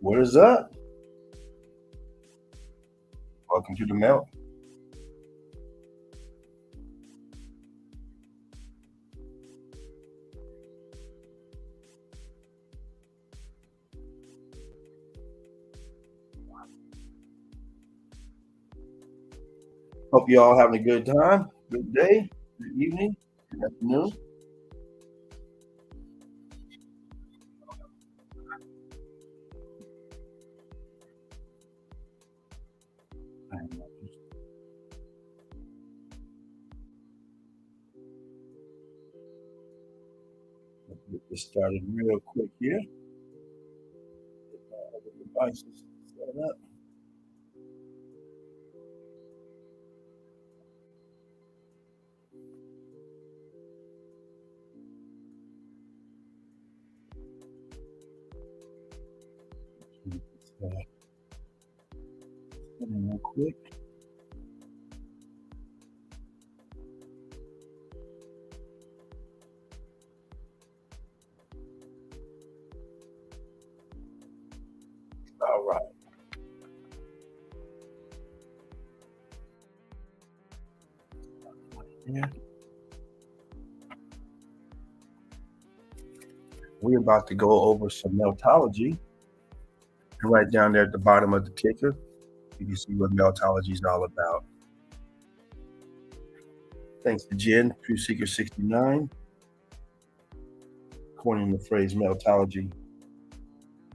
What is up? Welcome to the Melt. Hope you all having a good time, good day, good evening, good afternoon. Let's get this started real quick here. Get my other devices set up. Real quick. All right. Yeah. We're about to go over some Meltology. And right down there at the bottom of the ticker, you can see what Meltology is all about. Thanks to Jen, True Seeker 69, coining the phrase Meltology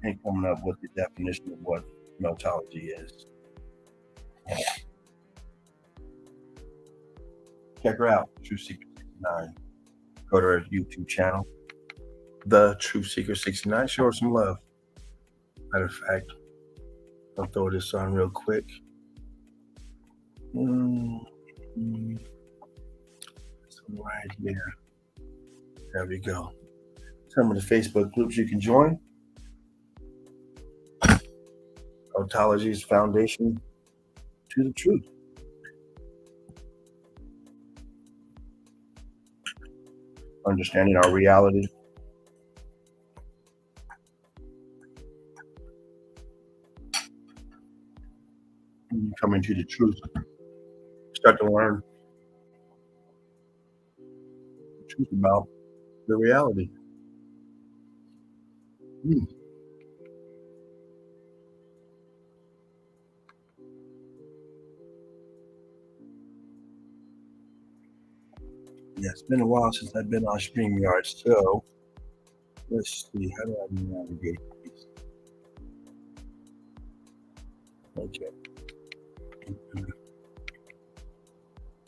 and coming up with the definition of what Meltology is. Check her out, True Seeker 69. Go to her YouTube channel, The True Seeker 69. Show her some love. Matter of fact, I'll throw this on real quick. So right here. There we go. Some of the Facebook groups you can join. Ontology's Foundation to the Truth. Understanding our reality. When you come into the truth, start to learn the truth about the reality. Yeah, it's been a while since I've been on StreamYard, so let's see, how do I navigate these? Okay.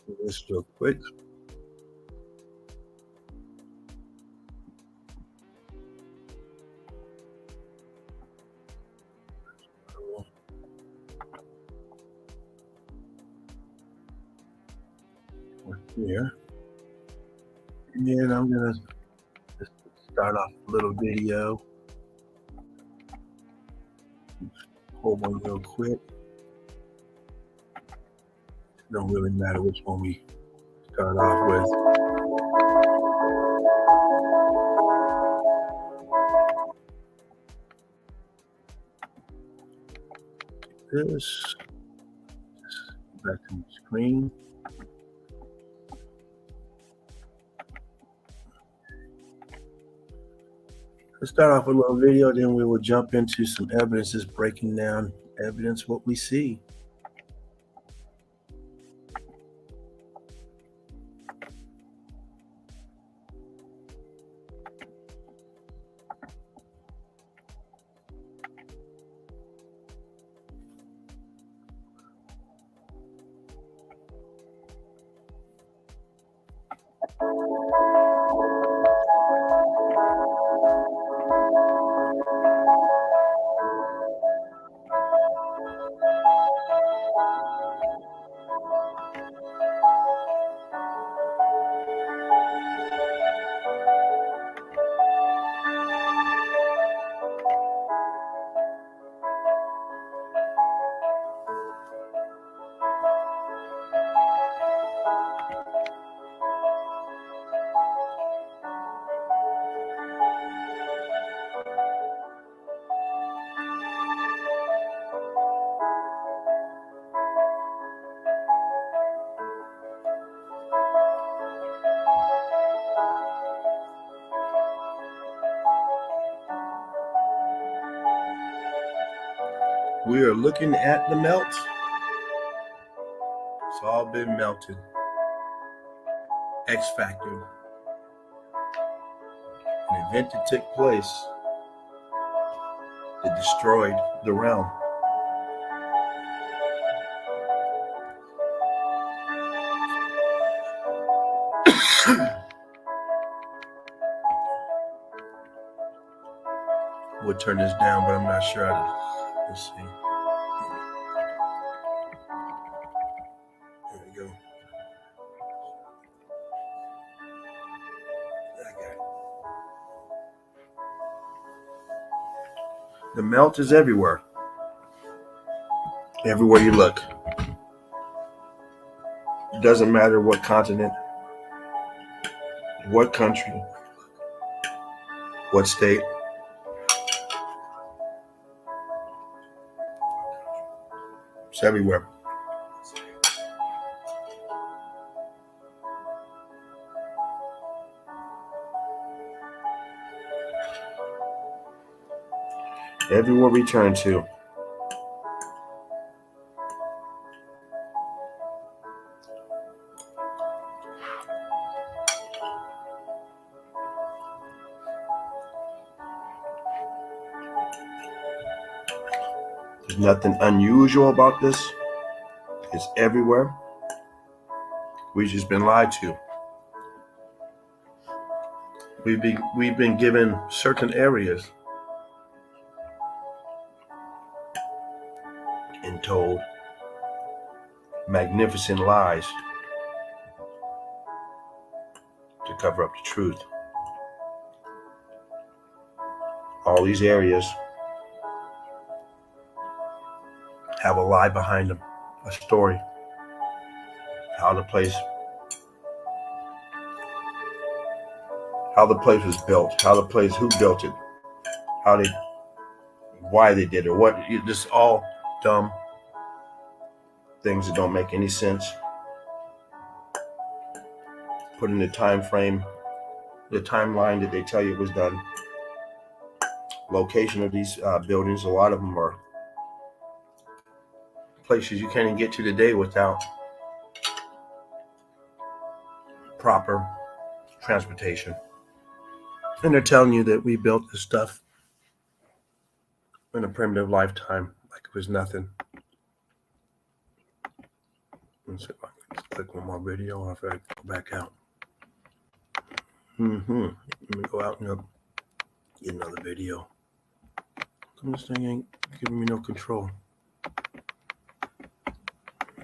Do this real quick. Here. And then I'm gonna just start off a little video. Hold one real quick. It don't really matter which one we start off with. This. Back to the screen. Let's start off with a little video, then we will jump into some evidence, just breaking down evidence, what we see. We are looking at the melt. It's all been melted. X Factor. An event that took place that destroyed the realm. We'll turn this down, but I'm not sure how to. Let's see. There we go. I got it. The melt is everywhere. Everywhere you look. It doesn't matter what continent, what country, what state. It's everywhere. Everywhere we turn to. There's nothing unusual about this. It's everywhere. We've just been lied to. We've been given certain areas and told magnificent lies to cover up the truth. All these areas have a lie behind them, a story, how the place was built, who built it, why they did it, what. Just all dumb things that don't make any sense. Put in the time frame, the timeline that they tell you was done. Location of these buildings, a lot of them are places you can't even get to today without proper transportation. And they're telling you that we built this stuff in a primitive lifetime, like it was nothing. Let's see if I can click one more video or if I go back out. Let me go out and get another video. This thing ain't giving me no control.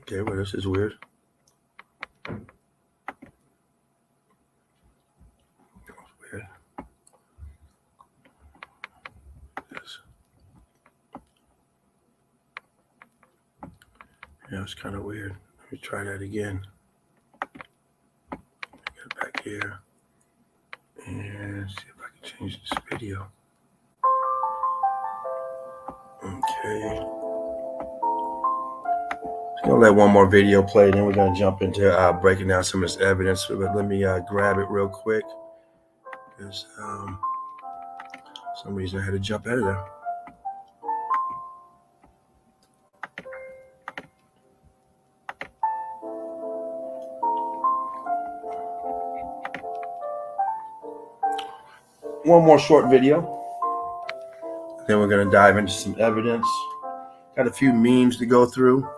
Okay, well, this is weird. Weird. Yes. Yeah, it's kind of weird. Let me try that again. Get back here and see if I can change this video. Okay. Gonna let one more video play, then we're gonna jump into breaking down some of this evidence. But let me grab it real quick, because some reason I had to jump out of there. One more short video, then we're gonna dive into some evidence. Got a few memes to go through.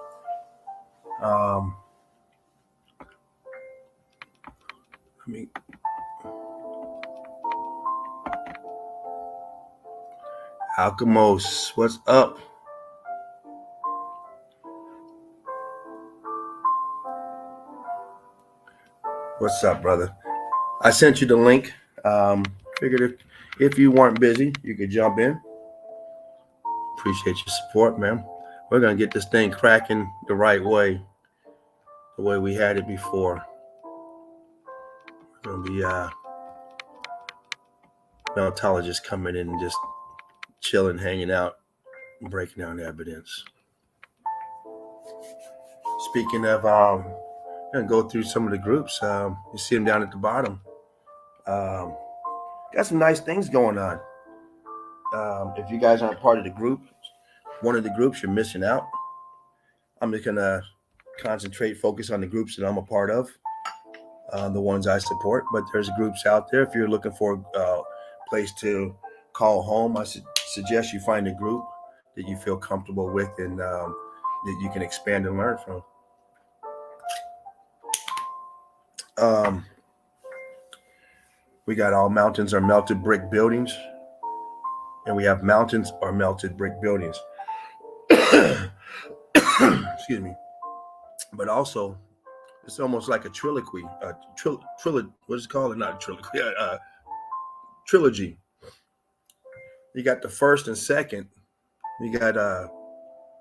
Alchemos, what's up? What's up, brother? I sent you the link. Figured if you weren't busy, you could jump in. Appreciate your support, man. We're gonna get this thing cracking the right way, the way we had it before. We're gonna be Meltologists coming in and just chilling, hanging out, and breaking down evidence. Speaking of, I'm gonna go through some of the groups. You see them down at the bottom. Got some nice things going on. If you guys aren't part of the group, one of the groups, you're missing out. I'm just gonna focus on the groups that I'm a part of, the ones I support. But there's groups out there. If you're looking for a place to call home, I suggest you find a group that you feel comfortable with and that you can expand and learn from. We got all mountains are melted brick buildings, and we have mountains are melted brick buildings. Excuse me. But also, it's almost like a triloquy. What is it called? Not a triloquy. Trilogy. You got the first and second. You got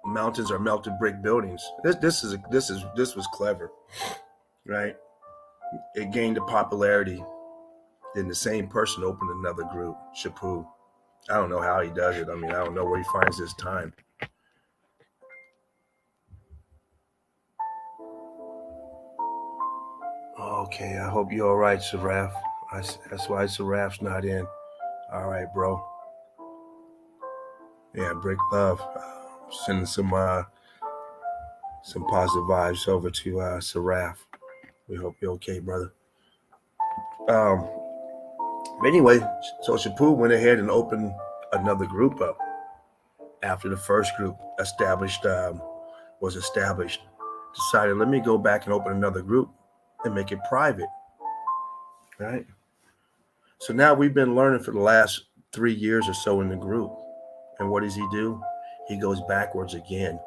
mountains are melted brick buildings. This was clever, right? It gained a popularity. Then the same person opened another group, Shapu. I don't know how he does it. I mean, I don't know where he finds his time. Okay, I hope you're all right, Saraf. That's why Saraf's not in. All right, bro. Yeah, break love. Sending some positive vibes over to Saraf. We hope you're okay, brother. But anyway, so Shapu went ahead and opened another group up after the first group was established. Decided, let me go back and open another group and make it private, right? So now we've been learning for the last 3 years or so in the group. And what does he do? He goes backwards again.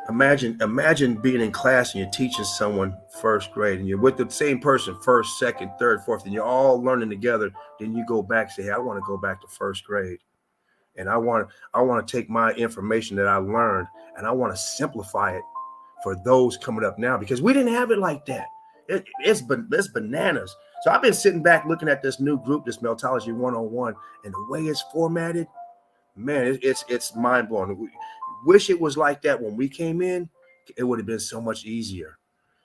Imagine being in class and you're teaching someone first grade and you're with the same person first, second, third, fourth, and you're all learning together. Then you go back and say, hey, I want to go back to first grade. And I want to take my information that I learned and I want to simplify it for those coming up now, because we didn't have it like that. It's bananas. So I've been sitting back looking at this new group, this Meltology 101, and the way it's formatted, man, it's mind blowing. Wish it was like that when we came in. It would have been so much easier.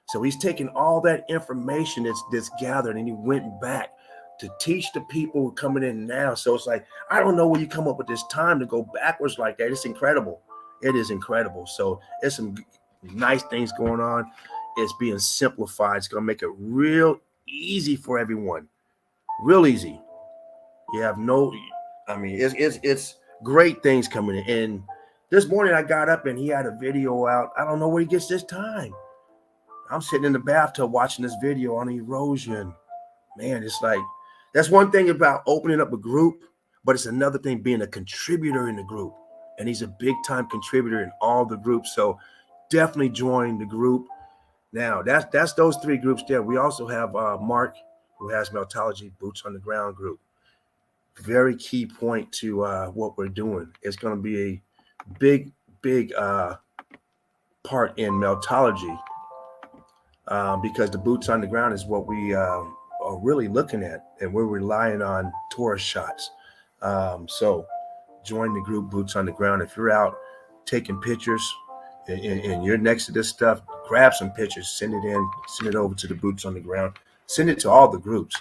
So he's taking all that information that's gathered and he went back to teach the people who are coming in now. So it's like, I don't know where you come up with this time to go backwards like that. It's incredible. It is incredible. So it's some nice things going on. It's being simplified. It's going to make it real easy for everyone. Real easy. You have it's great things coming in. And this morning I got up and he had a video out. I don't know where he gets this time. I'm sitting in the bathtub watching this video on erosion. Man, it's like, that's one thing about opening up a group, but it's another thing being a contributor in the group. And he's a big time contributor in all the groups. So definitely join the group. Now, that's those 3 groups there. We also have Mark, who has Meltology Boots on the Ground group. Very key point to what we're doing. It's going to be a big part in Meltology because the boots on the ground is what we are really looking at, and we're relying on tourist shots. So join the group Boots on the Ground. If you're out taking pictures and you're next to this stuff, grab some pictures, send it over to the Boots on the Ground, send it to all the groups.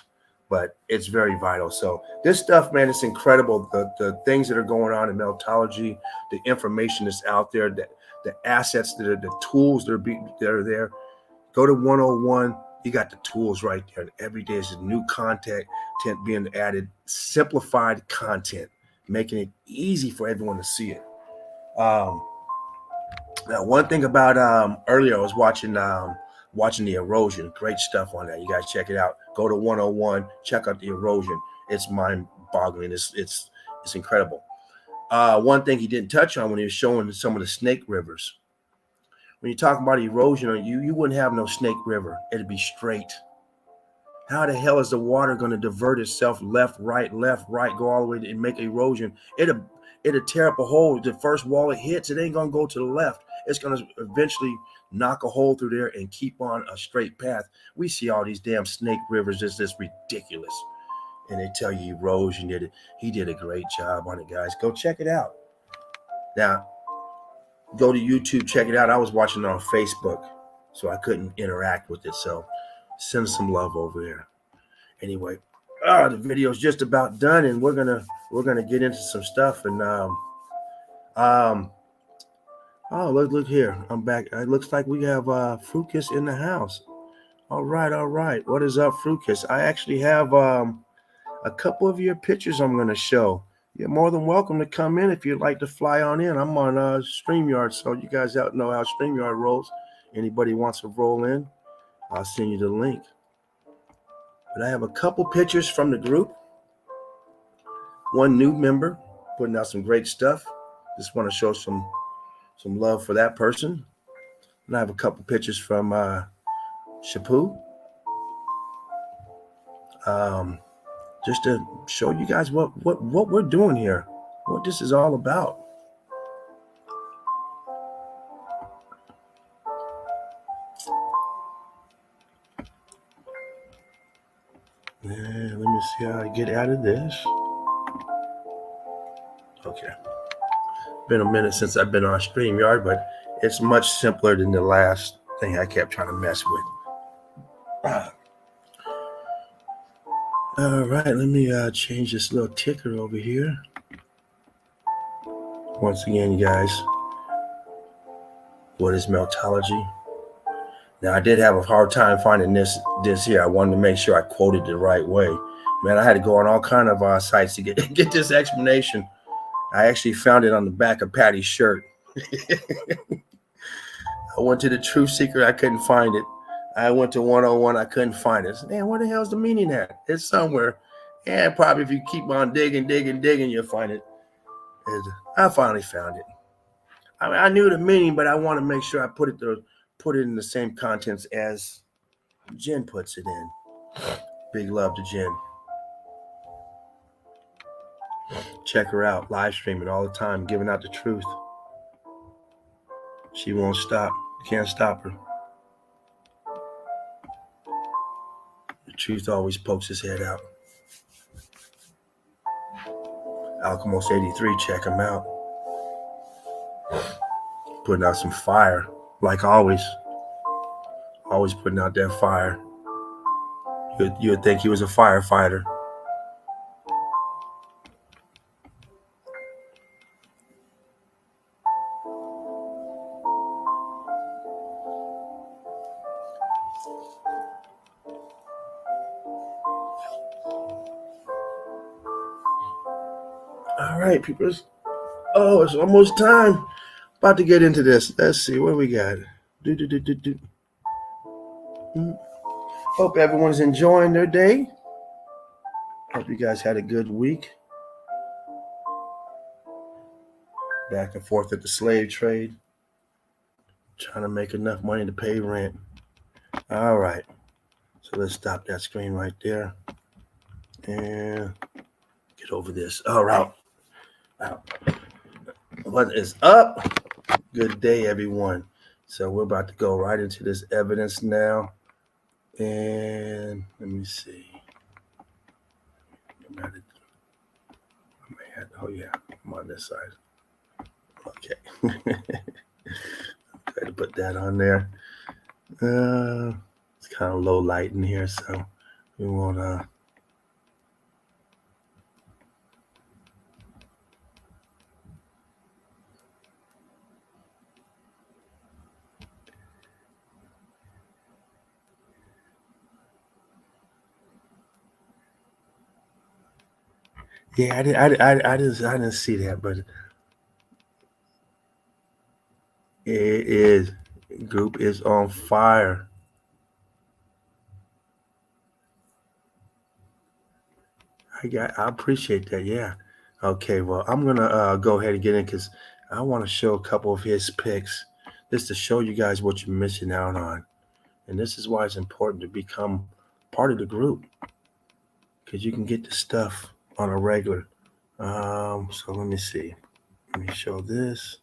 But it's very vital. So this stuff, man, it's incredible. The things that are going on in Meltology, the information that's out there, the assets that are the tools that are there. Go to 101. You got the tools right there. And every day is new content being added, simplified content, making it easy for everyone to see it. Now, one thing about earlier, I was watching the erosion. Great stuff on that. You guys check it out. Go to 101. Check out the erosion. It's mind-boggling. It's incredible. One thing he didn't touch on when he was showing some of the snake rivers. When you're talking about erosion, you wouldn't have no snake river. It'd be straight. How the hell is the water going to divert itself left, right, go all the way and make erosion? It'll tear up a hole. The first wall it hits, it ain't going to go to the left. It's going to eventually knock a hole through there and keep on a straight path. We see all these damn snake rivers. It's just ridiculous. And they tell you erosion he did a great job on it, guys. Go check it out. Now, go to YouTube, check it out. I was watching it on Facebook, so I couldn't interact with it. So send some love over there. Anyway, the video's just about done, and we're gonna get into some stuff. And Um, oh, look here. I'm back. It looks like we have Frucus in the house. All right, all right. What is up, Frucus? I actually have a couple of your pictures I'm going to show. You're more than welcome to come in if you'd like to fly on in. I'm on StreamYard, so you guys out know how StreamYard rolls. Anybody wants to roll in, I'll send you the link. But I have a couple pictures from the group. One new member putting out some great stuff. Just want to show some love for that person. And I have a couple pictures from Shapu. Just to show you guys what we're doing here, what this is all about. And let me see how I get out of this. Okay. Been a minute since I've been on StreamYard, but it's much simpler than the last thing I kept trying to mess with. All right, let me change this little ticker over here. Once again, guys, what is Meltology? Now, I did have a hard time finding this here. I wanted to make sure I quoted the right way. Man, I had to go on all kind of sites to get this explanation. I actually found it on the back of Patty's shirt. I went to the Truth Seeker. I couldn't find it. I went to 101. I couldn't find it. Man, where the hell's the meaning at? It's somewhere. Yeah, probably if you keep on digging, you'll find it. I finally found it. I mean, I knew the meaning, but I want to make sure I put it in the same contents as Jen puts it in. Big love to Jen. Check her out, live streaming all the time, giving out the truth. She won't stop. You can't stop her. The truth always pokes his head out. Alchemist 83, check him out. Putting out some fire, like always. Always putting out that fire. You would think he was a firefighter. All right, people. Oh, it's almost time. About to get into this. Let's see what we got. Hope everyone's enjoying their day. Hope you guys had a good week. Back and forth at the slave trade. Trying to make enough money to pay rent. All right. So let's stop that screen right there. And get over this. All right. What is up? Good day, everyone. So we're about to go right into this evidence now. And let me see. Oh, yeah. I'm on this side. Okay. Try to put that on there. It's kind of low light in here, so we won't Yeah, I didn't see that, but it is. Group is on fire. I appreciate that. Yeah. Okay. Well, I'm gonna go ahead and get in because I want to show a couple of his picks, just to show you guys what you're missing out on, and this is why it's important to become part of the group because you can get the stuff on a regular. So let me see. Let me show this.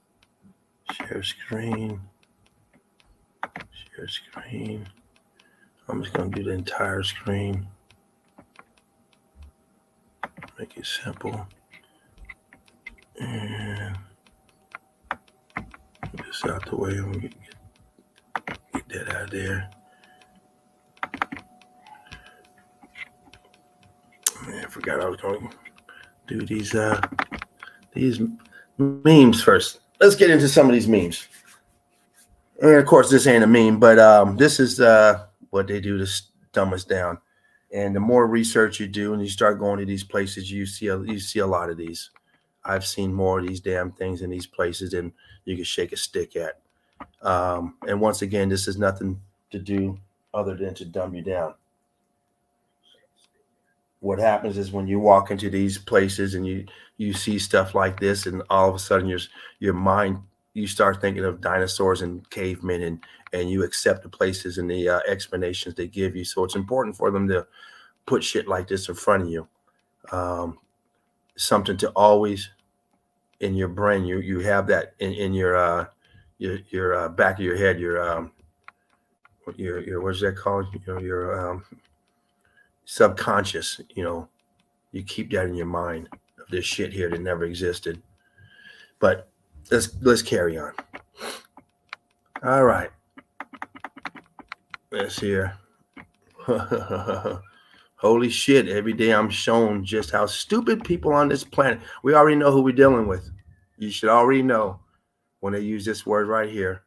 Share screen. Share screen. I'm just gonna do the entire screen. Make it simple. And get this out the way. I'm gonna get that out of there. Man, I forgot I was going to do these Memes first. Let's get into some of these memes. And of course, this ain't a meme, but this is what they do to dumb us down. And the more research you do, and you start going to these places, you see a lot of these. I've seen more of these damn things in these places than you can shake a stick at. And once again, this is nothing to do other than to dumb you down. What happens is when you walk into these places and you see stuff like this, and all of a sudden your mind, you start thinking of dinosaurs and cavemen, and you accept the places and the explanations they give you. So it's important for them to put shit like this in front of you. Um, Something to always in your brain. You have that in your back of your head. Your what's that called? Your subconscious. You keep that in your mind of this shit here that never existed. But let's carry on. All right. Let's hear. Holy shit, every day I'm shown just how stupid people on this planet. We already know who we're dealing with. You should already know when they use this word right here.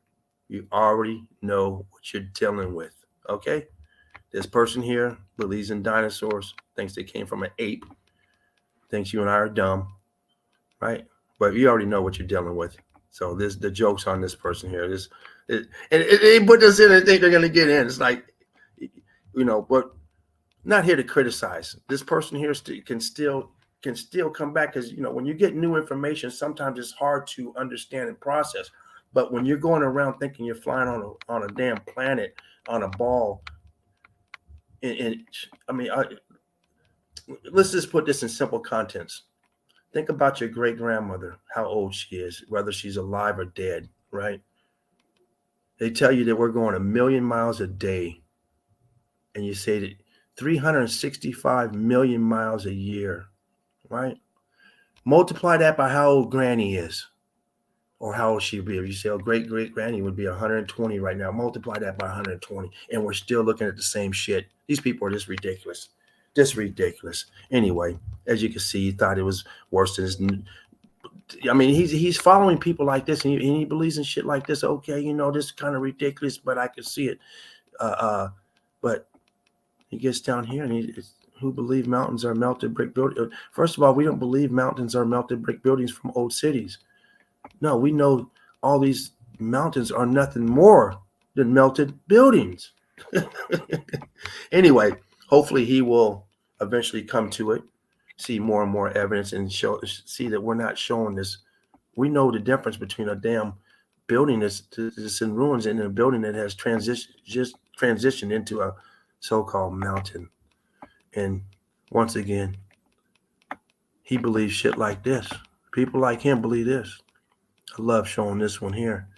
You already know what you're dealing with. Okay? This person here believes in dinosaurs, thinks they came from an ape, thinks you and I are dumb, right? But you already know what you're dealing with. So the joke's on this person here. And they put this in and think they're gonna get in. It's like, but not here to criticize. This person here can still come back, because when you get new information, sometimes it's hard to understand and process. But when you're going around thinking you're flying on a damn planet on a ball, and I mean, let's just put this in simple contents. Think about your great grandmother, how old she is, whether she's alive or dead, right? They tell you that we're going 1,000,000 miles a day, and you say that 365 million miles a year, right? Multiply that by how old Granny is, or how old she'd be. If you say, oh, great Granny would be 120 right now, multiply that by 120, and we're still looking at the same shit. These people are just ridiculous. Just ridiculous. Anyway, as you can see, he thought it was worse than his. I mean, he's following people like this, and he believes in shit like this. Okay, this is kind of ridiculous, but I can see it. But he gets down here, and who believe mountains are melted brick buildings? First of all, we don't believe mountains are melted brick buildings from old cities. No, we know all these mountains are nothing more than melted buildings. Anyway, hopefully he will eventually come to it, see more and more evidence, and see that we're not showing this. We know the difference between a damn building that's in ruins and a building that has transitioned into a so-called mountain. And once again, he believes shit like this. People like him believe this. I love showing this one here.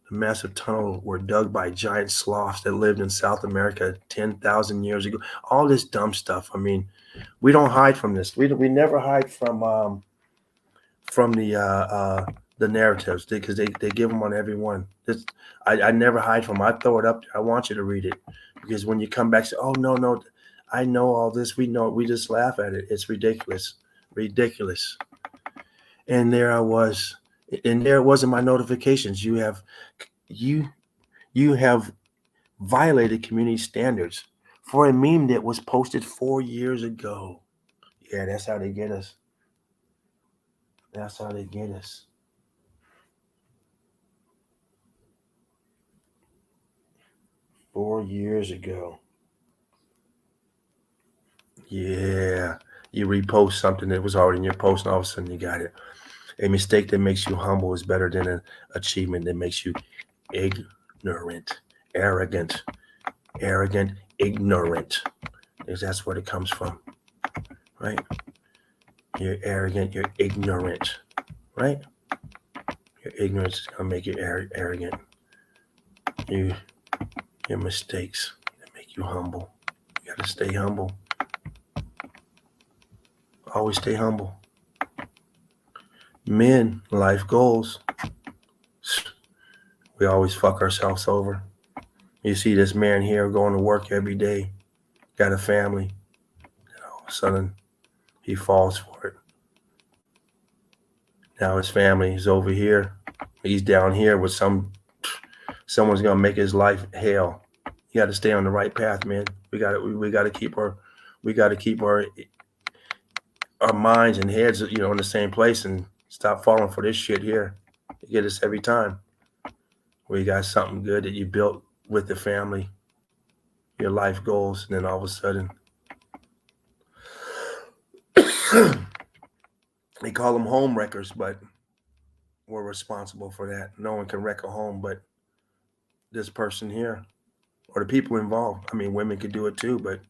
The massive tunnels were dug by giant sloths that lived in South America 10,000 years ago. All this dumb stuff. I mean, we don't hide from this. We never hide from the narratives, because they give them on every one. I never hide from them. I throw it up. I want you to read it, because when you come back, say, oh no, I know all this. We know. We just laugh at it. It's ridiculous. And there I was. And there it was in my notifications. You have violated community standards for a meme that was posted 4 years ago. Yeah, that's how they get us. 4 years ago. Yeah. You repost something that was already in your post, and all of a sudden you got it. A mistake that makes you humble is better than an achievement that makes you ignorant, arrogant, ignorant. Because that's where it comes from, right? You're arrogant, you're ignorant, right? Your ignorance is going to make you arrogant. Your mistakes that make you humble. You got to stay humble. Always stay humble. Men, life goals. We always fuck ourselves over. You see this man here going to work every day, got a family, and all of a sudden he falls for it. Now his family is over here. He's down here with someone's gonna make his life hell. You got to stay on the right path, man. We got to keep our minds and heads, in the same place and stop falling for this shit here. You get this every time. Where you got something good that you built with the family, your life goals, and then all of a sudden they call them home wreckers, but we're responsible for that. No one can wreck a home but this person here or the people involved. I mean, women could do it too, but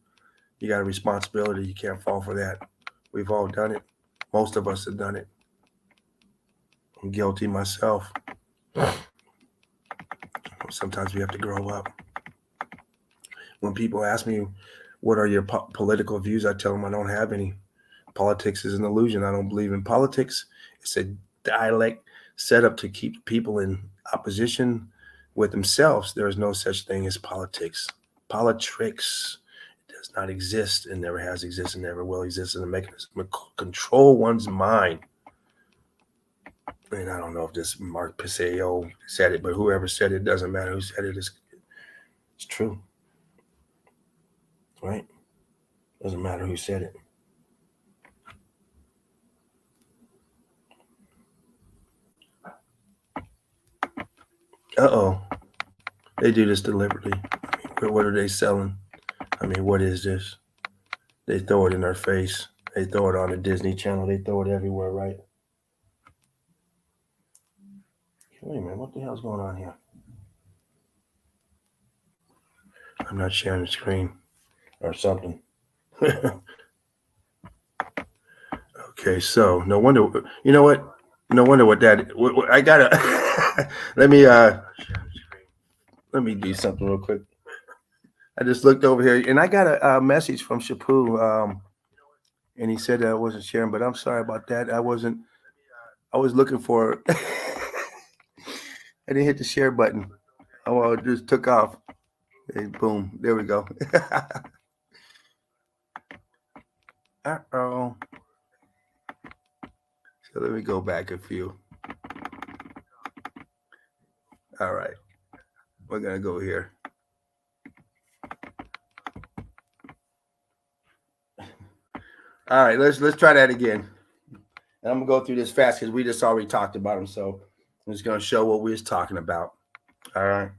you got a responsibility. You can't fall for that. We've all done it. Most of us have done it. I'm guilty myself. Sometimes we have to grow up. When people ask me, what are your political views? I tell them I don't have any. Politics is an illusion. I don't believe in politics. It's a dialect set up to keep people in opposition with themselves. There is no such thing as politics. Politics does not exist and never has existed and never will exist as a mechanism to control one's mind. And I don't know if this Mark Paseo said it, but whoever said it, doesn't matter who said it, it's true. Right? Doesn't matter who said it. Uh-oh. They do this deliberately. I mean, what are they selling? I mean, what is this? They throw it in our face. They throw it on the Disney Channel. They throw it everywhere, right? Wait a minute. What the hell's going on here? I'm not sharing the screen or something. Okay, so no wonder. You know what? No wonder what that. I gotta. let me do something real quick. I just looked over here and I got a message from Shapu, and he said that I wasn't sharing, but I'm sorry about that. I wasn't. I was looking for. I didn't hit the share button. Oh, it just took off. Hey, boom! There we go. Uh-oh. So let me go back a few. All right, we're gonna go here. All right, let's try that again. And I'm gonna go through this fast because we just already talked about them. So I'm just gonna show what we was talking about. All right.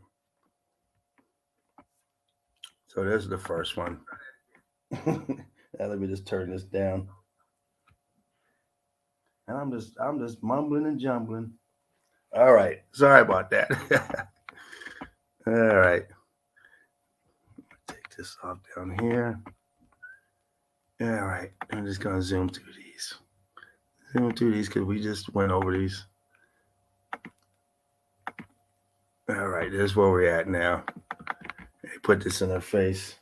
So this is the first one. Now let me just turn this down. And I'm just mumbling and jumbling. All right. Sorry about that. All right. Take this off down here. All right. I'm just gonna zoom through these. Zoom through these because we just went over these. All right, this is where we're at now. They put this in our face.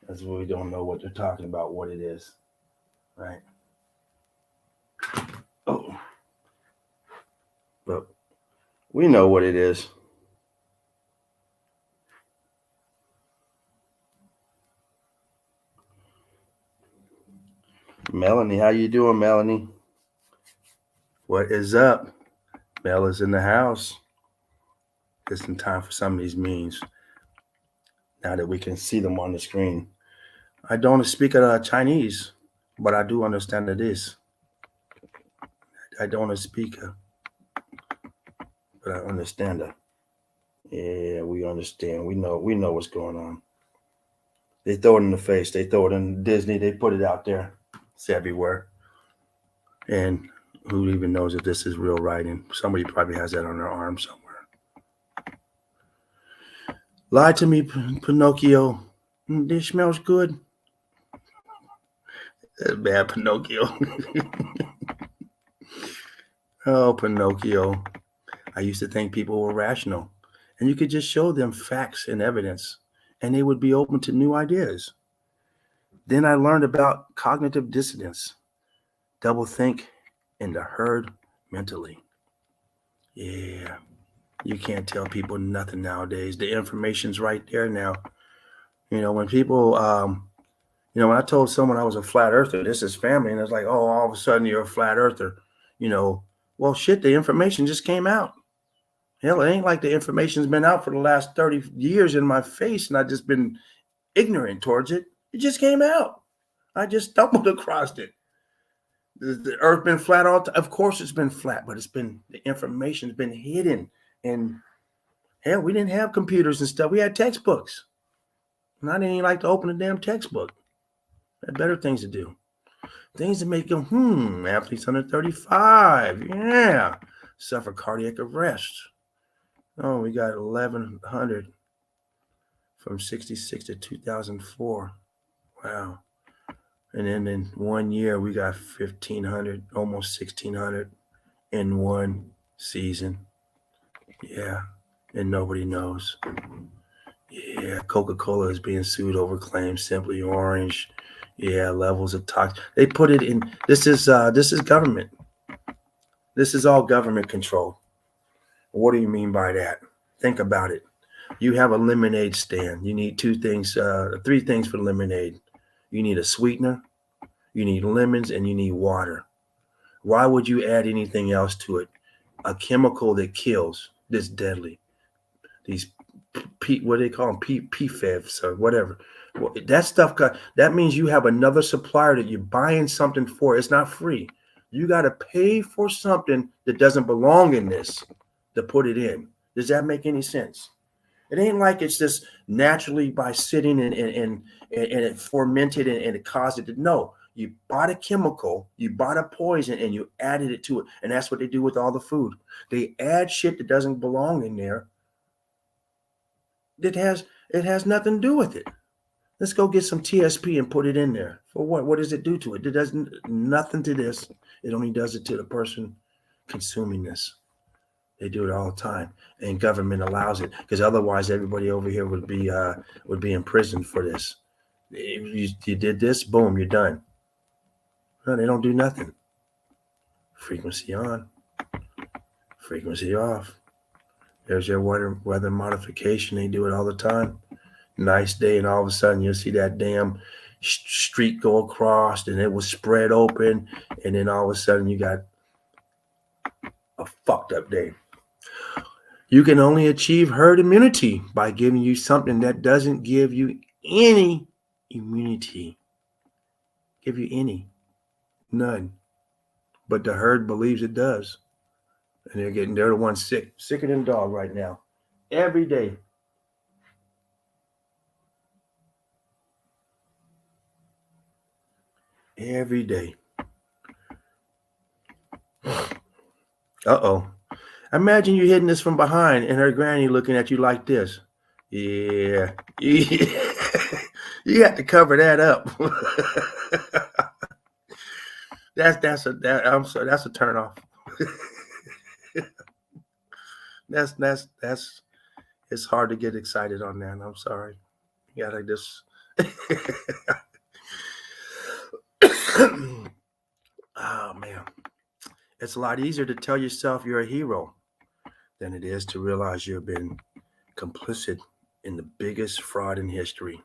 That's where we don't know what they're talking about, what it is. Right? Oh. But we know what it is. Melanie, how you doing, Melanie? What is up? Mel is in the house. It's in time for some of these memes. Now that we can see them on the screen. I don't speak Chinese, but I do understand this. I don't speak, but I understand it. Yeah, we understand. We know what's going on. They throw it in the face. They throw it in Disney. They put it out there. It's everywhere. And who even knows if this is real writing? Somebody probably has that on their arm somewhere. Lie to me, Pinocchio. This smells good. That's bad, Pinocchio. Oh, Pinocchio. I used to think people were rational, and you could just show them facts and evidence, and they would be open to new ideas. Then I learned about cognitive dissonance, double think in the herd mentally. Yeah, you can't tell people nothing nowadays. The information's right there now. When people, when I told someone I was a flat earther, this is family, and it's like, oh, all of a sudden you're a flat earther. Well, shit, the information just came out. Hell, it ain't like the information's been out for the last 30 years in my face and I just been ignorant towards it. It just came out. I just stumbled across it. The earth been flat all time? Of course it's been flat, but the information's been hidden. And hell, we didn't have computers and stuff. We had textbooks. And I didn't even like to open a damn textbook. I had better things to do. Things that make you, athletes under 35. Yeah. Suffer cardiac arrest. Oh, we got 1,100 from 66 to 2004. Wow. And then in 1 year, we got 1,500, almost 1,600 in one season. Yeah. And nobody knows. Yeah. Coca-Cola is being sued over claims Simply Orange. Yeah. Levels of tox. They put it in. This is government. This is all government control. What do you mean by that? Think about it. You have a lemonade stand. You need three things for lemonade. You need a sweetener, you need lemons, and you need water. Why would you add anything else to it? A chemical that kills, that's deadly. These what do they call them? PFAS or whatever. Well, that stuff that means you have another supplier that you're buying something for. It's not free. You got to pay for something that doesn't belong in this to put it in. Does that make any sense? It ain't like it's just naturally by sitting and it fermented and it caused it to. No, you bought a chemical, you bought a poison, and you added it to it. And that's what they do with all the food. They add shit that doesn't belong in there. It has nothing to do with it. Let's go get some TSP and put it in there. For what? What does it do to it? It does nothing to this. It only does it to the person consuming this. They do it all the time, and government allows it because otherwise everybody over here would be in prison for this. If you did this, boom, you're done. No, they don't do nothing. Frequency on, frequency off. There's your weather modification. They do it all the time. Nice day, and all of a sudden you'll see that damn street go across, and it was spread open, and then all of a sudden you got a fucked up day. You can only achieve herd immunity by giving you something that doesn't give you any immunity. Give you any. None. But the herd believes it does. And they're the ones sick. Sicker than a dog right now. Every day. Every day. Uh-oh. Imagine you hitting this from behind and her granny looking at you like this. Yeah. You have to cover that up. That's a turn off. That's it's hard to get excited on that. I'm sorry. You gotta just oh man. It's a lot easier to tell yourself you're a hero than it is to realize you've been complicit in the biggest fraud in history.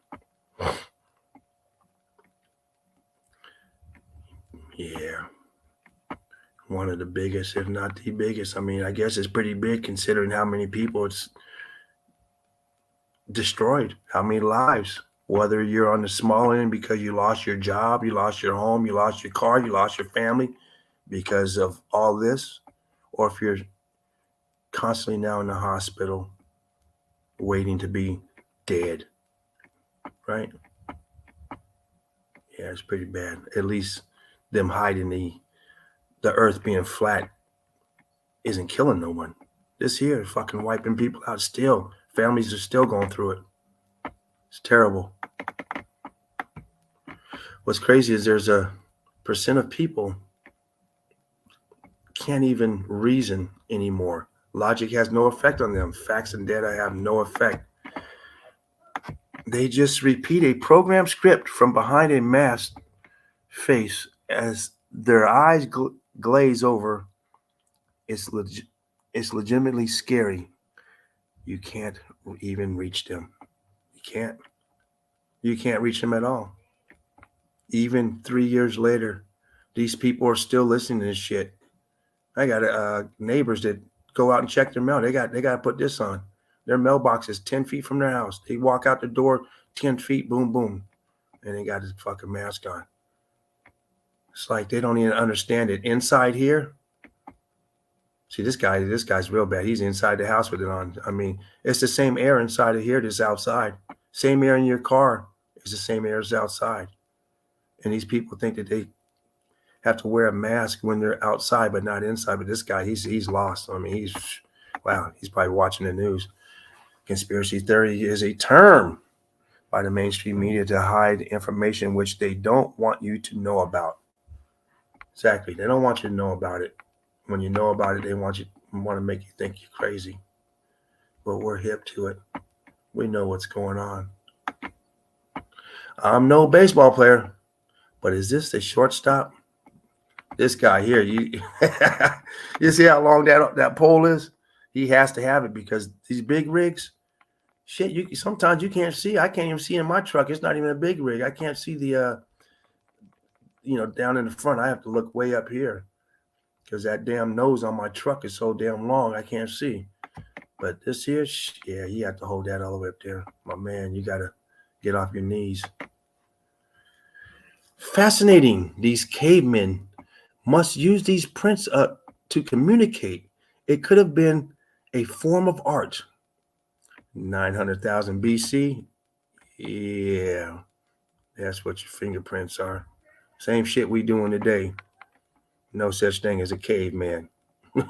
Yeah. One of the biggest, if not the biggest. I mean, I guess it's pretty big considering how many people it's destroyed, how many lives. Whether you're on the small end because you lost your job, you lost your home, you lost your car, you lost your family because of all this, or if you're constantly now in the hospital waiting to be dead, right? Yeah, it's pretty bad. At least them hiding the earth being flat isn't killing no one. This here is fucking wiping people out still. Families are still going through it. It's terrible. What's crazy is there's a percent of people can't even reason anymore. Logic has no effect on them. Facts and data have no effect. They just repeat a programmed script from behind a masked face as their eyes glaze over. It's legitimately scary. You can't even reach them. You can't reach them at all. Even 3 years later, these people are still listening to this shit. I got neighbors that go out and check their mail. They got to put this on. Their mailbox is 10 feet from their house. They walk out the door 10 feet, boom, boom, and they got his fucking mask on. It's like they don't even understand it. Inside here, see this guy's real bad. He's inside the house with it on. I mean, it's the same air inside of here that's outside. Same air in your car is the same air as outside. And these people think that they have to wear a mask when they're outside but not inside. But this guy, he's lost. I mean, he's probably watching the news. Conspiracy theory is a term by the mainstream media to hide information which they don't want you to know about. Exactly. They don't want you to know about it. When you know about it, they want to make you think you're crazy. But we're hip to it. We know what's going on. I'm no baseball player, but is this the shortstop? This guy here, you see how long that pole is? He has to have it because these big rigs, shit, sometimes you can't see. I can't even see in my truck. It's not even a big rig. I can't see the down in the front. I have to look way up here because that damn nose on my truck is so damn long I can't see. But this here, yeah, you have to hold that all the way up there. My man, you got to get off your knees. Fascinating. These cavemen must use these prints to communicate. It could have been a form of art. 900,000 BC. Yeah, that's what your fingerprints are. Same shit we doing today. No such thing as a caveman. You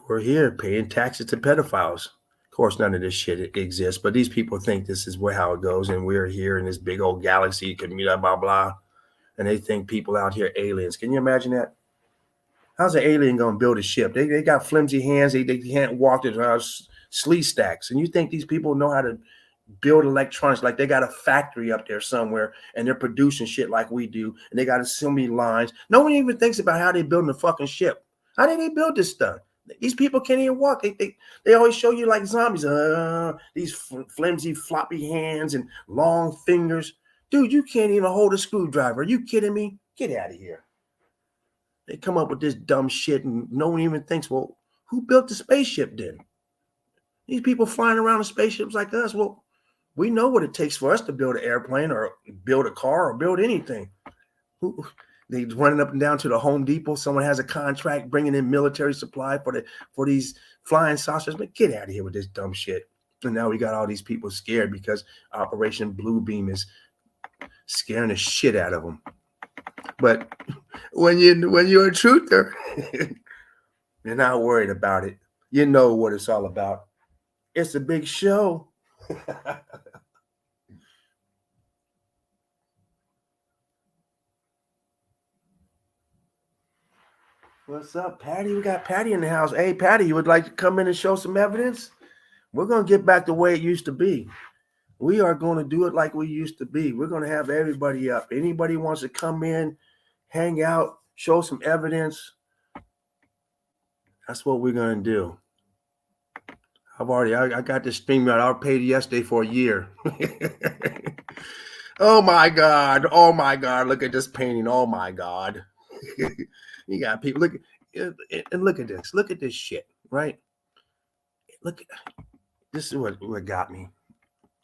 were here paying taxes to pedophiles. Of course, none of this shit exists, but these people think this is how it goes, and we're here in this big old galaxy, blah, blah, blah, and they think people out here aliens. Can you imagine that? How's an alien going to build a ship? They got flimsy hands. They can't walk around sleeve stacks. And you think these people know how to build electronics like they got a factory up there somewhere and they're producing shit like we do. And they got so many lines. No one even thinks about how they building a fucking ship. How did they build this stuff? These people can't even walk. They always show you like zombies. These flimsy, floppy hands and long fingers. Dude, you can't even hold a screwdriver. Are you kidding me? Get out of here. They come up with this dumb shit and no one even thinks, well, who built the spaceship then? These people flying around in spaceships like us, well, we know what it takes for us to build an airplane or build a car or build anything. They running up and down to the Home Depot. Someone has a contract bringing in military supply for these flying saucers. But get out of here with this dumb shit. And now we got all these people scared because Operation Bluebeam is scaring the shit out of them. But when you're a truther, you're not worried about it. You know what it's all about. It's a big show. What's up, Patty? We got Patty in the house. Hey, Patty, you would like to come in and show some evidence? We're going to get back the way it used to be. We are going to do it like we used to be. We're going to have everybody up. Anybody wants to come in, hang out, show some evidence, that's what we're going to do. I got this stream out. I paid yesterday for a year. Oh my God. Look at this painting. Oh my God. You got people look at this. Look at this shit, right? This is what got me.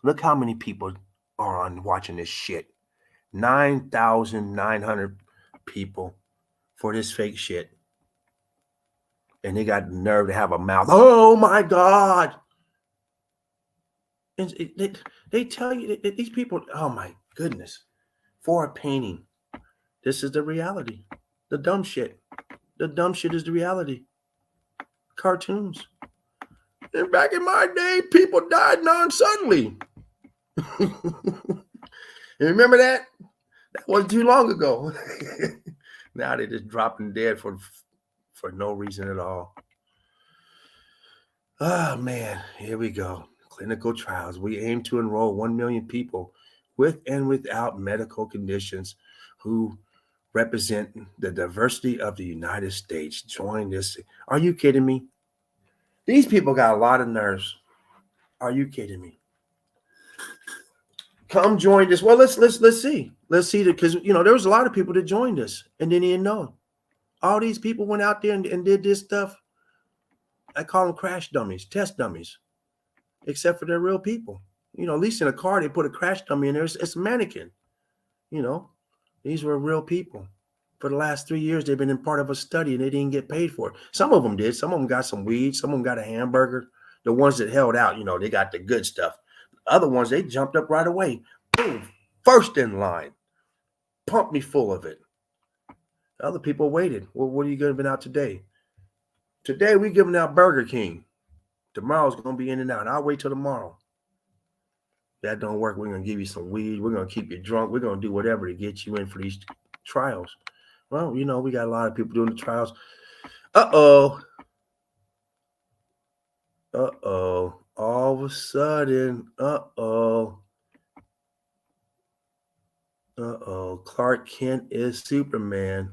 Look how many people are on watching this shit. 9,900 people for this fake shit. And they got the nerve to have a mouth. Oh my God. And they tell you that these people, oh my goodness, for a painting. This is the reality. The dumb shit. The dumb shit is the reality. Cartoons. And back in my day, people died non-suddenly. You remember that? That wasn't too long ago. Now they're just dropping dead for no reason at all. Oh, man. Here we go. Clinical trials. We aim to enroll 1 million people with and without medical conditions who represent the diversity of the United States. Join this. Are you kidding me? These people got a lot of nerves. Are you kidding me? Come join this. Well, let's see. Let's see that, because there was a lot of people that joined us and didn't even know. All these people went out there and did this stuff. I call them crash dummies, test dummies, except for they're real people. At least in a car they put a crash dummy in there. It's a mannequin. You know, these were real people. For the last 3 years, they've been in part of a study and they didn't get paid for it. Some of them did. Some of them got some weed. Some of them got a hamburger. The ones that held out, they got the good stuff. The other ones, they jumped up right away. Boom, first in line. Pumped me full of it. The other people waited. Well, what are you giving out today? Today, we're giving out Burger King. Tomorrow's going to be In-N-Out. I'll wait till tomorrow. That don't work. We're going to give you some weed. We're going to keep you drunk. We're going to do whatever to get you in for these trials. Well, we got a lot of people doing the trials. Uh-oh. All of a sudden, Clark Kent is Superman.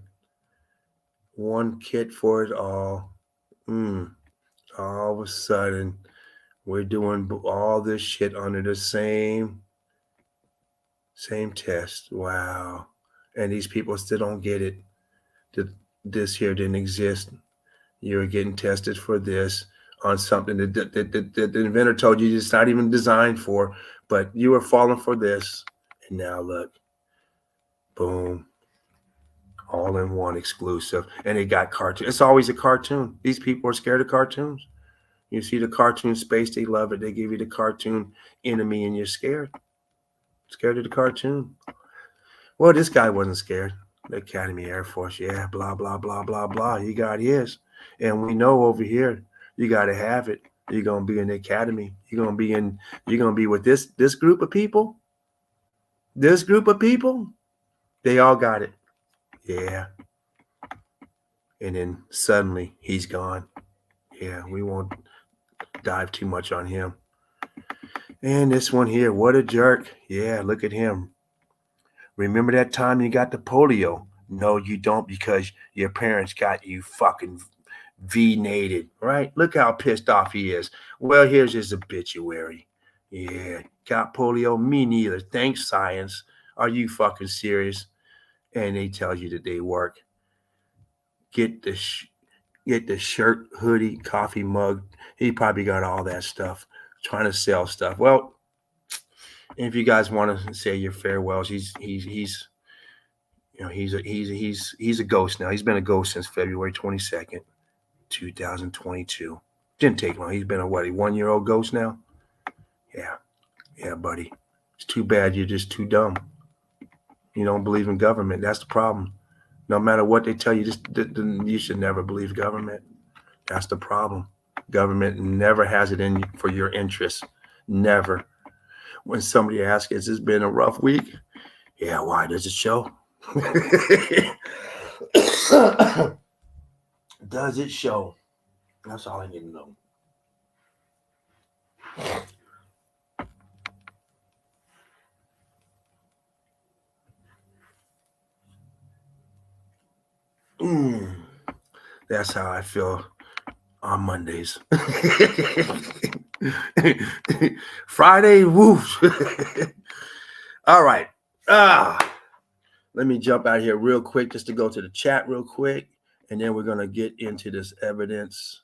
One kit for it all. All of a sudden, we're doing all this shit under the same test. Wow. And these people still don't get it. This here didn't exist. You're getting tested for this on something that the inventor told you it's not even designed for, but you were falling for this. And now look, boom, all in one exclusive. And it got cartoon. It's always a cartoon. These people are scared of cartoons. You see the cartoon space, they love it. They give you the cartoon enemy and you're scared. Scared of the cartoon. Well, this guy wasn't scared. The Academy Air Force, yeah, blah, blah, blah, blah, blah. You got his. And we know over here, you got to have it. You're going to be in the academy. You're going to be with this group of people. This group of people, they all got it. Yeah. And then suddenly he's gone. Yeah, we won't dive too much on him. And this one here, what a jerk. Yeah, look at him. Remember that time you got the polio? No, you don't, because your parents got you fucking V-nated, right? Look how pissed off he is. Well, here's his obituary. Yeah, got polio? Me neither. Thanks, science. Are you fucking serious? And they tell you that they work. Get the shirt, hoodie, coffee mug. He probably got all that stuff, trying to sell stuff. Well, if you guys want to say your farewells, he's a ghost now. He's been a ghost since February 22nd, 2022. Didn't take long. He's been a 1-year-old ghost now? Yeah, buddy. It's too bad you're just too dumb. You don't believe in government. That's the problem. No matter what they tell you, you should never believe government. That's the problem. Government never has it in for your interests. Never. When somebody asks, has this been a rough week? Yeah, why? Does it show? Does it show? That's all I need to know. That's how I feel on Mondays. Friday, woof. All right. Let me jump out here real quick just to go to the chat real quick, and then we're going to get into this evidence.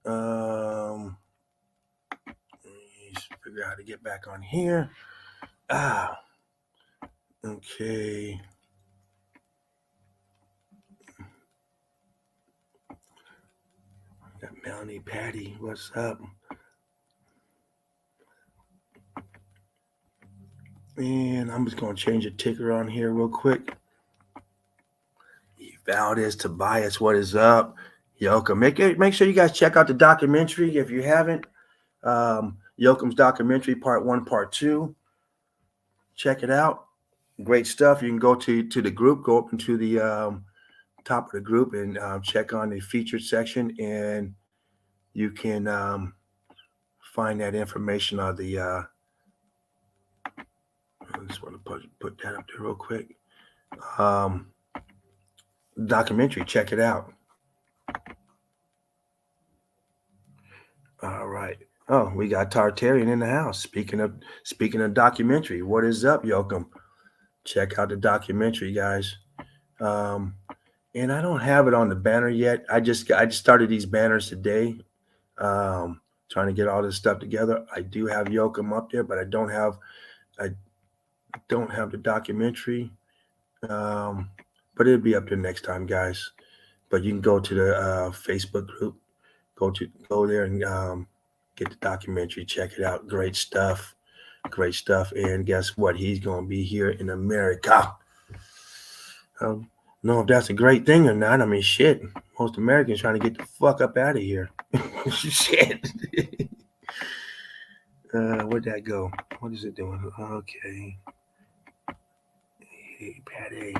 Figure out how to get back on here. Okay. Got Melanie Patty. What's up? And I'm just going to change the ticker on here real quick. Valdez Tobias, what is up? Yoakum. Make sure you guys check out the documentary if you haven't. Yoakum's documentary, part 1, part 2. Check it out. Great stuff. You can go to the group, go up into the top of the group and check on the featured section, and you can find that information on the I just want to put that up there real quick. Documentary, check it out. All right. Oh, we got Tartarian in the house. Speaking of documentary, what is up, Yoakum? Check out the documentary, guys. Um, and I don't have it on the banner yet. I just started these banners today. Trying to get all this stuff together. I do have Yoakum up there, but I don't have the documentary. Um, but it'll be up there next time, guys. But you can go to the Facebook group. Go there and get the documentary. Check it out. Great stuff. Great stuff. And guess what? He's gonna be here in America. Um, know if that's a great thing or not. I mean, shit. Most Americans trying to get the fuck up out of here. Shit. Where'd that go? What is it doing? Okay. Hey, Patty.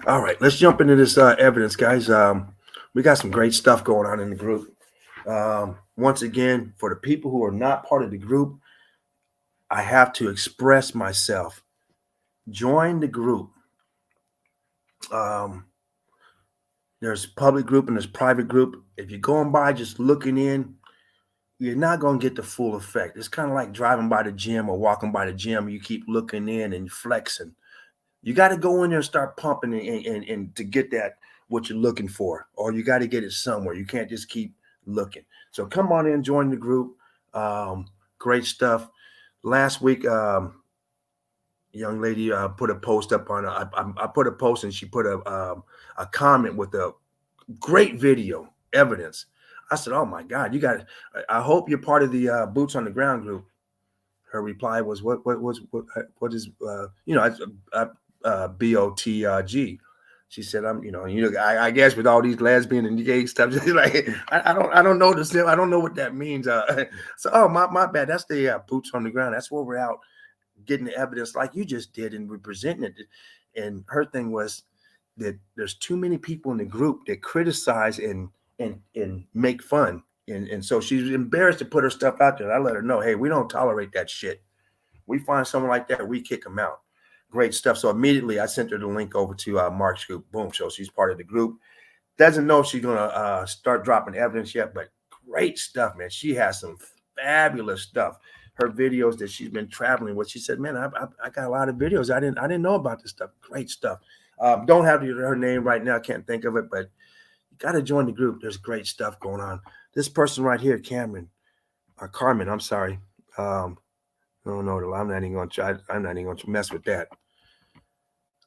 All right, let's jump into this evidence, guys. We got some great stuff going on in the group. Once again, for the people who are not part of the group, I have to express myself. Join the group. There's public group and there's private group. If you're going by just looking in, you're not going to get the full effect. It's kind of like driving by the gym or walking by the gym. You keep looking in and flexing. You got to go in there and start pumping and to get that what you're looking for, or you got to get it somewhere. You can't just keep looking. So come on in, join the group. Great stuff. Last week, young lady put a post up on. I put a post and she put a comment with a great video evidence. I said, "Oh my God, you got! I hope you're part of the Boots on the Ground group." Her reply was, "What is BOTG?" She said, I guess with all these lesbian and gay stuff, like I don't know this. I don't know what that means. So, oh my bad. That's the Boots on the Ground. That's where we're out getting the evidence like you just did, and we're presenting it. And her thing was that there's too many people in the group that criticize and make fun. And so she's embarrassed to put her stuff out there. I let her know, hey, we don't tolerate that shit. We find someone like that, we kick them out. Great stuff. So immediately I sent her the link over to Mark's group. Boom. So she's part of the group. Doesn't know if she's going to start dropping evidence yet, but great stuff, man. She has some fabulous stuff. Her videos that she's been traveling with. She said, man, I got a lot of videos. I didn't know about this stuff. Great stuff. Don't have her name right now. I can't think of it, but you got to join the group. There's great stuff going on. This person right here, Carmen, I'm sorry. No, I'm not even going to try. I'm not even going to mess with that.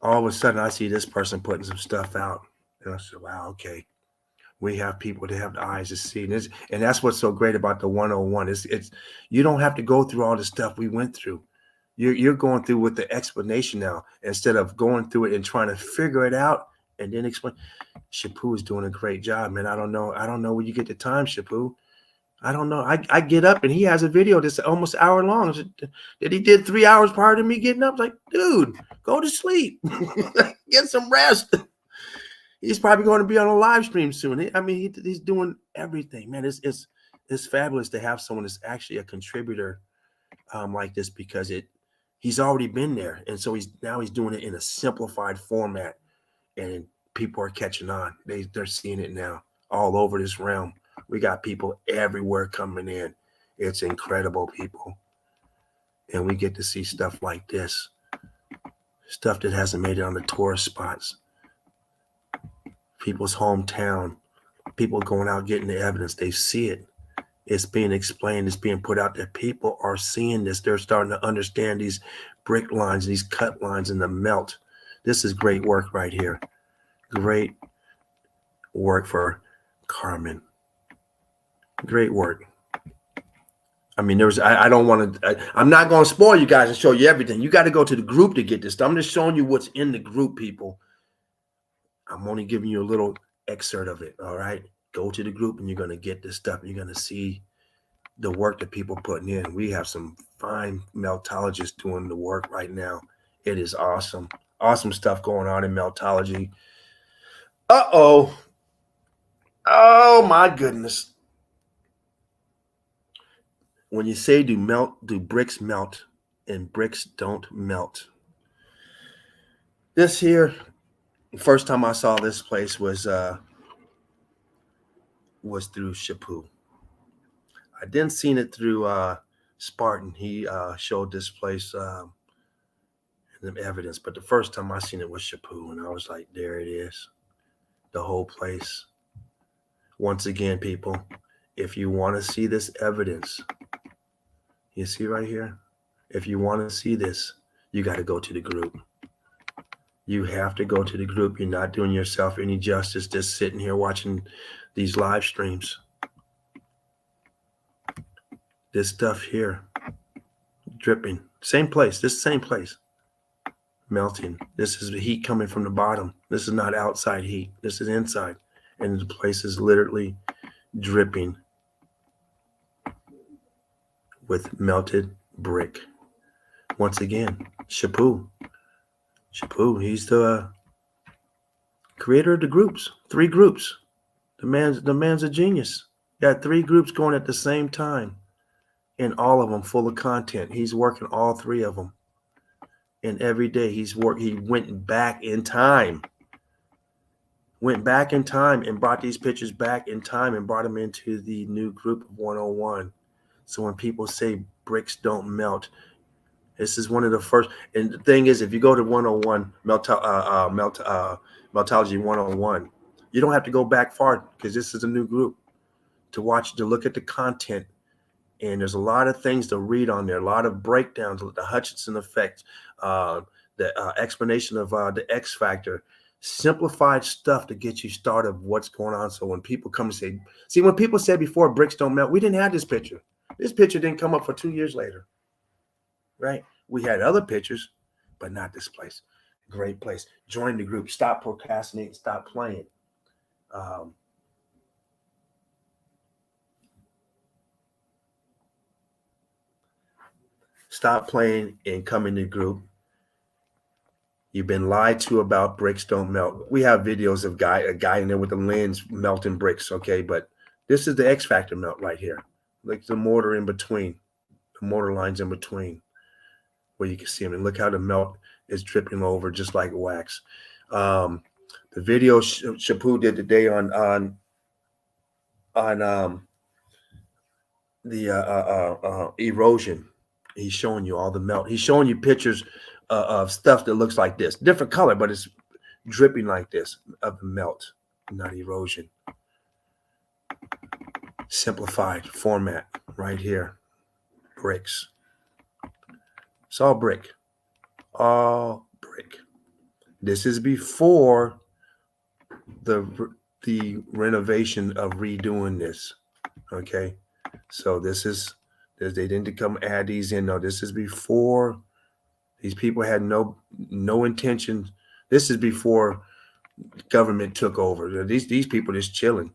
All of a sudden, I see this person putting some stuff out. And I said, wow, okay. We have people that have the eyes to see. And that's what's so great about the 101. It's you don't have to go through all the stuff we went through. You're going through with the explanation now instead of going through it and trying to figure it out and then explain. Shapu is doing a great job, man. I don't know where you get the time, Shapu. I don't know. I get up and he has a video that's almost an hour long that he did 3 hours prior to me getting up. Like, dude, go to sleep. Get some rest. He's probably going to be on a live stream soon. I mean, he's doing everything, man. It's fabulous to have someone that's actually a contributor like this because he's already been there, and so he's doing it in a simplified format, and people are catching on. They're seeing it now all over this realm. We got people everywhere coming in. It's incredible, people, and we get to see stuff like this, stuff that hasn't made it on the tourist spots. People's hometown, people going out getting the evidence. They see it. It's being explained. It's being put out there. People are seeing this. They're starting to understand these brick lines, these cut lines, and the melt. This is great work right here. Great work for Carmen. Great work. I mean, I don't want to. I'm not going to spoil you guys and show you everything. You got to go to the group to get this stuff. I'm just showing you what's in the group, people. I'm only giving you a little excerpt of it. All right. Go to the group and you're going to get this stuff. You're going to see the work that people putting in. We have some fine meltologists doing the work right now. It is awesome. Awesome stuff going on in meltology. Oh my goodness. When you say do bricks melt? and bricks don't melt. This here, first time I saw this place was through Shapu. I didn't seen it through Spartan. He showed this place the evidence, but the first time I seen it was Shapu, and I was like, there it is, the whole place. Once again, people, if you want to see this evidence, you see right here, if you want to see this, you got to go to the group. You have to go to the group. You're not doing yourself any justice just sitting here watching these live streams. This stuff here, dripping, same place, this same place, melting. This is the heat coming from the bottom. This is not outside heat. This is inside. And the place is literally dripping with melted brick. Once again, Shapu. He's the creator of the groups. 3 groups. The man's a genius. Got 3 groups going at the same time, and all of them full of content. He's working all 3 of them, and every day he went back in time. And brought these pictures back in time and brought them into the new group of 101. So when people say bricks don't melt, this is one of the first. And the thing is, if you go to 101, Meltology 101, you don't have to go back far because this is a new group to look at the content. And there's a lot of things to read on there, a lot of breakdowns, the Hutchinson effect, the explanation of the X factor, simplified stuff to get you started of what's going on. So when people come and when people said before bricks don't melt, we didn't have this picture. This picture didn't come up for 2 years later, right? We had other pictures, but not this place. Great place. Join the group. Stop procrastinating. Stop playing. Stop playing and come in the group. You've been lied to about bricks don't melt. We have videos of a guy in there with the lens melting bricks, okay? But this is the X factor melt right here. Like the mortar in between, the mortar lines in between, where you can see them. And look how the melt is dripping over just like wax. The video Shapu did today on the erosion. He's showing you all the melt. He's showing you pictures of stuff that looks like this, different color, but it's dripping like this of the melt, not erosion. Simplified format right here. Bricks. It's all brick. All brick. This is before the renovation of redoing this. Okay. So they didn't come add these in. No, this is before. These people had no intention. This is before government took over. These people just chilling.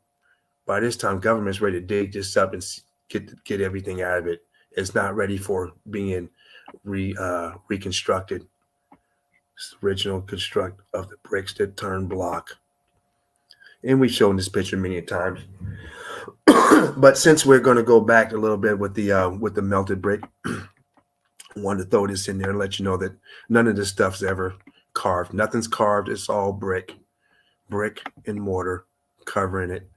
By this time, government's ready to dig this up and get everything out of it. It's not ready for being reconstructed. It's the original construct of the bricks that turn block. And we've shown this picture many times. But since we're going to go back a little bit with the melted brick, I wanted to throw this in there and let you know that none of this stuff's ever carved. Nothing's carved. It's all brick and mortar covering it.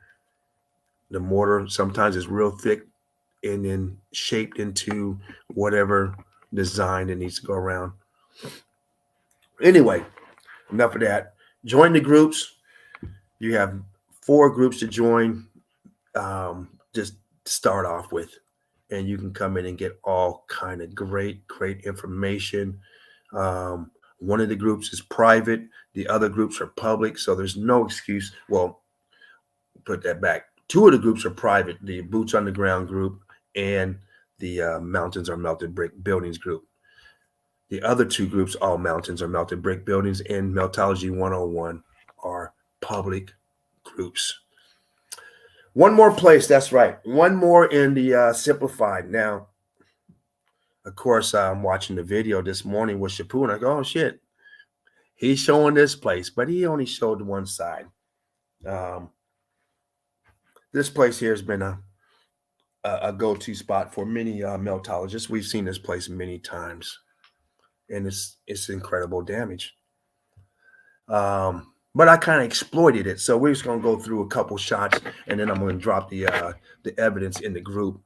The mortar sometimes is real thick and then shaped into whatever design that needs to go around. Anyway, enough of that. Join the groups. You have 4 groups to join. Just start off with, and you can come in and get all kind of great information. One of the groups is private. The other groups are public. So there's no excuse. Well, put that back. 2 of the groups are private, the Boots on the Ground group and the Mountains are Melted Brick Buildings group. The other 2 groups, all Mountains are Melted Brick Buildings and Meltology 101 are public groups. One more place, that's right. One more in the simplified. Now, of course, I'm watching the video this morning with Shapu, and I go, oh, shit. He's showing this place, but he only showed one side. This place here has been a go-to spot for many meltologists. We've seen this place many times, and it's incredible damage. But I kind of exploited it, so we're just gonna go through a couple shots, and then I'm gonna drop the evidence in the group.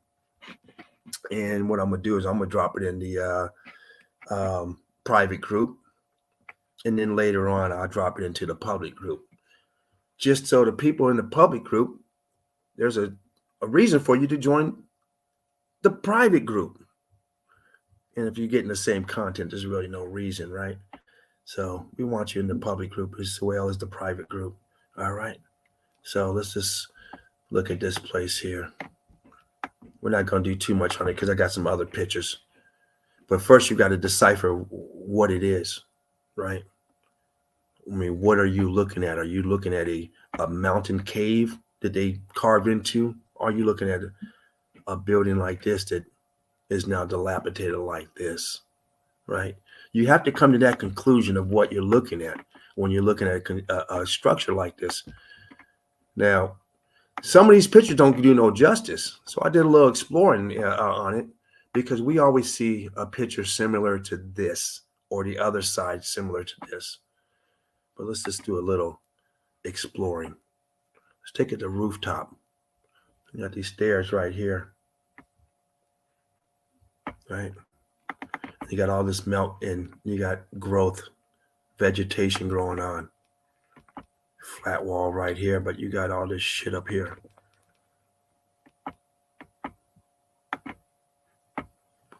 And what I'm gonna do is I'm gonna drop it in the private group, and then later on I'll drop it into the public group, just so the people in the public group, there's a reason for you to join the private group. And if you're getting the same content, there's really no reason, right? So we want you in the public group as well as the private group. All right. So let's just look at this place here. We're not going to do too much on it because I got some other pictures. But first, you got to decipher what it is, right? I mean, what are you looking at? Are you looking at a mountain cave that they carved into? Are you looking at a building like this that is now dilapidated like this, right? You have to come to that conclusion of what you're looking at when you're looking at a structure like this. Now, some of these pictures don't do no justice. So I did a little exploring on it, because we always see a picture similar to this or the other side similar to this. But let's just do a little exploring. Let's take it to the rooftop. You got these stairs right here, right? You got all this melt and you got growth, vegetation growing on. Flat wall right here, but you got all this shit up here.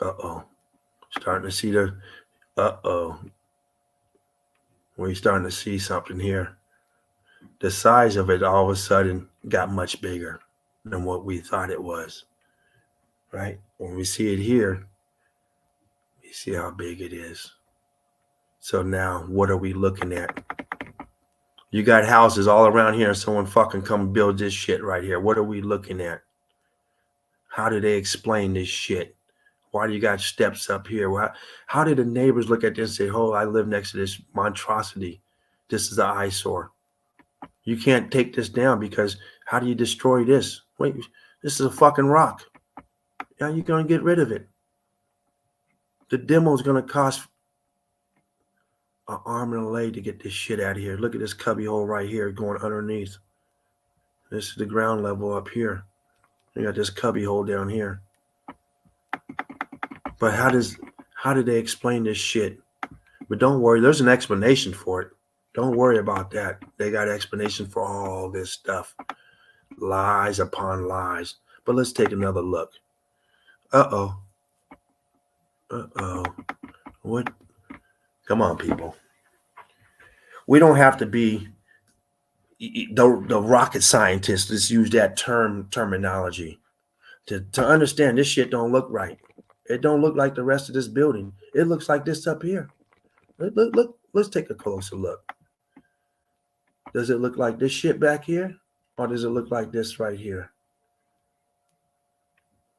Uh-oh. Starting to see the, we're starting to see something here. The size of it all of a sudden got much bigger than what we thought it was, right? When we see it here, we see how big it is. So now what are we looking at? You got houses all around here and someone fucking come build this shit right here. What are we looking at? How do they explain this shit? Why do you got steps up here? How did the neighbors look at this and say, oh, I live next to this monstrosity. This is an eyesore. You can't take this down because how do you destroy this? Wait, this is a fucking rock. How are you going to get rid of it? The demo is going to cost an arm and a leg to get this shit out of here. Look at this cubby hole right here going underneath. This is the ground level up here. You got this cubby hole down here. But how did they explain this shit? But don't worry, there's an explanation for it. Don't worry about that. They got an explanation for all this stuff. Lies upon lies. But let's take another look. Uh-oh. What? Come on, people. We don't have to be the rocket scientists. Let's use that terminology to understand this shit don't look right. It don't look like the rest of this building. It looks like this up here. Look. Let's take a closer look. Does it look like this shit back here? Or does it look like this right here?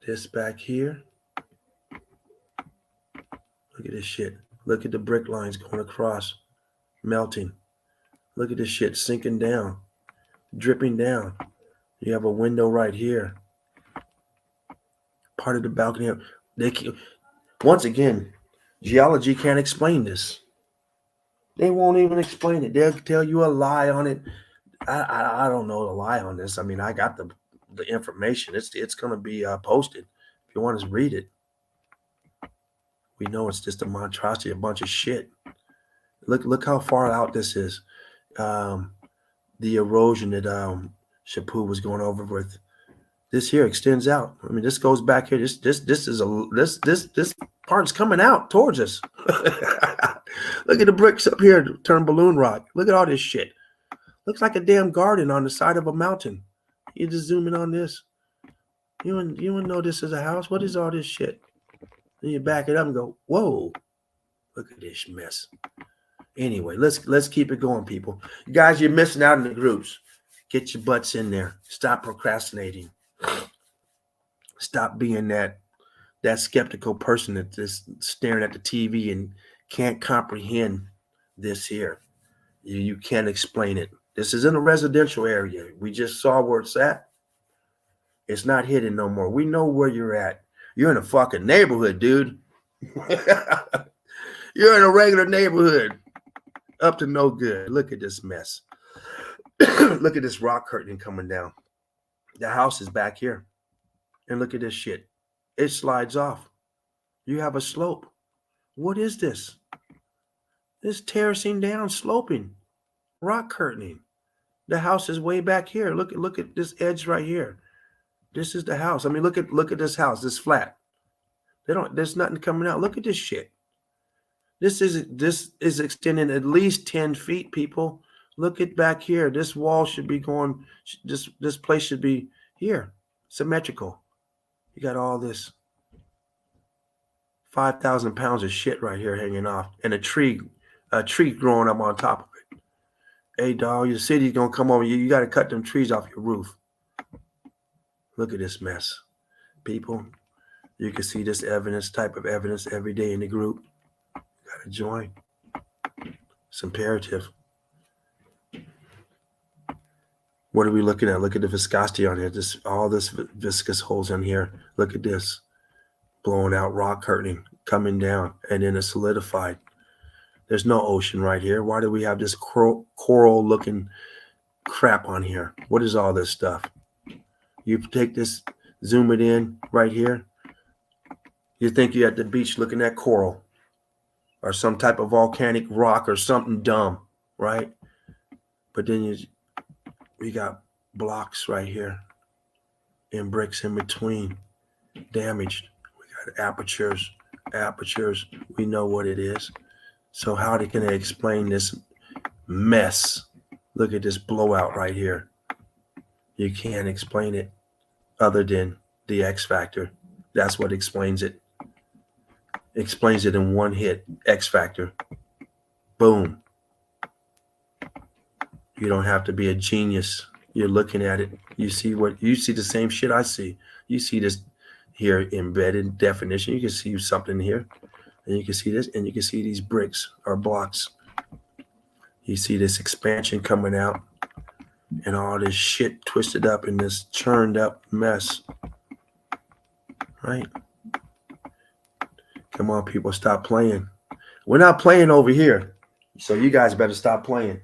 This back here? Look at this shit. Look at the brick lines going across, melting. Look at this shit sinking down, dripping down. You have a window right here. Part of the balcony. Once again, geology can't explain this. They won't even explain it. They'll tell you a lie on it. I don't know the lie on this. I mean, I got the information. It's going to be posted. If you want to read it, we know it's just a monstrosity, a bunch of shit. Look how far out this is. The erosion that Shapu was going over with. This here extends out. I mean, this goes back here. This part's coming out towards us. Look at the bricks up here, turn balloon rock. Look at all this shit. Looks like a damn garden on the side of a mountain. You just zoom in on this. You wouldn't know this is a house. What is all this shit? Then you back it up and go, whoa, look at this mess. Anyway, let's keep it going, people. You guys, you're missing out in the groups. Get your butts in there. Stop procrastinating. Stop being that skeptical person that's just staring at the TV and can't comprehend this here. You can't explain it. This is in a residential area. We just saw where it's at. It's not hidden no more. We know where you're at. You're in a fucking neighborhood, dude. You're in a regular neighborhood. Up to no good. Look at this mess. Look at this rock curtain coming down. The house is back here. And look at this shit. It slides off. You have a slope. What is this? This terracing down, sloping, rock curtaining. The house is way back here. Look at this edge right here. This is the house. I mean, look at this house. This flat. There's nothing coming out. Look at this shit. This is extending at least 10 feet, people. Look at back here. This wall should be going, this place should be here, symmetrical. You got all this 5,000 pounds of shit right here hanging off, and a tree growing up on top of it. Hey, dog, your city's going to come over. You got to cut them trees off your roof. Look at this mess. People, you can see this type of evidence every day in the group. You got to join. It's imperative. What are we looking at? Look at the viscosity on here. All this viscous holes in here. Look at this. Blowing out rock curtaining, coming down, and then it's solidified. There's no ocean right here. Why do we have this coral-looking crap on here? What is all this stuff? You take this, zoom it in right here. You think you're at the beach looking at coral or some type of volcanic rock or something dumb, right? But then we got blocks right here and bricks in between, damaged. We got apertures. We know what it is. So how can they explain this mess? Look at this blowout right here. You can't explain it other than the X factor. That's what explains it. Explains it in one hit. X factor. Boom. You don't have to be a genius. You're looking at it. You see the same shit I see. You see this here embedded definition. You can see something here. And you can see this, and you can see these bricks or blocks. You see this expansion coming out and all this shit twisted up in this churned up mess. Right? Come on, people, stop playing. We're not playing over here. So you guys better stop playing.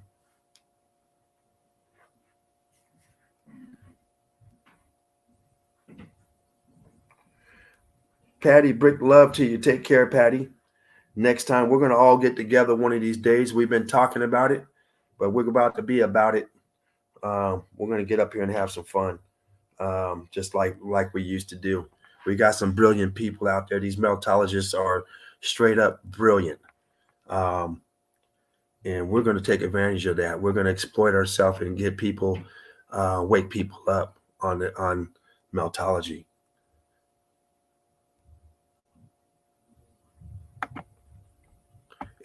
Patty, brick love to you. Take care, Patty. Next time, we're going to all get together one of these days. We've been talking about it, but we're about to be about it. We're going to get up here and have some fun, just like we used to do. We got some brilliant people out there. These meltologists are straight up brilliant. And we're going to take advantage of that. We're going to exploit ourselves and get people, wake people up on meltology.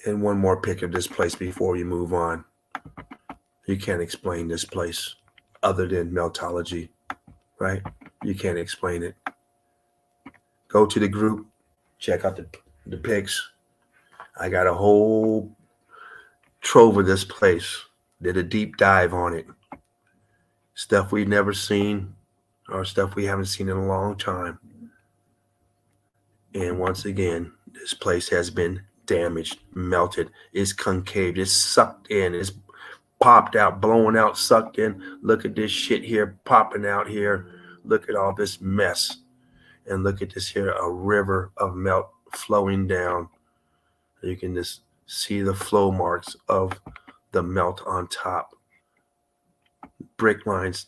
And one more pic of this place before we move on. You can't explain this place other than meltology, right? You can't explain it. Go to the group, check out the pics. I got a whole trove of this place. Did a deep dive on it. Stuff we've never seen or stuff we haven't seen in a long time. And once again, this place has been damaged, melted, it's concaved, it's sucked in, it's popped out, blown out, sucked in. Look at this shit here popping out here. Look at all this mess. And look at this here, a river of melt flowing down. You can just see the flow marks of the melt on top. Brick lines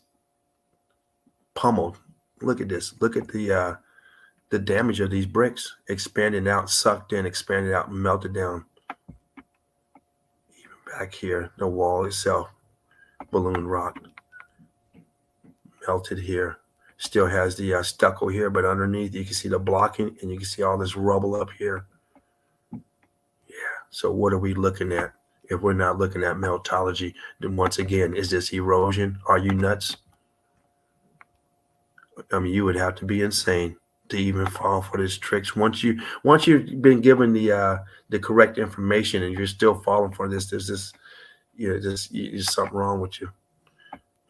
pummeled. Look at this. Look at the damage of these bricks, expanding out, sucked in, expanded out, melted down. Even back here, the wall itself, balloon rock, melted here. Still has the stucco here, but underneath you can see the blocking, and you can see all this rubble up here. Yeah. So what are we looking at if we're not looking at meltology? Then once again, is this erosion? Are you nuts? I mean, you would have to be insane to even fall for these tricks. Once you've been given the correct information and you're still falling for this, there's something wrong with you.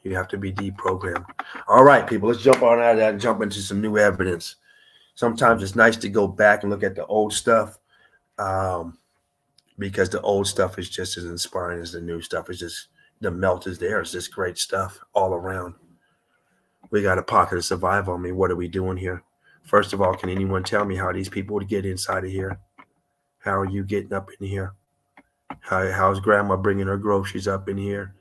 You have to be deprogrammed. All right, people, let's jump on out of that and jump into some new evidence. Sometimes it's nice to go back and look at the old stuff, um, because the old stuff is just as inspiring as the new stuff. It's just the melt is there. It's just great stuff all around. We got a pocket of survival. I mean, what are we doing here? First of all, can anyone tell me how these people would get inside of here? How are you getting up in here? How's grandma bringing her groceries up in here?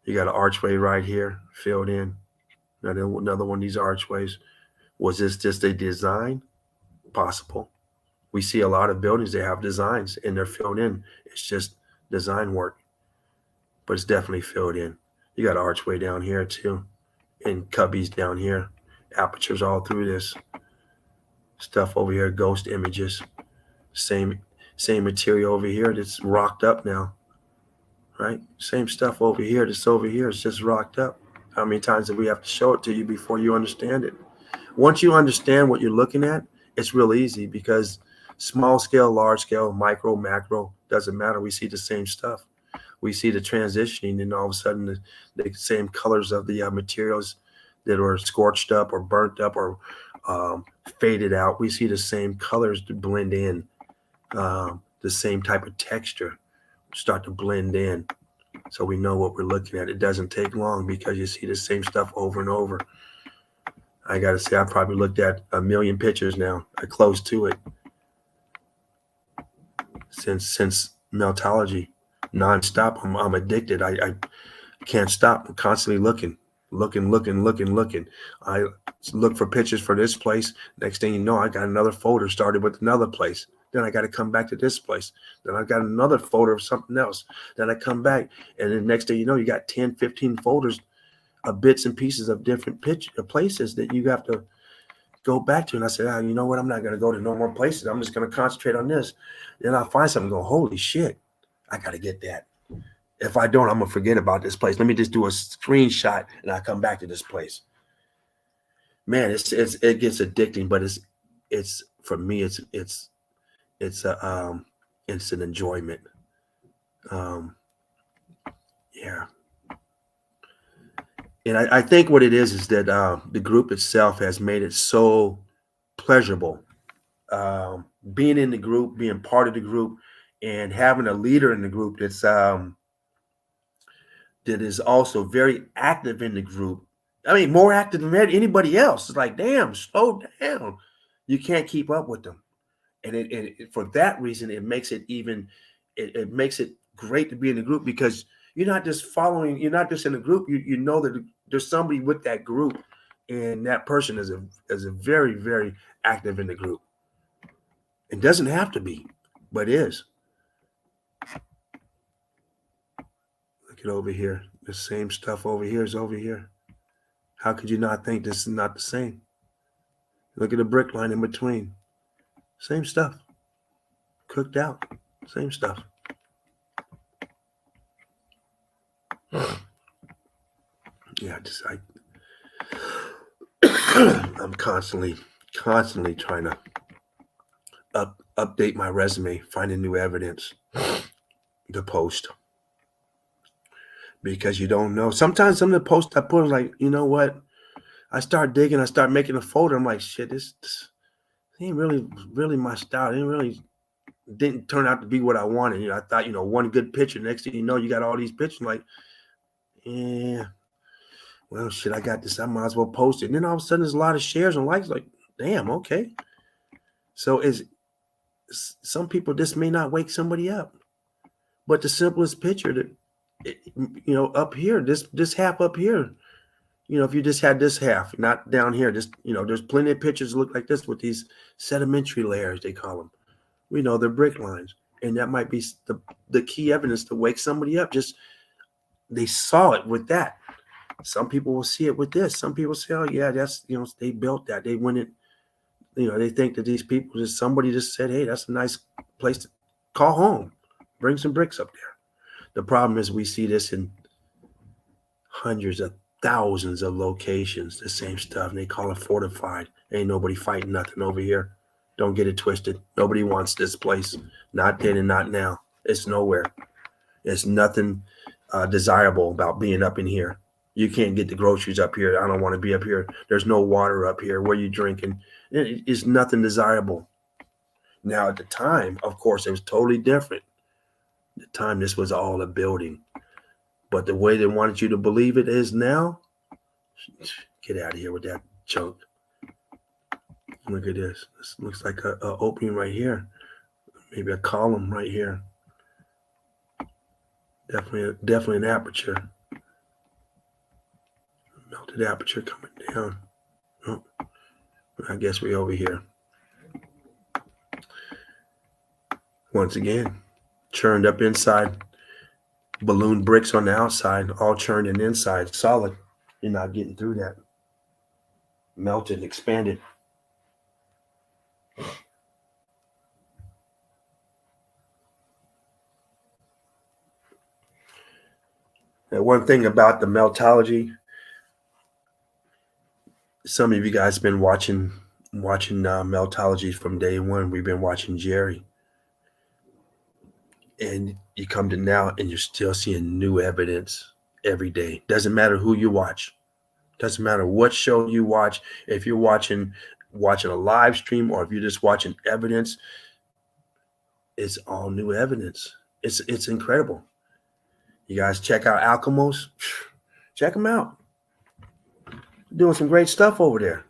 You got an archway right here filled in. Another one of these archways. Was this just a design? Possible. We see a lot of buildings that have designs and they're filled in. It's just design work, but it's definitely filled in. You got an archway down here too, and cubbies down here, apertures all through this stuff over here. Ghost images, same material over here that's rocked up now, right? Same stuff over here that's over here. It's just rocked up. How many times do we have to show it to you before you understand it? Once you understand what you're looking at, it's real easy because small scale, large scale, micro, macro, doesn't matter. We see the same stuff. We see the transitioning, and all of a sudden the same colors of the materials that were scorched up or burnt up or faded out. We see the same colors to blend in, the same type of texture start to blend in. So we know what we're looking at. It doesn't take long because you see the same stuff over and over. I got to say, I probably looked at 1 million pictures now, close to it, since Meltology, nonstop. I'm addicted. I can't stop. I'm constantly looking. I look for pictures for this place. Next thing you know, I got another folder started with another place. Then I got to come back to this place. Then I got another folder of something else. Then I come back. And then next thing you know, you got 10, 15 folders of bits and pieces of different places that you have to go back to. And I said, you know what? I'm not going to go to no more places. I'm just going to concentrate on this. Then I'll find something and go, holy shit, I got to get that. If I don't, I'm going to forget about this place. Let me just do a screenshot and I come back to this place. Man, it gets addicting, but it's for me, it's an enjoyment. Yeah. And I think what it is that the group itself has made it so pleasurable. Being in the group, being part of the group, and having a leader in the group that is also very active in the group. I mean, more active than anybody else. It's like, damn, slow down. You can't keep up with them. And for that reason, it makes it it makes it great to be in the group because you're not just following, you're not just in a group. You know that there's somebody with that group, and that person is a very, very active in the group. It doesn't have to be, but is. Look at over here. The same stuff over here is over here. How could you not think this is not the same? Look at the brick line in between. Same stuff. Cooked out. Same stuff. Yeah, I'm constantly trying to update my resume, finding new evidence to post. Because you don't know. Sometimes some of the posts I put are like, you know what? I start digging, I start making a folder. I'm like, shit, this ain't really my style. It didn't turn out to be what I wanted. I thought, one good picture. Next thing you know, you got all these pictures. I'm like, yeah, well, shit, I got this. I might as well post it. And then all of a sudden, there's a lot of shares and likes. Like, damn, okay. So some people, this may not wake somebody up, but the simplest picture that, up here, this half up here, if you just had this half, not down here, just, there's plenty of pictures that look like this with these sedimentary layers, they call them. We know they're brick lines. And that might be the key evidence to wake somebody up. Just, they saw it with that. Some people will see it with this. Some people say, oh, yeah, that's, they built that. They went it, they think that these people, somebody just said, hey, that's a nice place to call home. Bring some bricks up there. The problem is we see this in hundreds of thousands of locations, the same stuff, and they call it fortified. Ain't nobody fighting nothing over here. Don't get it twisted. Nobody wants this place. Not then and not now. It's nowhere. There's nothing desirable about being up in here. You can't get the groceries up here. I don't want to be up here. There's no water up here. Where you drinking? It's nothing desirable. Now, at the time, of course, it was totally different. At the time, this was all a building. But the way they wanted you to believe it is now, get out of here with that junk. Look at this. This looks like a opening right here. Maybe a column right here. Definitely an aperture. Melted aperture coming down. Oh, I guess we're over here. Once again, churned up inside. Balloon bricks on the outside, all churned and inside, solid. You're not getting through that. Melted, expanded. And one thing about the Meltology, some of you guys been watching Meltology from day one. We've been watching Jerry, and you come to now, and you're still seeing new evidence every day. Doesn't matter who you watch, doesn't matter what show you watch. If you're watching a live stream, or if you're just watching evidence, it's all new evidence. It's incredible. You guys check out Alchemos. Check them out. Doing some great stuff over there.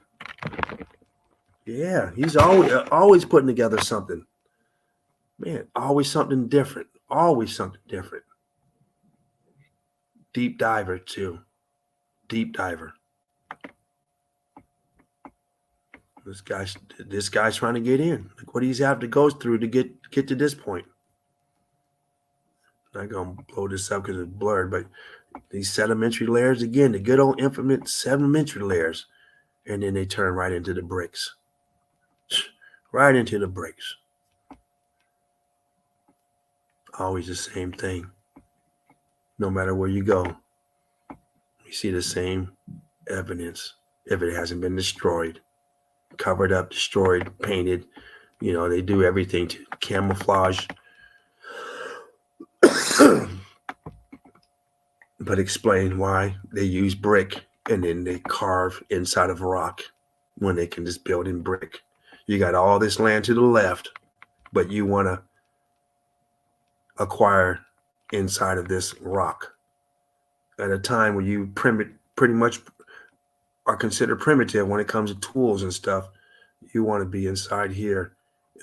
Yeah, he's always putting together something. Man, always something different. Always something different. Deep diver too. Deep diver. This guy's trying to get in. Look what he's have to go through to get to this point. I'm not gonna blow this up because it's blurred, but these sedimentary layers again, the good old infamous sedimentary layers, and then they turn right into the bricks. Right into the bricks. Always the same thing. No matter where you go, you see the same evidence. If it hasn't been destroyed, covered up, destroyed, painted, they do everything to camouflage. But explain why they use brick and then they carve inside of rock when they can just build in brick. You got all this land to the left, but you want to acquire inside of this rock at a time when you pretty much are considered primitive when it comes to tools and stuff. You want to be inside here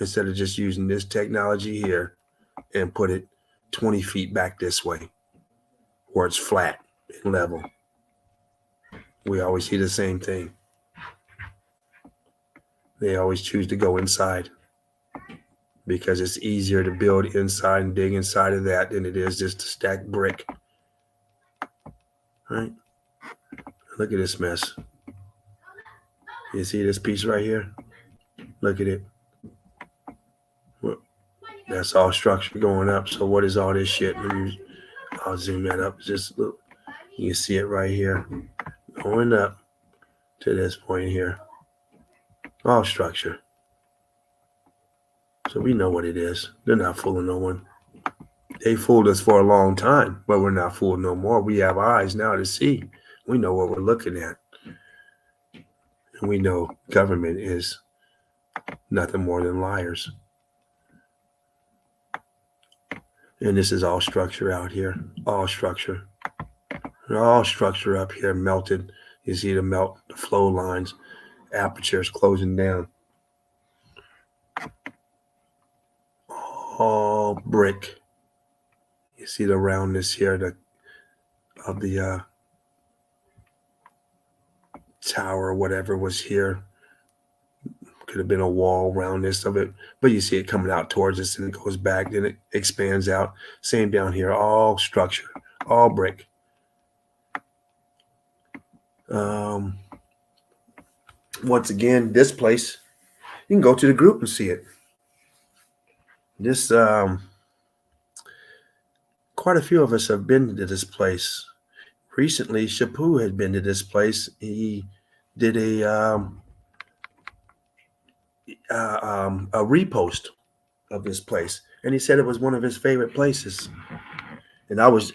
instead of just using this technology here and put it 20 feet back this way where it's flat and level. We always see the same thing. They always choose to go inside because it's easier to build inside and dig inside of that than it is just to stack brick. All right? Look at this mess. You see this piece right here? Look at it. Well, that's all structure going up. So what is all this shit? I'll zoom that up. Just look. You can see it right here. Going up to this point here. All structure. So we know what it is. They're not fooling no one. They fooled us for a long time, but we're not fooled no more. We have eyes now to see. We know what we're looking at. And we know government is nothing more than liars. And this is all structure out here. All structure. All structure up here melted. You see the flow lines, apertures closing down. All brick. You see the roundness here of the tower or whatever was here. Could have been a wall roundness of it, but you see it coming out towards us and it goes back, then it expands out. Same down here, all structure, all brick. Once again, this place, you can go to the group and see it. This, quite a few of us have been to this place. Recently, Shapu had been to this place. He did a repost of this place, and he said it was one of his favorite places. And I was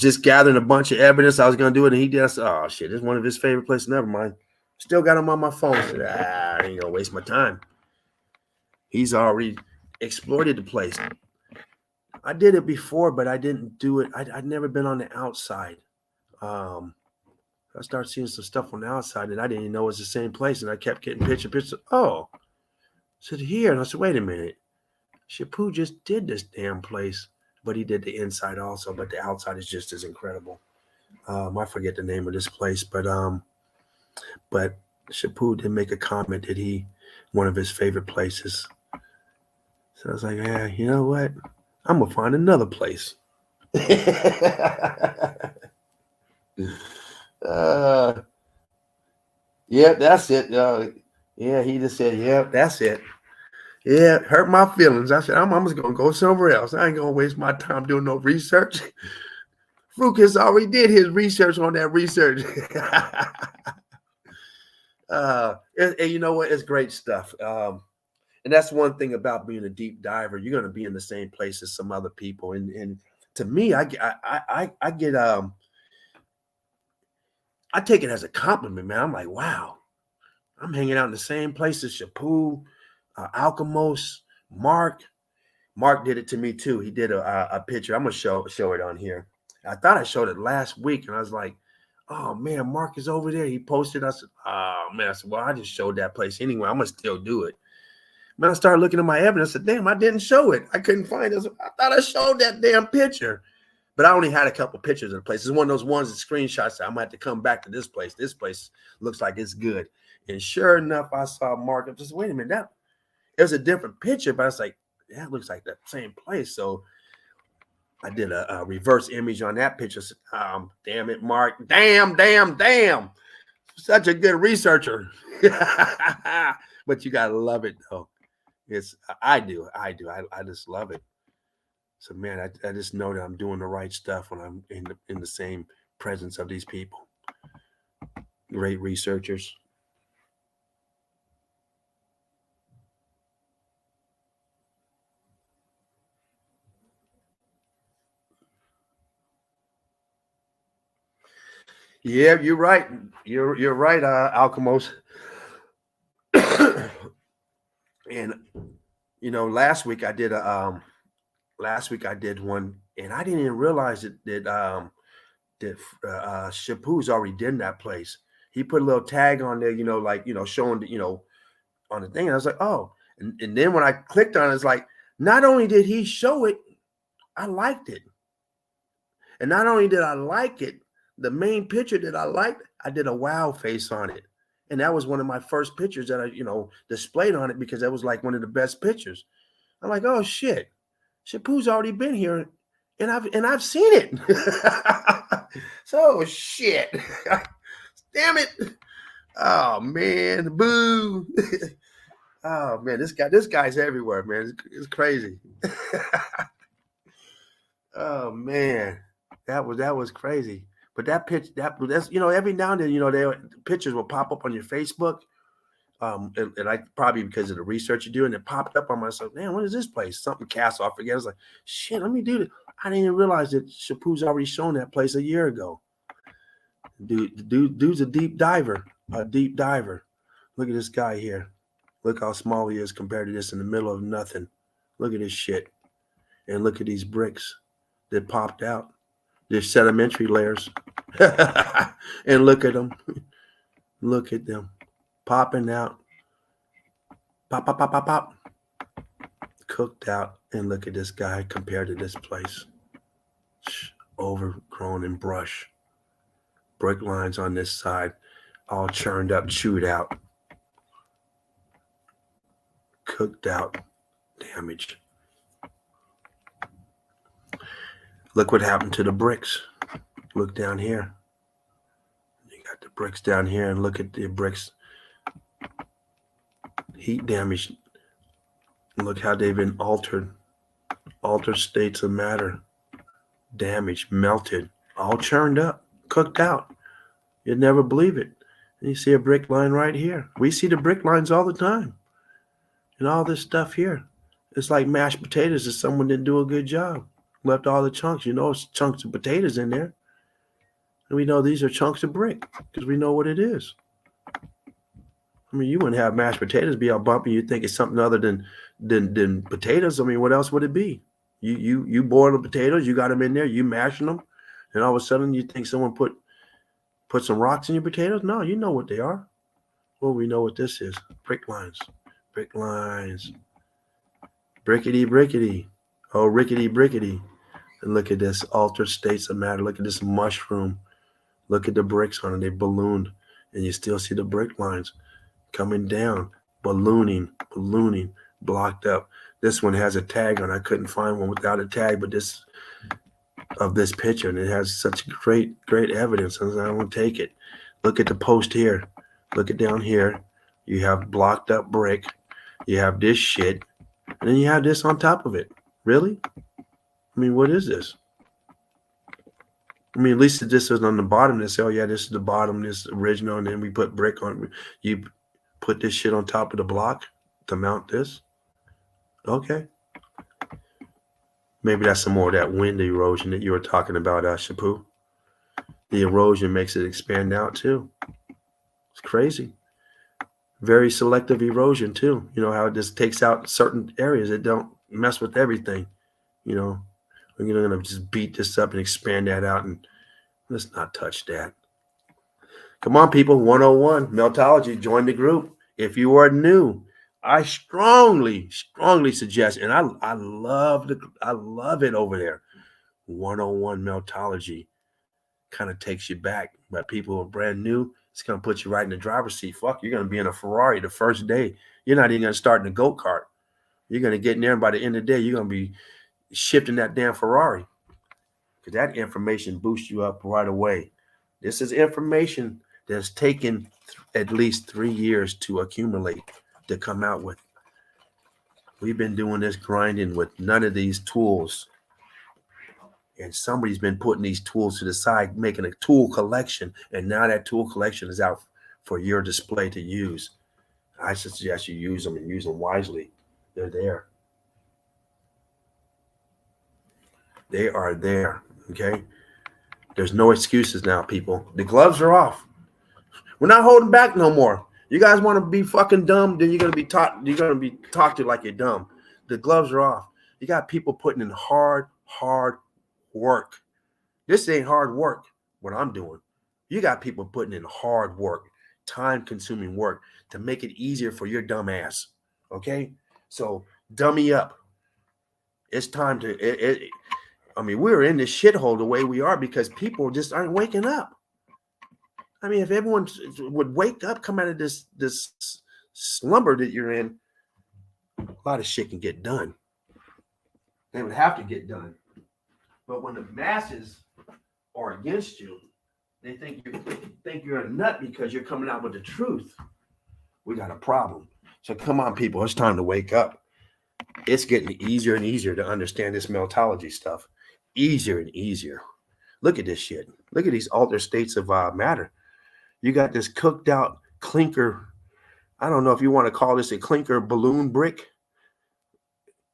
just gathering a bunch of evidence. I was gonna do it, and he did. I said, "Oh shit, this is one of his favorite places. Never mind." Still got him on my phone. I said, I ain't gonna waste my time. He's already exploited the place. I did it before, but I didn't do it. I'd never been on the outside. I started seeing some stuff on the outside, and I didn't even know it was the same place. And I kept getting pictures. Oh, I said here, and I said, wait a minute. Shapu just did this damn place, but he did the inside also. But the outside is just as incredible. I forget the name of this place, but Shapu did make a comment that one of his favorite places. So I was like, yeah, you know what? I'm gonna find another place. Yeah, that's it. Yeah, he just said, yeah, that's it. Yeah, hurt my feelings. I said, I'm just gonna go somewhere else. I ain't gonna waste my time doing no research. Frucas already did his research on that research. And you know what? It's great stuff. And that's one thing about being a deep diver. You're gonna be in the same place as some other people. And to me, I take it as a compliment, man. I'm like, wow, I'm hanging out in the same place as Shapu, Alchemos, Mark. Mark did it to me too. He did a picture. I'm gonna show it on here. I thought I showed it last week, and I was like, oh man, Mark is over there. He posted. I said, oh man. I said, well, I just showed that place anyway. I'm gonna still do it. When I started looking at my evidence, I said, damn, I didn't show it. I couldn't find it. I thought I showed that damn picture. But I only had a couple pictures of the place. It's one of those ones that screenshots. I'm going to have to come back to this place. This place looks like it's good. And sure enough, I saw Mark. I just, wait a minute. It was a different picture, but I was like, that looks like that same place. So I did a reverse image on that picture. Damn it, Mark. Damn. Such a good researcher. But you got to love it, though. I do. I just love it. So, man, I just know that I'm doing the right stuff when I'm in the same presence of these people. Great researchers. Yeah, you're right. You're right, Alchemos. And you know, last week I did one, and I didn't even realize that Shapu's already did that place. He put a little tag on there, showing the, on the thing. And I was like, oh, and then when I clicked on it, it's like, not only did he show it, I liked it. And not only did I like it, the main picture that I liked, I did a wow face on it. And that was one of my first pictures that I, displayed on it because that was like one of the best pictures. I'm like, oh shit, Shapu's already been here, and I've seen it. So shit, damn it. Oh man, boo. Oh man, this guy's everywhere, man. It's crazy. Oh man, that was crazy. But that's every now and then pictures will pop up on your Facebook. And I probably because of the research you do, and it popped up on myself. Man, what is this place? Something Castle. I forget. I was like, shit, let me do this. I didn't even realize that Shapu's already shown that place a year ago. Dude's a deep diver. Look at this guy here. Look how small he is compared to this in the middle of nothing. Look at this shit. And look at these bricks that popped out. They're sedimentary layers. And look at them. Look at them. Popping out. Pop, pop, pop, pop, pop. Cooked out. And look at this guy compared to this place. Overgrown in brush. Brick lines on this side. All churned up, chewed out. Cooked out. Damaged. Look what happened to the bricks. Look down here. You got the bricks down here, and look at the bricks. Heat damage. Look how they've been altered. Altered states of matter. Damaged, melted, all churned up, cooked out. You'd never believe it. And you see a brick line right here. We see the brick lines all the time. And all this stuff here. It's like mashed potatoes if someone didn't do a good job. Left all the chunks. You know, it's chunks of potatoes in there. And we know these are chunks of brick because we know what it is. I mean, you wouldn't have mashed potatoes be all bumpy. You'd think it's something other than potatoes. I mean, what else would it be? You boil the potatoes, you got them in there, you mashing them, and all of a sudden you think someone put some rocks in your potatoes? No, you know what they are. Well, we know what this is. Brick lines. Brick lines. Brickety, brickety. Oh, rickety, brickety. And look at this altered states of matter. Look at this mushroom. Look at the bricks on it. They ballooned. And you still see the brick lines coming down. Ballooning, blocked up. This one has a tag on. I couldn't find one without a tag, but this picture, and it has such great evidence. And I won't take it. Look at the post here. Look at down here. You have blocked up brick. You have this shit. And then you have this on top of it. Really? I mean, what is this? I mean, at least this is on the bottom. They say, oh, yeah, this is the bottom, this original. And then we put brick on. You put this shit on top of the block to mount this. Okay. Maybe that's some more of that wind erosion that you were talking about, Shapu. The erosion makes it expand out, too. It's crazy. Very selective erosion, too. You know, how it just takes out certain areas. It don't mess with everything. You know, we're going to just beat this up and expand that out, and let's not touch that. Come on, people. 101 Meltology. Join the group. If you are new, I strongly suggest, and I love it over there. 101 Meltology kind of takes you back. But people who are brand new, it's going to put you right in the driver's seat. Fuck, you're going to be in a Ferrari the first day. You're not even going to start in a go-kart. You're going to get in there, and by the end of the day, you're going to be shifting that damn Ferrari. Because that information boosts you up right away. This is information that's taken at least 3 years to accumulate, to come out with. We've been doing this grinding with none of these tools. And somebody's been putting these tools to the side, making a tool collection. And now that tool collection is out for your display to use. I suggest you use them and use them wisely. They're there. They are there. Okay? There's no excuses now, people. The gloves are off. We're not holding back no more. You guys want to be fucking dumb, then you're going to be talked to like you're dumb. The gloves are off. You got people putting in hard work. This ain't hard work, what I'm doing. You got people putting in hard work, time-consuming work to make it easier for your dumb ass. Okay? So, dummy up. It's time to... I mean, we're in this shithole the way we are because people just aren't waking up. I mean, if everyone would wake up, come out of this slumber that you're in, a lot of shit can get done. They would have to get done. But when the masses are against you, they think you're a nut because you're coming out with the truth. We got a problem. So come on, people. It's time to wake up. It's getting easier and easier to understand this Meltology stuff. Easier and easier. Look at this shit. Look at these altered states of matter. You got this cooked out clinker. I don't know if you want to call this a clinker balloon brick.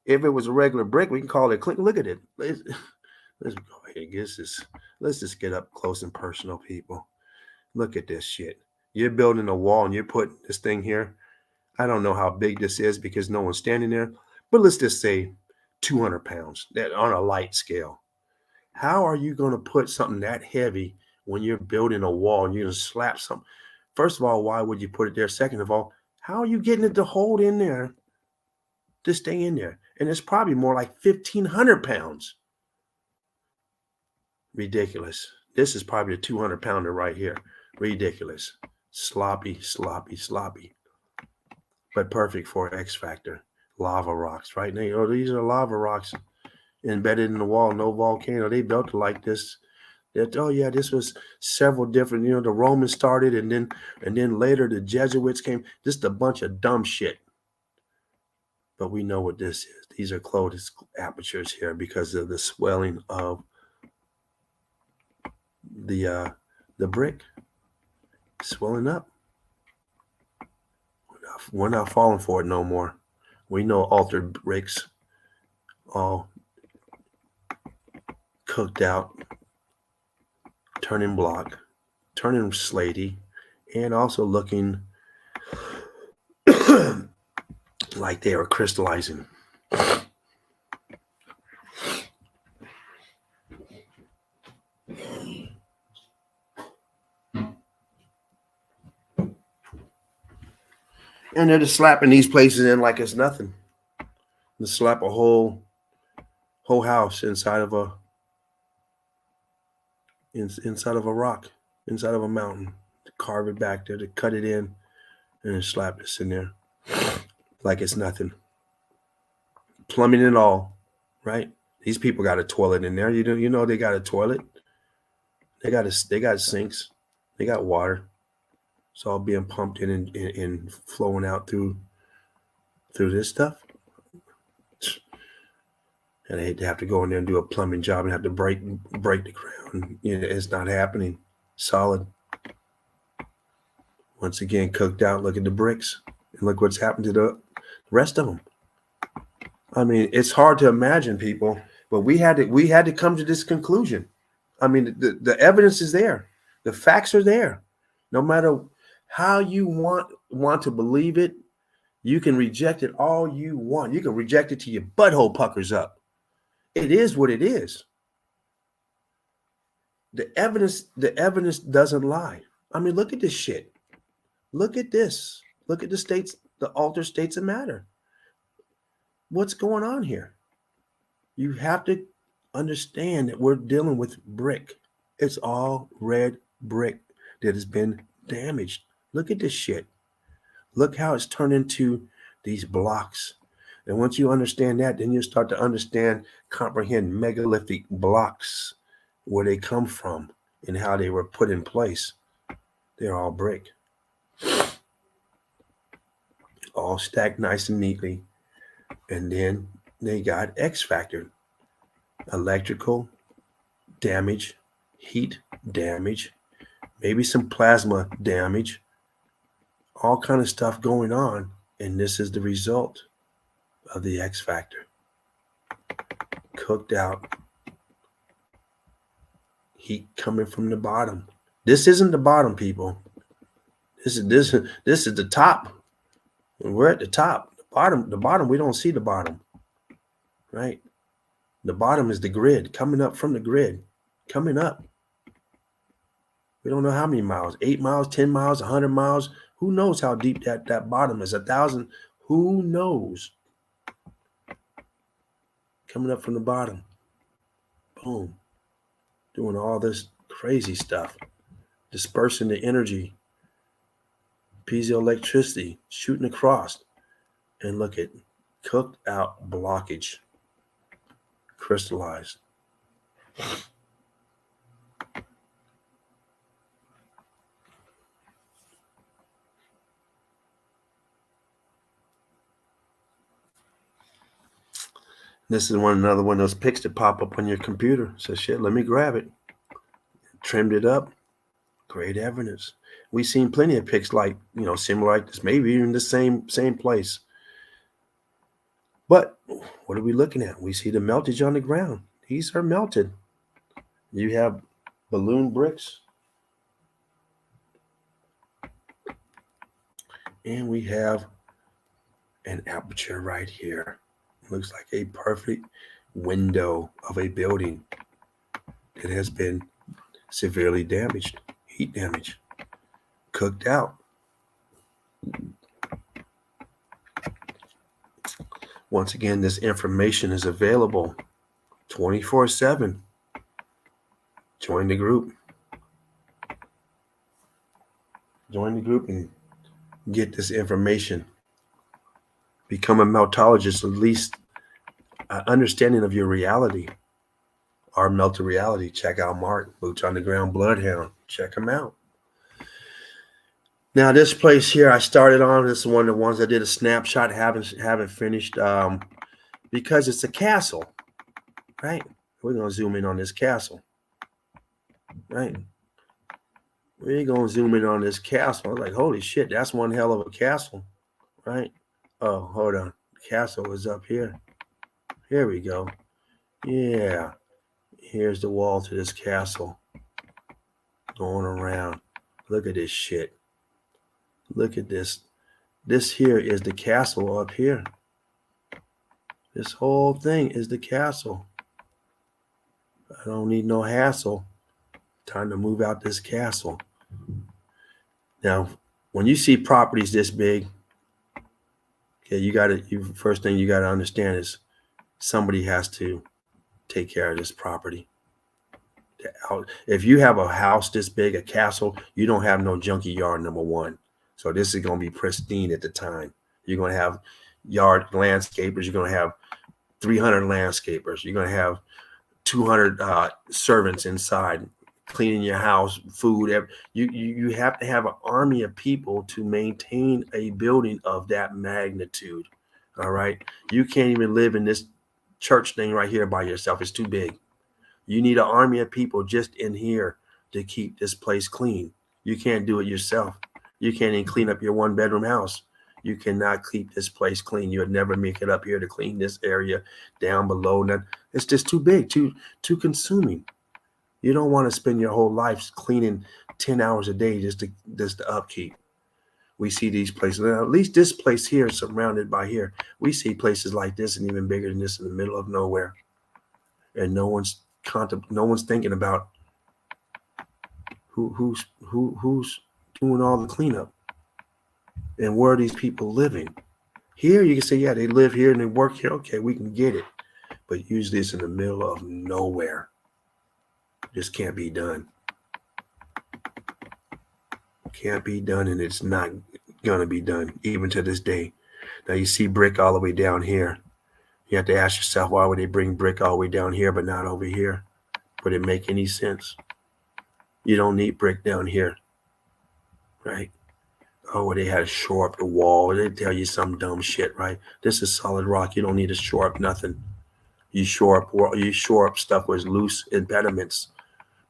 If it was a regular brick, we can call it clinker. Look at it. Let's go ahead and let's just get up close and personal, people. Look at this shit. You're building a wall and you're putting this thing here. I don't know how big this is because no one's standing there, but let's just say 200 pounds that on a light scale. How are you going to put something that heavy when you're building a wall and you're going to slap something? First of all, why would you put it there? Second of all, how are you getting it to hold in there, to stay in there? And it's probably more like 1,500 pounds. Ridiculous. This is probably a 200-pounder right here. Ridiculous. Sloppy. But perfect for X Factor. Lava rocks, right? Now, these are lava rocks embedded in the wall, no volcano. They built it like this. This was several different, the Romans started and then later the Jesuits came. Just a bunch of dumb shit. But we know what this is. These are closed apertures here because of the swelling of the brick swelling up. We're not falling for it no more. We know altered bricks all cooked out, turning block, turning slaty, and also looking like they are crystallizing. And they're just slapping these places in like it's nothing. To slap a whole house inside of a rock, inside of a mountain, to carve it back there, to cut it in, and then slap this in there like it's nothing. Plumbing and all, right? These people got a toilet in there. You know they got a toilet. They got sinks. They got water. It's all being pumped in and flowing out through this stuff. And I hate to have to go in there and do a plumbing job and have to break the ground. It's not happening. Solid. Once again, cooked out. Look at the bricks. And look what's happened to the rest of them. I mean, it's hard to imagine, people, but we had to come to this conclusion. I mean, the evidence is there. The facts are there. No matter how you want to believe it, you can reject it all you want. You can reject it till your butthole puckers up. It is what it is. The evidence doesn't lie. I mean, look at this shit. Look at this. Look at the altered states of matter. What's going on here? You have to understand that we're dealing with brick. It's all red brick that has been damaged. Look at this shit. Look how it's turned into these blocks. And once you understand that, then you start to comprehend megalithic blocks, where they come from and how they were put in place. They're all brick. All stacked nice and neatly. And then they got X factor. Electrical damage, heat damage, maybe some plasma damage, all kind of stuff going on. And this is the result of the X factor. Cooked out. Heat coming from the bottom. This isn't the bottom, people. This is the top. We're at the top. The bottom, we don't see the bottom. Right? The bottom is the grid, coming up from the grid. Coming up. We don't know how many miles. 8 miles, 10 miles, 100 miles. Who knows how deep that bottom is? 1,000. Who knows? Coming up from the bottom. Boom. Doing all this crazy stuff. Dispersing the energy. Piezoelectricity. Shooting across. And look at cooked out blockage. Crystallized. This is another one of those pics that pop up on your computer. So shit, let me grab it. Trimmed it up. Great evidence. We've seen plenty of pics like, similar like this, maybe even the same place. But what are we looking at? We see the meltage on the ground. These are melted. You have balloon bricks. And we have an aperture right here. Looks like a perfect window of a building that has been severely damaged. Heat damage. Cooked out. Once again, this information is available 24/7. Join the group. Join the group and get this information. Become a meltologist, at least an understanding of your reality. Our melted reality. Check out Mark, Boots on the Ground Bloodhound. Check him out. Now, this place here I started on, this is one of the ones I did a snapshot, haven't finished, because it's a castle, right? We're going to zoom in on this castle, right? We're going to zoom in on this castle. I was like, holy shit, that's one hell of a castle, right? Oh, hold on. The castle is up here. Here we go. Yeah. Here's the wall to this castle going around. Look at this shit. Look at this. This here is the castle up here. This whole thing is the castle. I don't need no hassle. Time to move out this castle. Now, when you see properties this big, okay, first thing you gotta understand is somebody has to take care of this property. If you have a house this big, a castle, you don't have no junkie yard, number one. So this is gonna be pristine at the time. You're gonna have yard landscapers. You're gonna have 300 landscapers. You're gonna have 200 servants inside cleaning your house, food. You have to have an army of people to maintain a building of that magnitude. All right, you can't even live in this church thing right here by yourself. It's too big. You need an army of people just in here to keep this place clean. You can't do it yourself. You can't even clean up your one-bedroom house. You cannot keep this place clean. You'll never make it up here to clean this area down below. It's just too big, too consuming. You don't want to spend your whole life cleaning 10 hours a day just to upkeep. We see these places. Now, at least this place here is surrounded by here. We see places like this and even bigger than this in the middle of nowhere. And no one's thinking about who's doing all the cleanup and where are these people living. Here you can say, yeah, they live here and they work here. Okay, we can get it. But usually it's in the middle of nowhere. This can't be done. Can't be done, and it's not gonna be done even to this day. Now you see brick all the way down here. You have to ask yourself, why would they bring brick all the way down here but not over here? Would it make any sense? You don't need brick down here, right? Oh, they had to shore up the wall. They tell you some dumb shit, right? This is solid rock. You don't need to shore up nothing. You shore up stuff with loose impediments,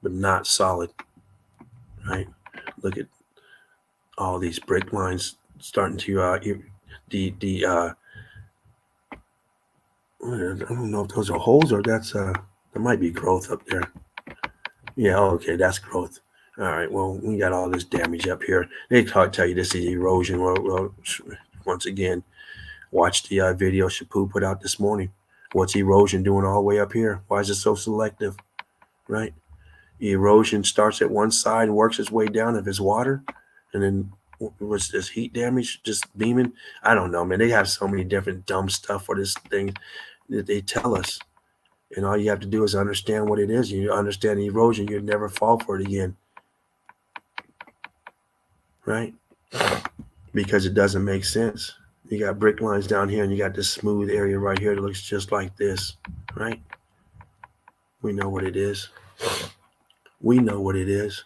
but not solid, right? Look at all these brick lines starting to I don't know if those are holes or there might be growth up there. Yeah, okay, that's growth. All right, well, we got all this damage up here. They tell you this is erosion. Well, once again, watch the video Shapu put out this morning. What's erosion doing all the way up here? Why is it so selective, right? Erosion starts at one side and works its way down if it's water, and then was this heat damage just beaming? I don't know, man. They have so many different dumb stuff for this thing that they tell us. And all you have to do is understand what it is. You understand erosion, you'd never fall for it again. Right? Because it doesn't make sense. You got brick lines down here and you got this smooth area right here that looks just like this. Right? We know what it is. We know what it is.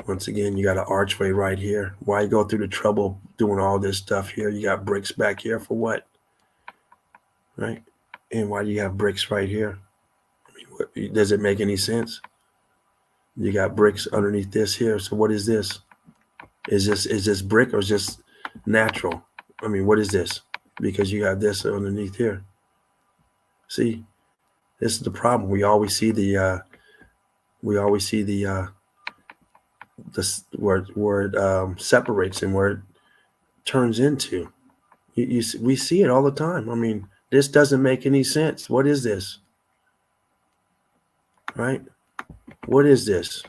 Once again, you got an archway right here. Why go through the trouble doing all this stuff here? You got bricks back here for what? Right? And why do you have bricks right here? I mean, does it make any sense? You got bricks underneath this here. So what is this? Is this brick or is this natural? I mean, what is this? Because you have this underneath here. See, this is the problem. We always see the where it separates and where it turns into. We see it all the time. I mean, this doesn't make any sense. What is this? Right? What is this?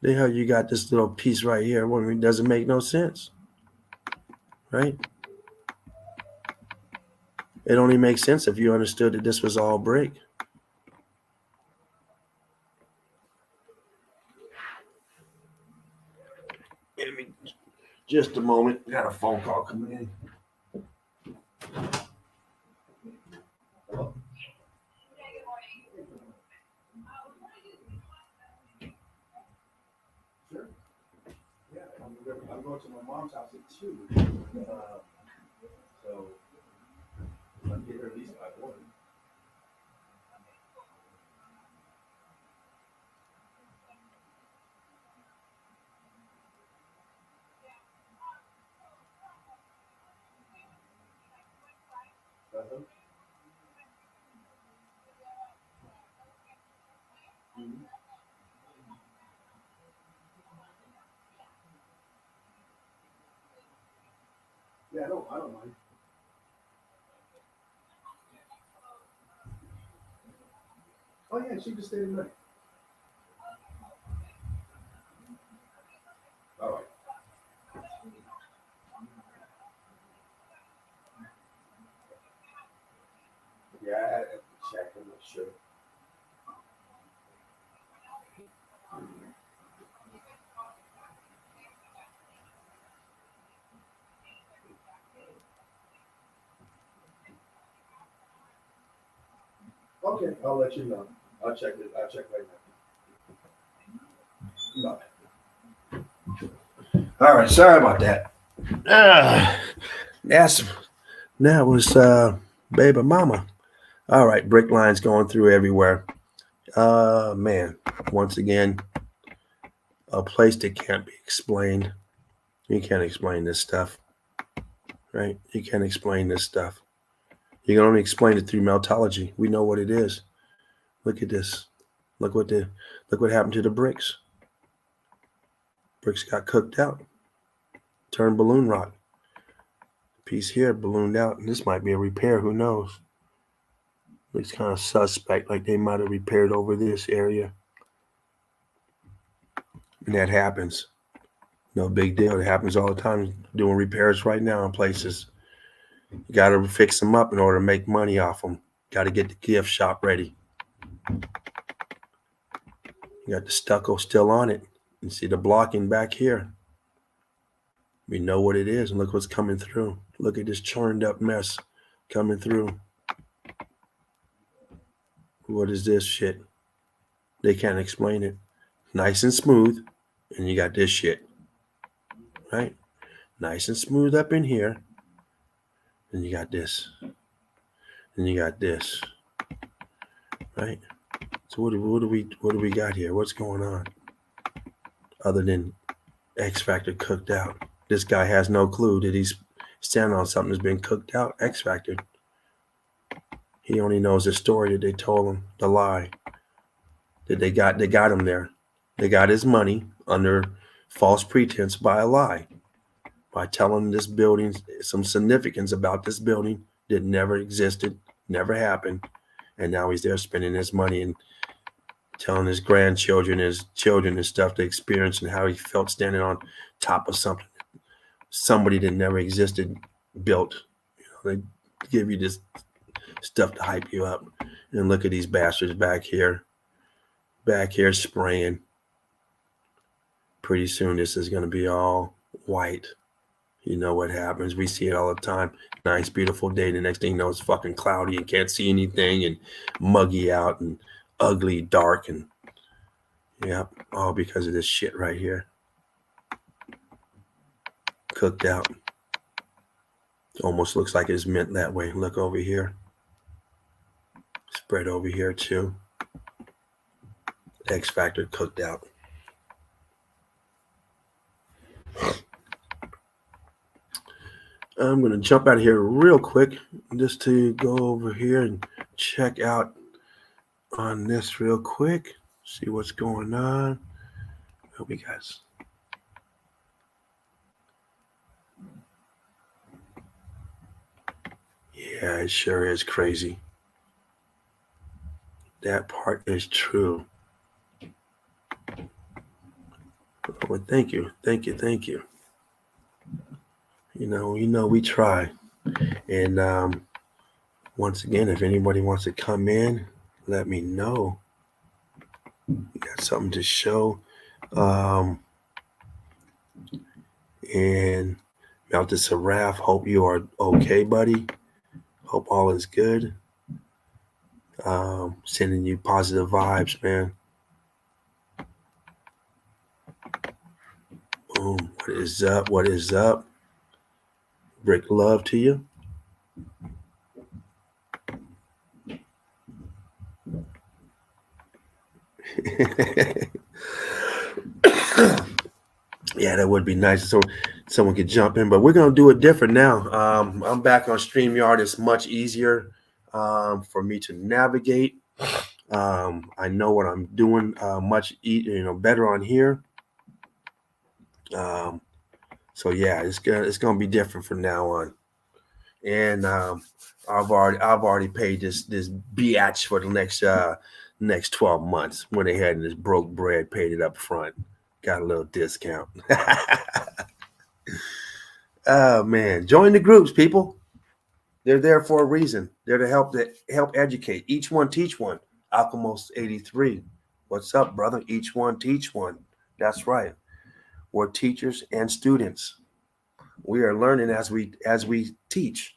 The hell you got this little piece right here? Well, I mean, it doesn't make no sense. Right? It only makes sense if you understood that this was all brick. Give me just a moment. I got a phone call coming in. Sure. Yeah, I'm going to my mom's house at 2. So I'll get her at least by 1. Uh-huh. Yeah, I don't mind. Oh yeah, she just stayed the night. All right. Yeah, I have to check. I'm not sure. Okay, I'll let you know. I'll check it. I'll check right now. No. All right. Sorry about that. That's that was baby mama. All right, brick lines going through everywhere. Man, once again, a place that can't be explained. You can't explain this stuff, right? You can't explain this stuff. You can only explain it through Meltology. We know what it is. Look at this. Look what happened to the bricks. Bricks got cooked out. Turned balloon rock. Piece here ballooned out. And this might be a repair. Who knows? Looks kind of suspect, like they might have repaired over this area. And that happens. No big deal. It happens all the time. Doing repairs right now in places. You got to fix them up in order to make money off them. Got to get the gift shop ready. You got the stucco still on it. You see the blocking back here. We know what it is, and look what's coming through. Look at this churned up mess coming through. What is this shit? They can't explain it. Nice and smooth, and you got this shit. Right? Nice and smooth up in here. And you got this. And you got this. Right? So what do we got here? What's going on? Other than X Factor cooked out. This guy has no clue that he's standing on something that's been cooked out, X Factor. He only knows the story that they told him, the lie. That they got him there. They got his money under false pretense by a lie. By telling this building some significance about this building that never existed, never happened. And now he's there spending his money and telling his grandchildren, his children and stuff to experience and how he felt standing on top of something somebody that never existed built. They give you this stuff to hype you up. And look at these bastards back here spraying. Pretty soon this is going to be all white. You know what happens. We see it all the time. Nice, beautiful day. The next thing you know, it's fucking cloudy and can't see anything and muggy out and ugly, dark. And yeah, all because of this shit right here. Cooked out. Almost looks like it's meant that way. Look over here. Spread over here too. X Factor cooked out. I'm going to jump out of here real quick just to go over here and check out on this real quick. See what's going on. What we got? Yeah, it sure is crazy. That part is true. Well, thank you. You know, we try. And once again, if anybody wants to come in, let me know. We got something to show. And Melted Seraph, hope you are okay, buddy. Hope all is good. Sending you positive vibes, man. Boom. What is up? Brick love to you. Yeah, that would be nice. So someone could jump in, but we're going to do it different now. I'm back on StreamYard. It's much easier for me to navigate. I know what I'm doing much better on here. So yeah, it's gonna be different from now on. And I've already paid this biatch for the next 12 months. Went ahead and just broke bread, paid it up front, got a little discount. Oh man, join the groups, people. They're there for a reason. They're to help educate. Each one teach one. Alchemos 83. What's up, brother? Each one teach one. That's right. We're teachers and students. We are learning as we teach.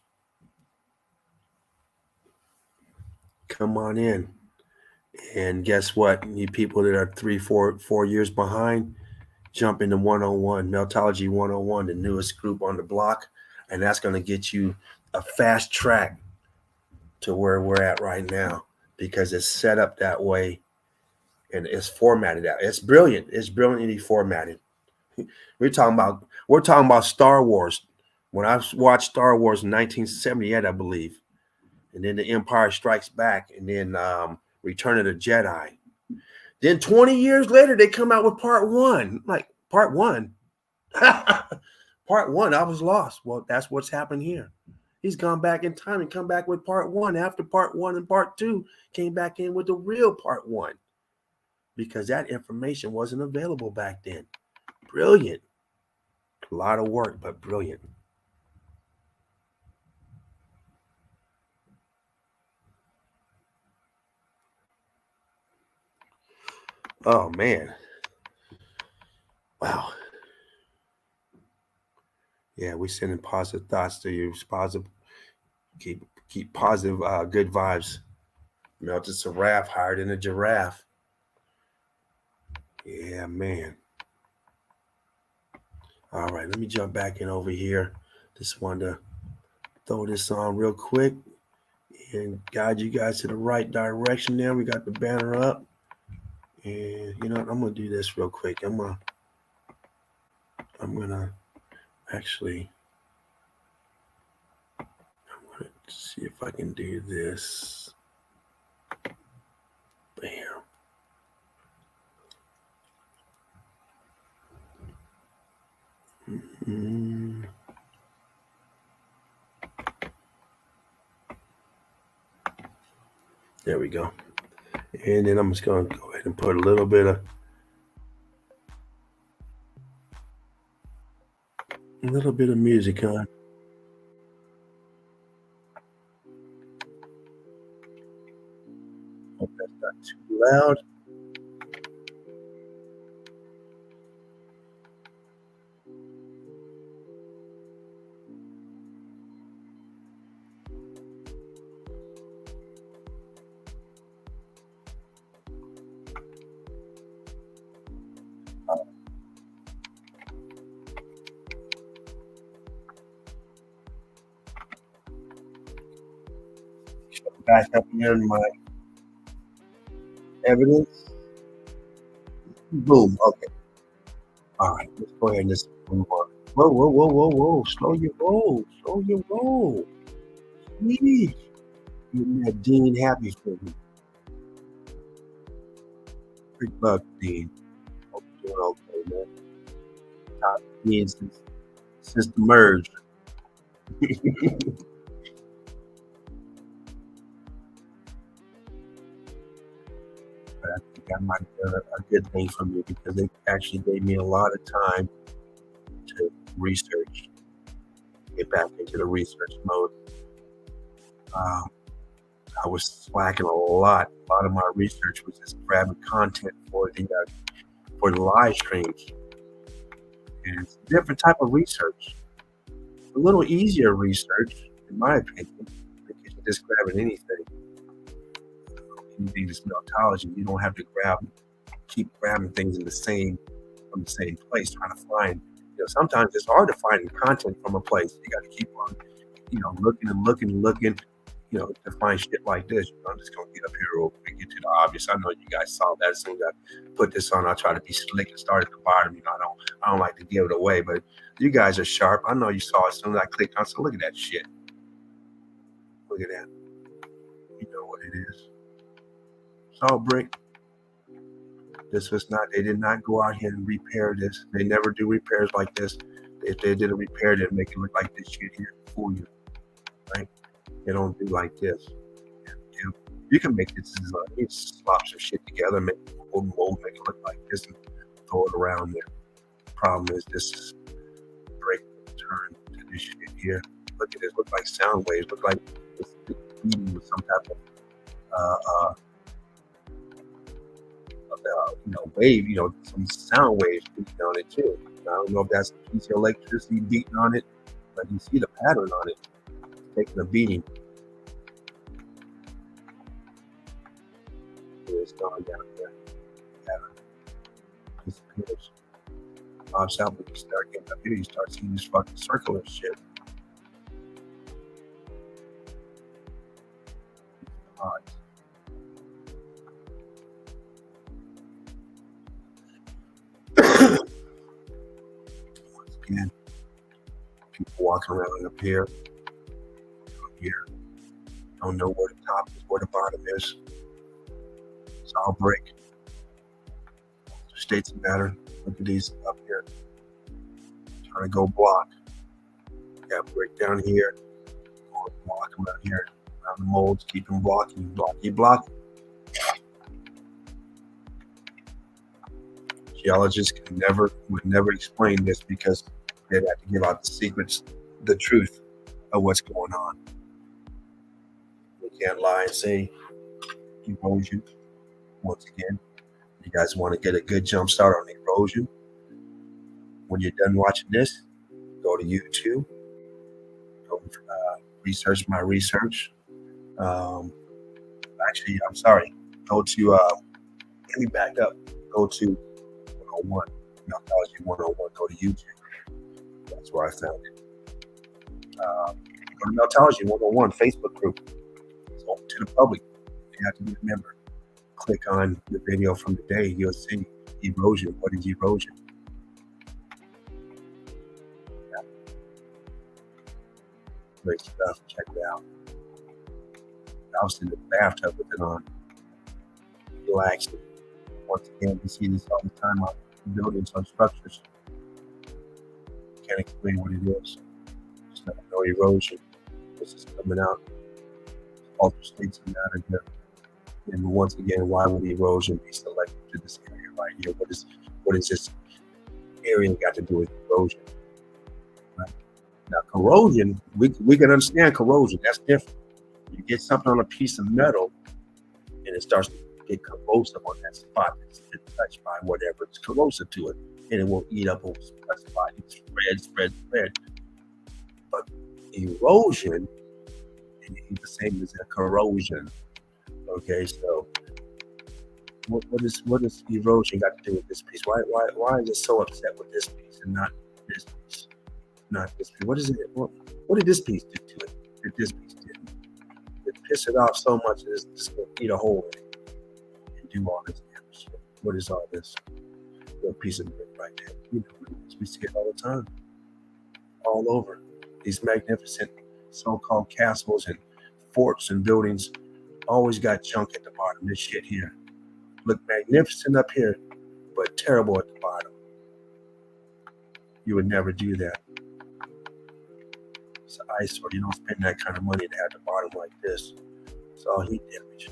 Come on in. And guess what? You people that are 3, 4 years behind, jump into 101, Meltology 101, the newest group on the block. And that's going to get you a fast track to where we're at right now because it's set up that way and it's formatted out. It's brilliant. It's brilliantly formatted. We're talking about Star Wars. When I watched Star Wars in 1978, I believe, and then The Empire Strikes Back, and then Return of the Jedi. Then 20 years later, they come out with part one. Like, part one? Part one, I was lost. Well, that's what's happened here. He's gone back in time and come back with part one after part one and part two came back in with the real part one because that information wasn't available back then. Brilliant. A lot of work, but brilliant. Oh, man. Wow. Yeah, we're sending positive thoughts to you. Positive, keep positive, good vibes. Melted Seraph higher than a giraffe. Yeah, man. All right, let me jump back in over here. Just wanted to throw this on real quick and guide you guys to the right direction there. We got the banner up. And you know what? I'm gonna do this real quick. I'm gonna actually see if I can do this. Bam. Mm. There we go. And then I'm just gonna go ahead and put a little bit of music on. Hope that's not too loud. Back up here in my evidence. Boom. Okay. All right. Let's go ahead and just move on. Whoa, whoa, whoa, whoa, whoa. Slow your roll. Slow your roll. Please. You're that Dean happy for me. Big bug, Dean. Hope you're doing okay, man. Top Dean since the merge. But I think that might be a good thing for me because it actually gave me a lot of time to research, get back into the research mode. Um, I was slacking a lot. A lot of my research was just grabbing content for the live streams. And it's a different type of research, a little easier research, in my opinion, because you're just grabbing anything. Anything that's Meltology, you don't have to keep grabbing things from the same place, trying to find. Sometimes it's hard to find content from a place. You got to keep on, looking and looking and looking, to find shit like this. I'm just gonna get up here real quick, get to the obvious. I know you guys saw that. As soon as I put this on, I try to be slick and start at the bottom. I don't like to give it away, but you guys are sharp. I know you saw it as soon as I clicked on. So look at that shit. Look at that. You know what it is. Salt brick. This was not. They did not go out here and repair this. They never do repairs like this. If they did a repair, they'd make it look like this shit here for you, right? They don't do like this. You can make this design. You can slop some shit together, make mold, make it look like this, and throw it around there. Problem is, this is break turn to this shit here. Look at this. Look like sound waves. Look like it's eating with some type of uh, wave. Some sound waves beating on it too. I don't know if that's a piece of electricity beating on it, but you see the pattern on it, taking a beating. It's gone down there. Pattern disappears. Pops out, but you start getting up here, you start seeing this fucking circular shit. Odd. Once again, people walking around up here, don't know where the top is, where the bottom is. It's all brick. States of matter. Look at these up here. Trying to go block. Got brick down here. Block around here. Around the molds. Keep them blocking. Blocky. Geologists would never explain this because they'd have to give out the secrets, the truth of what's going on. They can't lie and say erosion. Once again, you guys want to get a good jump start on erosion. When you're done watching this, go to YouTube. Go research my research. Actually, I'm sorry. Go to let me back up. Go to 101, Meltology 101. Go to YouTube. That's where I found it. Go to Meltology 101 Facebook group. It's open to the public. You have to be a member. Click on the video from the day. You'll see erosion. What is erosion? Yeah. Great stuff. Check it out. I was in the bathtub with it on. Relaxing. Once again, we see this all the time on buildings, on structures. Can't explain what it is. Just no erosion. This is coming out. Altered states of matter here. And once again, why would erosion be selected to this area right here? What is this area got to do with erosion? Right? Now, corrosion, we can understand corrosion. That's different. You get something on a piece of metal, and it starts to get corrosive on that spot. It's been touched by whatever it's corrosive to it, and it will eat up that spot. It spread. But erosion is the same as a corrosion. Okay, so what is erosion got to do with this piece? Why is it so upset with this piece and not this piece? Not this piece. What is it? What did this piece do to it? That this piece didn't? It pissed it off so much that it's just gonna eat a hole in it and do all this damage shit. What is all this? Little piece of brick right there. We see it all the time. All over. These magnificent so-called castles and forts and buildings always got junk at the bottom. This shit here. Look magnificent up here, but terrible at the bottom. You would never do that. It's an eyesore. You don't spend that kind of money to have the bottom like this. It's all heat damage.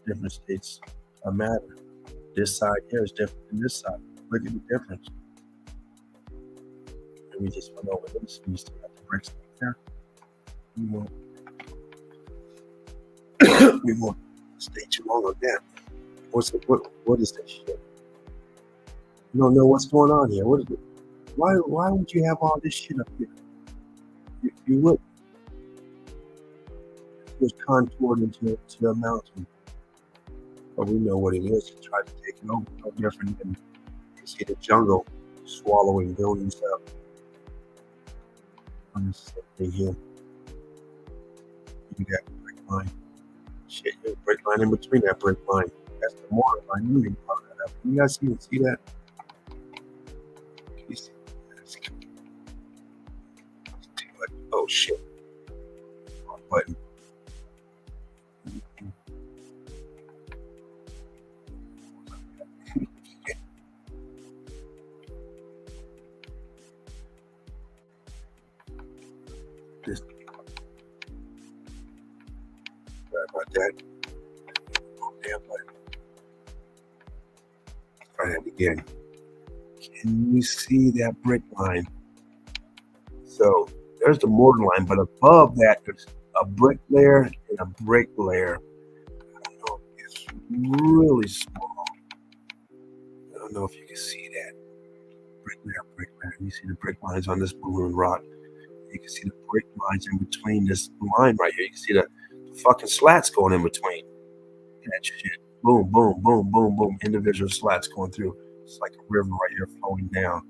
Different states of matter. This side here is different than this side. Look at the difference. And we just went over this. We still have the bricks right there. We won't stay too long on that. What is this shit? You don't know what's going on here. What is it? Why would you have all this shit up here? You would. It was contoured into a mountain. But we know what it is. You try to take it over. No different than you see the jungle swallowing buildings up. On this thing here. You got the brick line. Shit, there's a brick line in between that brick line. That's the mortar line. You didn't follow that up. You guys even see that? Can you see that? Oh shit. Wrong button. This, sorry about that. Damn, but try that again. Can you see that brick line? So there's the mortar line, but above that, there's a brick layer and a brick layer. It's really small. I don't know if you can see that. Brick layer, brick layer. You see the brick lines on this balloon rock. You can see the brick lines in between this line right here. You can see the fucking slats going in between. That shit. Boom, boom, boom, boom, boom. Individual slats going through. It's like a river right here flowing down.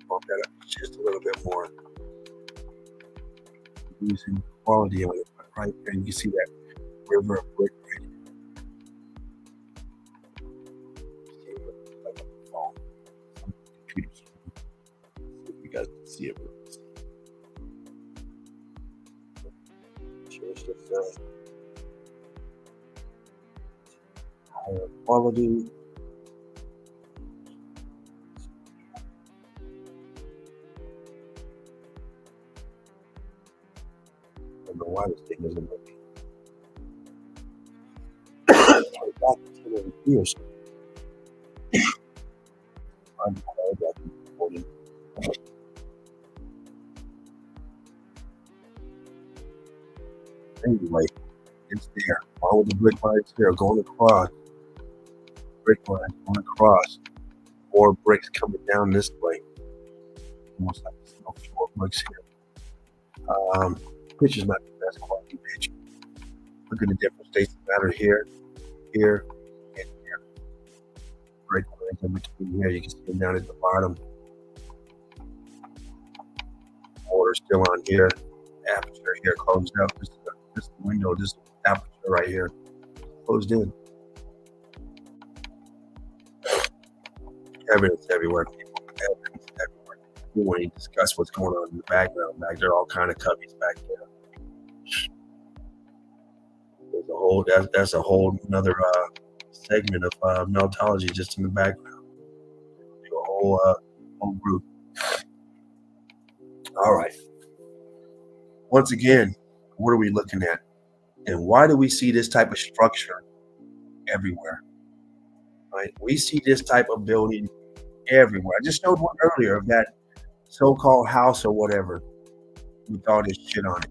Bump that up just a little bit more. Using quality on it. Right there, you can see that river of brick right here. Like a phone. Computer screen. See if you guys can see it. Just higher quality. I don't know why this thing isn't working. Back to 10 years. I'm glad that recording. Anyway, it's there. All the brick lines there going across. Brick lines going across. More bricks coming down this way. Almost like there's no four bricks here. Picture's not the best quality picture. Look at the different states of matter here, here, and here. Brick lines in between here. You can see them down at the bottom. Water still on here. Aperture here closed out. This window, this aperture right here, closed in. Evidence everywhere. Evidence everywhere. We won't even discuss what's going on in the background. Back there, all kind of cubbies back there. There's a whole. That's a whole another segment of Meltology just in the background. A whole group. All right. Once again, what are we looking at? And why do we see this type of structure everywhere? Right? We see this type of building everywhere. I just showed one earlier of that so-called house or whatever with all this shit on it.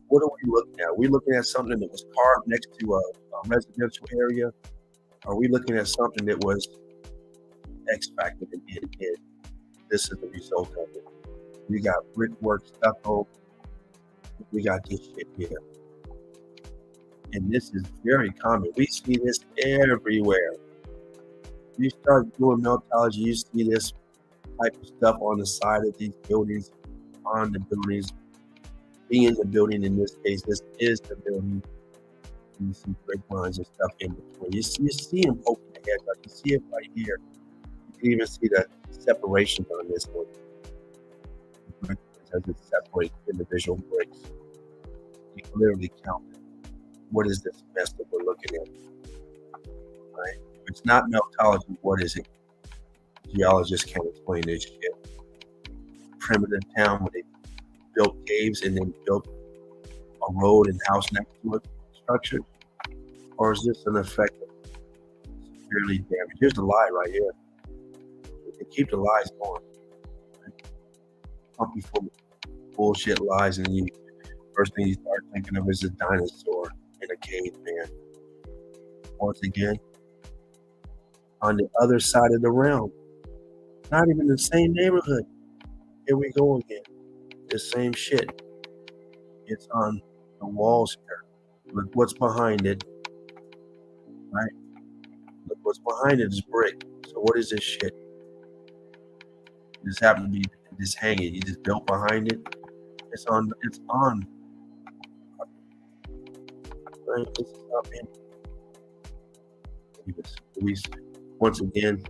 What are we looking at? Are we looking at something that was carved next to a residential area? Are we looking at something that was X-factored in? This is the result of it. We got brickwork, stucco. We got this shit here. And this is very common. We see this everywhere. You start doing Meltology, you see this type of stuff on the side of these buildings, on the buildings, in the building. In this case, this is the building. You see brick lines and stuff in between. You see them poking the edge. Like you see it right here. You can even see the separations on this one. As it separates individual bricks. You can literally count it. What is this mess that we're looking at? Right? If it's not Meltology, what is it? Geologists can't explain this shit. Primitive town where they built caves and then built a road and house next to it, structure? Or is this an effect of severely damaged? Here's the lie right here. We can keep the lies going. Pump you full of bullshit lies, and you first thing you start thinking of is a dinosaur in a caveman. Once again, on the other side of the realm, not even the same neighborhood. Here we go again. The same shit. It's on the walls here. Look what's behind it. Right? Look what's behind it is brick. So what is this shit? This happened to be just hanging. You just built behind it. It's on. Right? This is up in. Once again,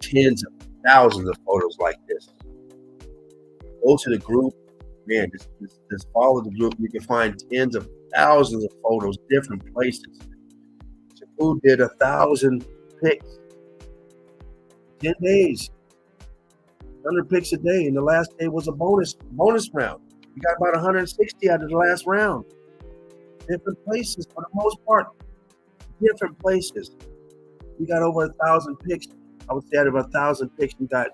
tens of thousands of photos like this. Go to the group, man. Just follow the group. You can find tens of thousands of photos, different places. Who did 1,000 pics? 10 days. 100 pics a day, and the last day was a bonus round. We got about 160 out of the last round. Different places for the most part. Different places. We got over 1,000 picks. I would say out of 1,000 picks, we got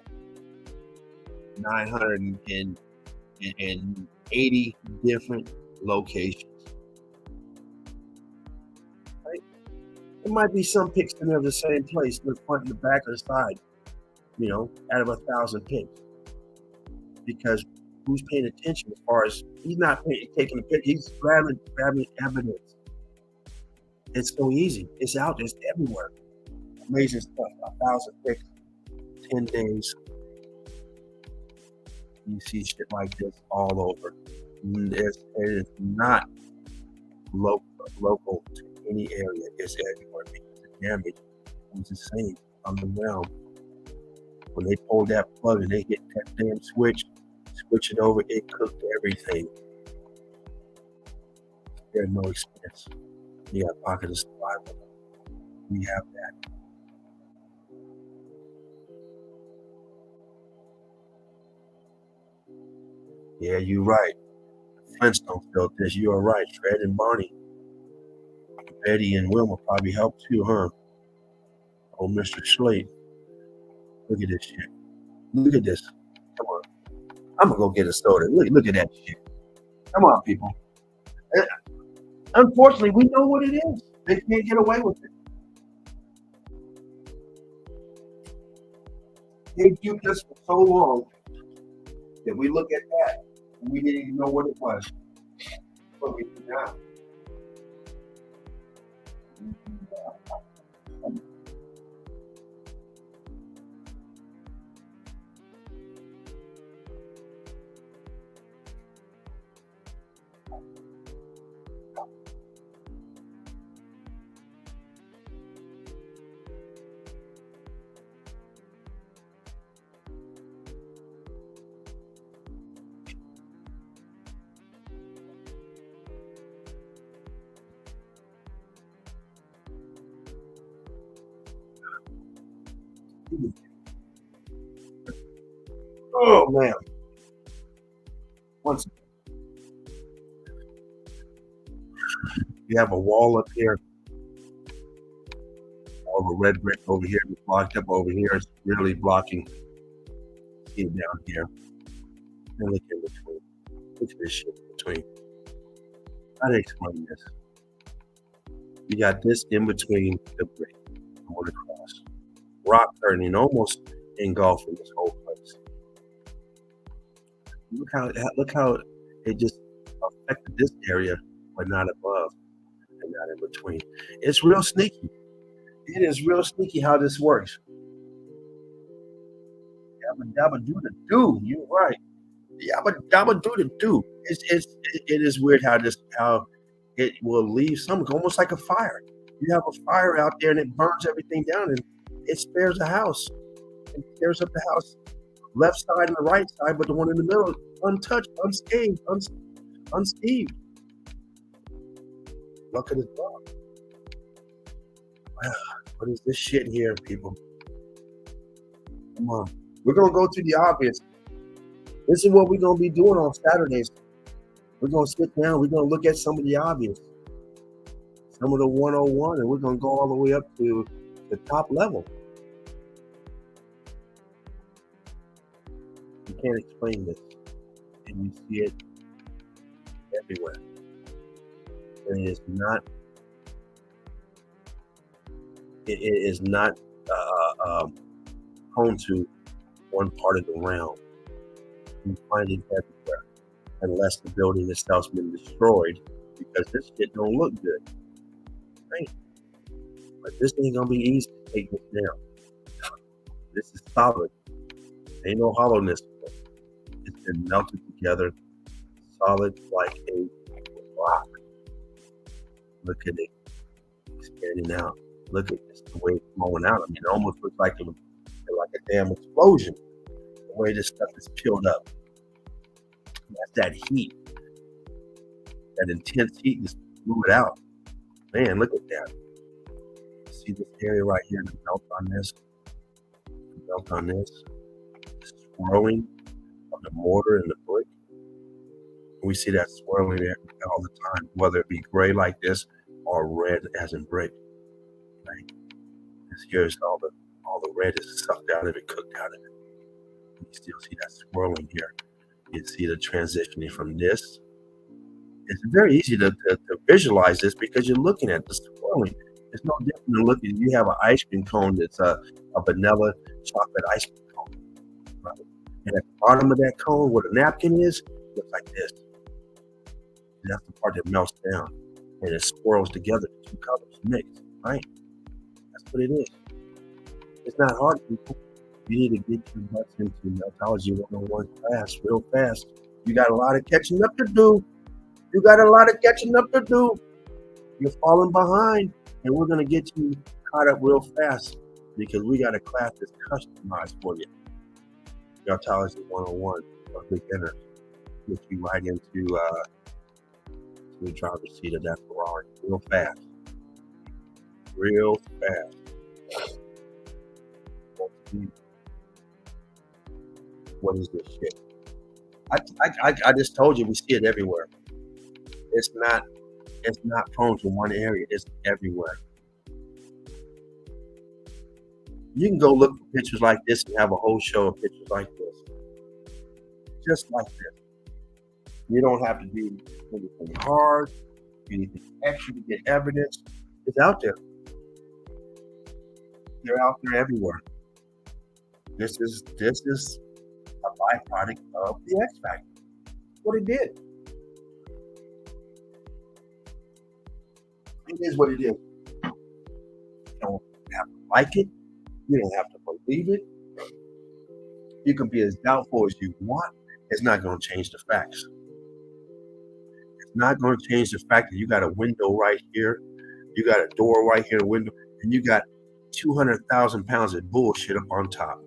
980 different locations. Right? There might be some picks in there the same place, the front and the back or the side. Out of 1,000 picks, because who's paying attention? As far as he's not taking a pick, he's grabbing evidence. It's so easy. It's out there. It's everywhere. Amazing stuff. 1,000 picks, 10 days. You see shit like this all over. It is not local to any area. It's everywhere. Because the damage was the same on the ground. When they pulled that plug and they hit that damn switch it over, it cooked everything. There's no expense. You got pocket of survival. We have that. Yeah, you're right. Flintstones built this. You are right. Fred and Barney, Betty and Wilma probably helped too, huh? Oh, Mr. Slate. Look at this shit. Look at this. Come on. I'm gonna go get a soda. Look at that shit. Come on, people. Unfortunately, we know what it is. They can't get away with it. They duped us for so long that we look at that and we didn't even know what it was. What we do now. Oh man. Once you have a wall up here, all the red brick over here, it's blocked up over here. It's really blocking. See it down here. And look in between. Look at this shit in between. How to explain this? You got this in between the brick going across. Rock curtain almost engulfing this whole place. Look how it just affected this area, but not above and not in between. It's real sneaky. It is real sneaky how this works. Yabba dabba do the do. You're right. Yabba dabba do the do. It is weird how it will leave some almost like a fire. You have a fire out there and it burns everything down and it spares the house. It tears up the house, left side and the right side, but the one in the middle untouched, unscathed, unscathed. Luck of the dog. Wow, what is this shit here, people? Come on. We're gonna go to the obvious. This is what we're gonna be doing on Saturdays. We're gonna sit down, we're gonna look at some of the obvious. Some of the 101, and we're gonna go all the way up to the top level. You can't explain this. And you see it everywhere. And it is not prone to one part of the realm. You find it everywhere, unless the building itself's been destroyed, because this shit don't look good. Right? But this ain't gonna be easy to take this down. This is solid. Ain't no hollowness. It's been melted together, solid like a rock. Look at it expanding out. Look at this, the way it's flowing out. I mean, it almost looks like a damn explosion. The way this stuff is peeled up. That's that heat. That intense heat just blew it out. Man, look at that. See this area right here, the melt on this. Melt on this. This swirling of the mortar and the brick. We see that swirling there all the time, whether it be gray like this or red as in brick. Right? Here's all the red is sucked out of it, cooked out of it. You still see that swirling here. You see the transitioning from this. It's very easy to visualize this because you're looking at the swirling. It's no different than looking. You have an ice cream cone that's a vanilla chocolate ice cream cone, right? And at the bottom of that cone, where the napkin is, looks like this. That's the part that melts down and it swirls together. The two colors mix, right? That's what it is. It's not hard, people. You need to get your butts into Meltology 101 class real fast. You got a lot of catching up to do. You got a lot of catching up to do. You're falling behind, and we're going to get you caught up real fast because we got a class that's customized for you. Meltology 101 for beginners. Get you right into the driver's seat of that Ferrari real fast. Real fast. What is this shit? I just told you we see it everywhere. It's not prone to one area. It's everywhere. You can go look for pictures like this and have a whole show of pictures like this. Just like this. You don't have to do anything hard, anything extra to get evidence. It's out there. They're out there everywhere. This is a byproduct of the X Factor. What it did. It is what it is. You don't have to like it. You don't have to believe it. You can be as doubtful as you want. It's not going to change the facts. It's not going to change the fact that you got a window right here. You got a door right here, a window, and you got 200,000 pounds of bullshit up on top.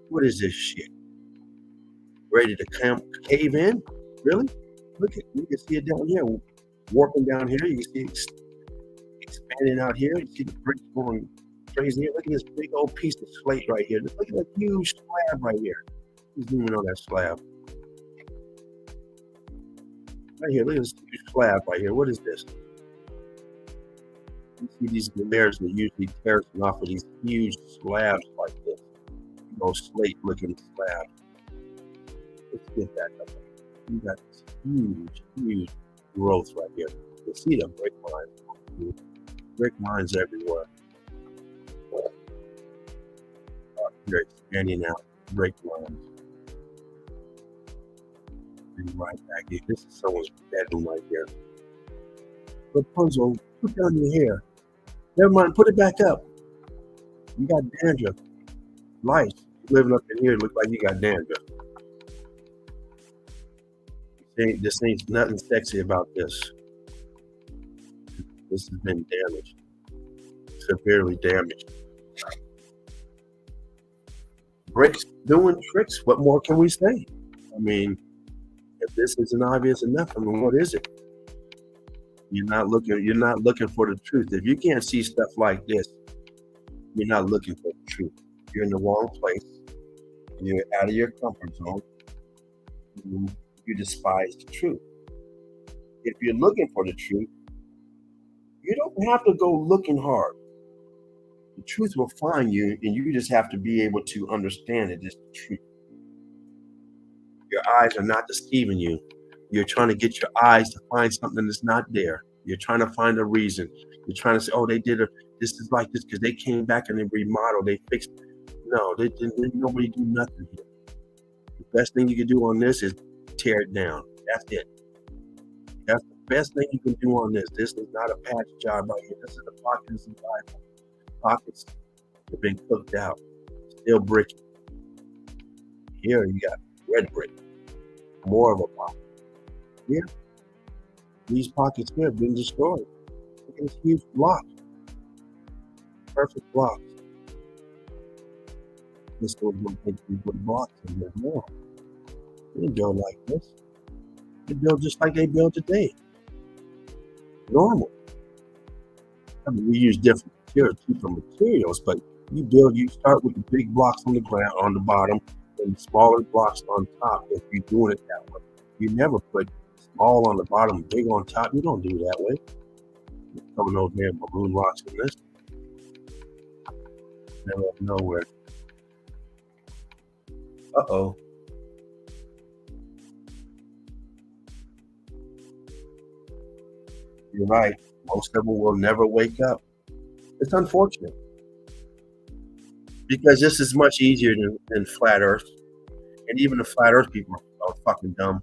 What is this shit? Ready to cave in? Really? Look at you can see it down here, warping down here. You can see it expanding out here. You see the bricks going crazy here. Look at this big old piece of slate right here. Look at that huge slab right here. Zooming on that slab. Right here, look at this huge slab right here. What is this? You see these layers that usually tear off of these huge slabs like this. Slate-looking slab. Let's get that up. You got this huge growth right here. You see the brick lines. Brick lines everywhere. They're expanding out. Brick lines. And right back here. This is someone's bedroom right here. Rapunzel, put down your hair. Never mind, put it back up. You got dandruff. Lice. Living up in here, look like you got dandruff. This ain't nothing sexy about this. This has been damaged. Severely damaged. Bricks doing tricks. What more can we say? I mean, if this isn't obvious enough, I mean, what is it? You're not looking for the truth. If you can't see stuff like this, you're not looking for the truth. You're in the wrong place. You're out of your comfort zone. You despise the truth. If you're looking for the truth, you don't have to go looking hard. The truth will find you, and you just have to be able to understand it is the truth. Your eyes are not deceiving you. You're trying to get your eyes to find something that's not there. You're trying to find a reason. You're trying to say, oh, they did this is like this because they came back and they remodeled, they fixed. No, they didn't. Nobody do nothing here. The best thing you can do on this is tear it down. That's it. That's the best thing you can do on this. This is not a patch job right here. This is the pockets of life. Pockets have been cooked out. Still bricky. Here you got red brick. More of a pocket. Here, these pockets here have been destroyed. Look at this huge block. Perfect blocks. This was going to take you put blocks in there more. They didn't build like this. They build just like they build today. Normal. I mean, we use different materials, but you start with the big blocks on the ground, on the bottom, and the smaller blocks on top if you're doing it that way. You never put small on the bottom, big on top. You don't do that way. Some of those damn balloon rocks in this. Never nowhere. Uh-oh. You're right. Most of them will never wake up. It's unfortunate because this is much easier than flat Earth. And even the flat Earth people are fucking dumb.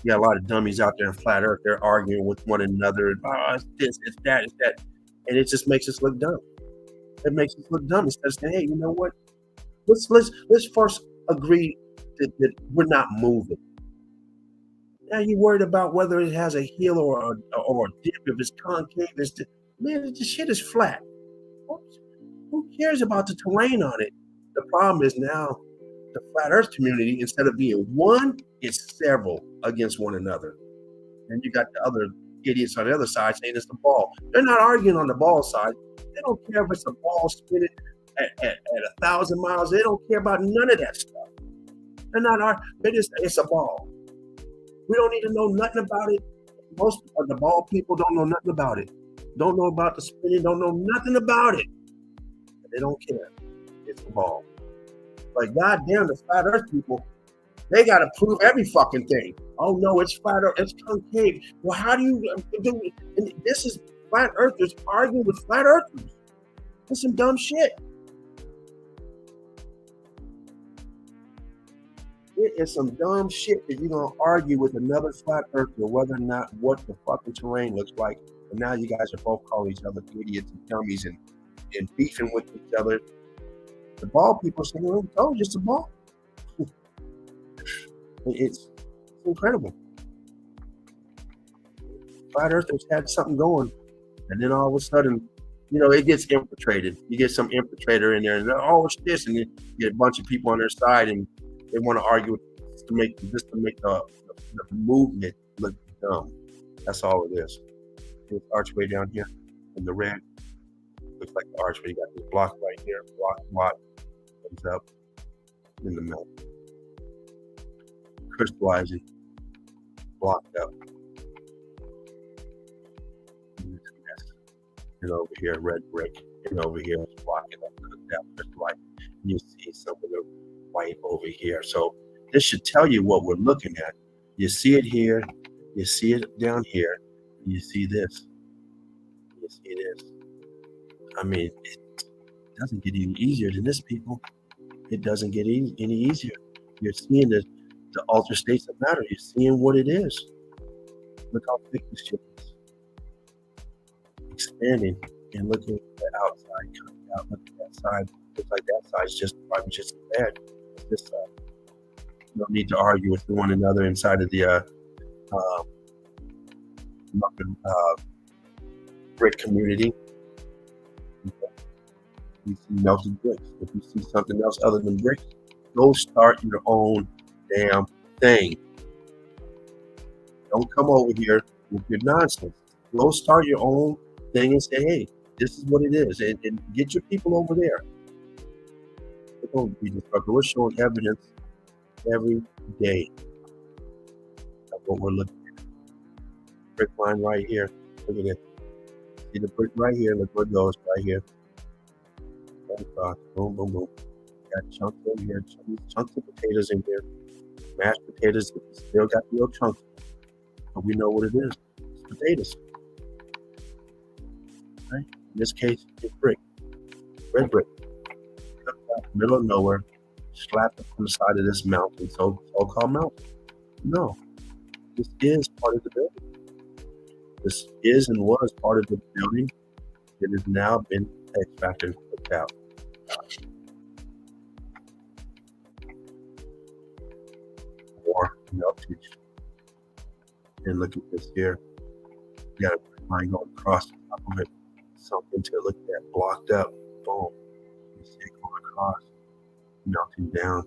You got a lot of dummies out there in flat Earth. They're arguing with one another. Oh, it's this, it's that, it's that. And it just makes us look dumb. It makes us look dumb instead of saying, hey, you know what? Let's first agree that we're not moving. Now you're worried about whether it has a heel or a dip, if it's concave. Man, the shit is flat. Who cares about the terrain on it? The problem is now the flat Earth community, instead of being one, it's several against one another. And you got the other idiots on the other side saying it's the ball. They're not arguing on the ball side. They don't care if it's a ball spinning at 1,000 miles. They don't care about none of that stuff. They're not arguing. They just say it's a ball. We don't need to know nothing about it. Most of the ball people don't know nothing about it. Don't know about the spinning. Don't know nothing about it. They don't care. It's the ball. Like, goddamn, the flat Earth people, they got to prove every fucking thing. Oh, no, it's flat Earth. It's concave. Well, how do you do it? And this is flat Earthers arguing with flat Earthers. That's some dumb shit. It is some dumb shit that you're going to argue with another flat Earther whether or not what the fucking terrain looks like. And now you guys are both calling each other idiots and dummies and beefing with each other. The ball people saying, "Oh, it's just a ball." It's incredible. Flat Earthers had something going, and then all of a sudden, it gets infiltrated. You get some infiltrator in there, and oh, it's this, and you get a bunch of people on their side, and they want to argue just to make the movement look dumb. That's all it is. This archway down here in the red looks like the archway. You got this block right here, block comes up in the middle, crystallizing, blocked up. And over here, red brick, and over here is blocking up, cooked out crystallized. You see some of the white over here. So this should tell you what we're looking at. You see it here, you see it down here, and you see this. You see this. I mean, it doesn't get any easier than this, people. It doesn't get any easier. You're seeing the altered states of matter. You're seeing what it is. Look how thick this shit is. Expanding and looking at the outside, coming out, look at that side. Looks like that side's probably just as bad as this side. You don't need to argue with one another inside of the brick community. You see melted bricks. If you see something else other than bricks, go start your own damn thing. Don't come over here with your nonsense. Go start your own thing and say, hey, this is what it is. And get your people over there. Don't be destructive. We're showing evidence every day of what we're looking at. Brick line right here. Look at it. See the brick right here. Look where it goes right here. Boom, boom, boom. Got chunks in here. Chunks of potatoes in here. Mashed potatoes. Still got the little chunks. But we know what it is. It's potatoes. Right? In this case, it's brick. Red brick. Middle of nowhere, slapped up on the side of this mountain, so-called mountain. No, this is part of the building. This is and was part of the building. It has now been extracted and put out. More meltage. And look at this here. You got a line going across the top of it. Something to look at, blocked up. Boom. You see it going across, melting down,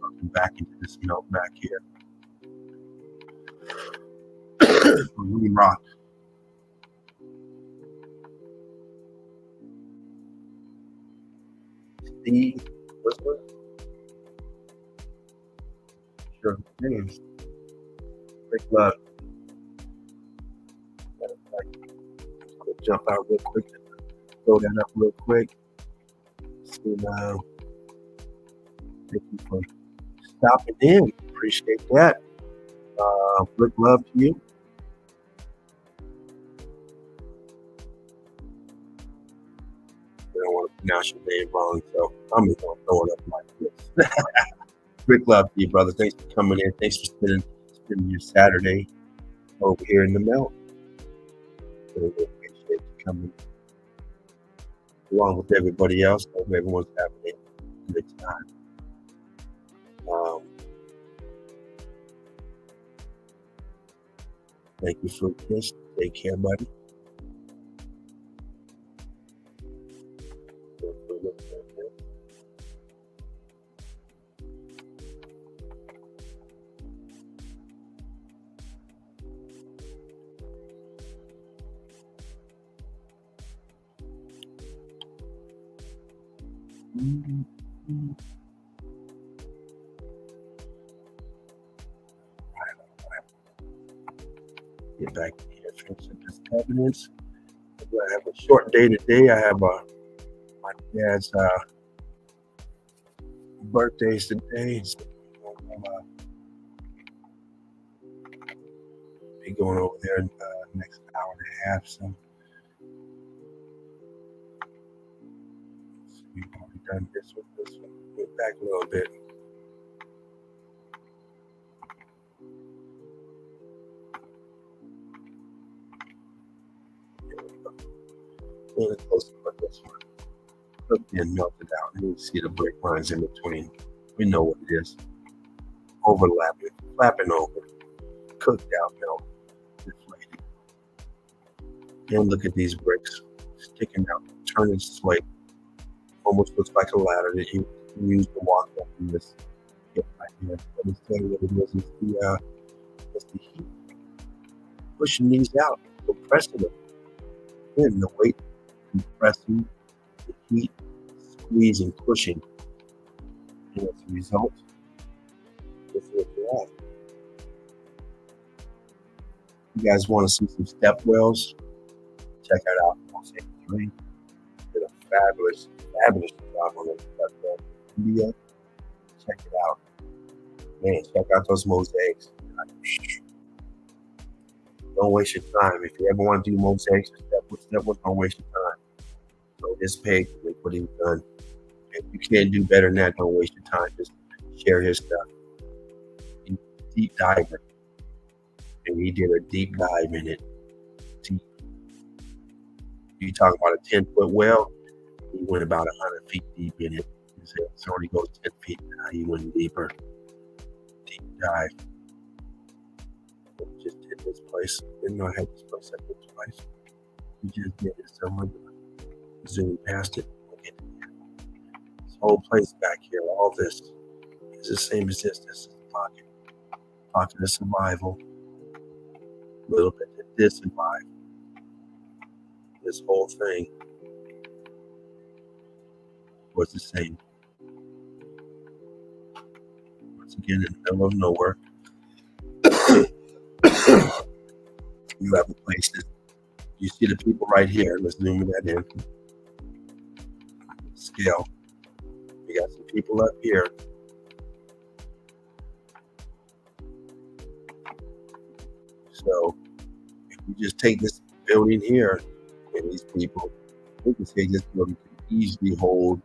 melting back into this melt back here. Balloon rock. See, what's what? Sure. James, quick love. Quick jump out real quick. Throw that up real quick. So now, thank you for stopping in. Appreciate that. Quick love to you. I don't want to pronounce your name wrong, so I'm just gonna throw it up like this. Quick love to you, brother. Thanks for coming in. Thanks for spending your Saturday over here in the Melt. Really appreciate you coming along with everybody else. Hope everyone's having a good time. Thank you for this. Take care, buddy. Get back here, finish up this evidence. I have a short day today. I have my dad's birthdays today. So be going over there in the next hour and a half. So we've already done this one. Went back a little bit. A little closer about this one. Look, being melted out. You can see the break lines in between. We know what it is. Overlapping, flapping over, cooked out milk, deflated. And look at these bricks sticking out, turning slate. Almost looks like a ladder that you use to walk up in this hip right here. But instead what it is it's the heat pushing these out, compressing them. Then the weight compressing, the heat squeezing, pushing. And as a result, this is what you're at. You guys want to see some step wells? Check it out. Mosaic 3 did a fabulous job on those step wells in India. Check it out. Man, check out those mosaics. Don't waste your time. If you ever want to do mosaics or step wells, don't waste your time. So this page, look what he's done. If you can't do better than that, don't waste your time. Just share his stuff. He's a deep diver. And he did a deep dive in it. Deep. You talk about a 10-foot well, he went about 100 feet deep in it. It only goes 10 feet. Now he went deeper. Deep dive. Just did this place. Didn't know I had this place at this place. We just did it. So I'm going to zoom past it. Okay. This whole place back here, all this is the same as this. This is the pocket. Pocket of survival. A little bit to disurvive. This whole thing was the same. Once again, in the middle of nowhere. You have a place that you see the people right here. Let's zoom that in. Scale. You got some people up here. So if we just take this building here and these people, we can say this building can easily hold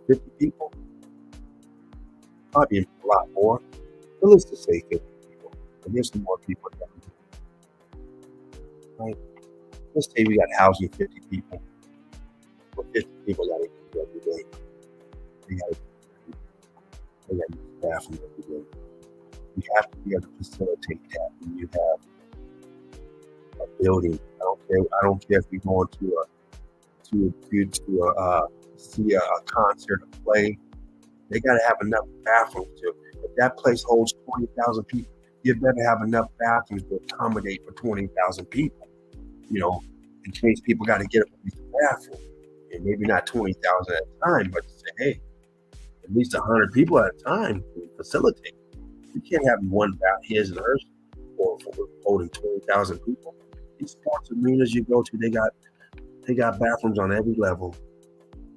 50 people. Probably a lot more. But let's just say 50 people. And there's some more people down here. Right? Let's say we got housing 50 people. Well, 50 people got to eat every day. They got to use the bathroom every day. You have to be able to facilitate that when you have a building. I don't care if you're going to see a concert, a play. They got to have enough bathrooms to. If that place holds 20,000 people, you better have enough bathrooms to accommodate for 20,000 people. You know, in case people got to get up and use the bathroom, and maybe not 20,000 at a time, but say, hey, at least 100 people at a time to facilitate. You can't have one bath his and hers for holding 20,000 people. These sports arenas you go to, they got bathrooms on every level,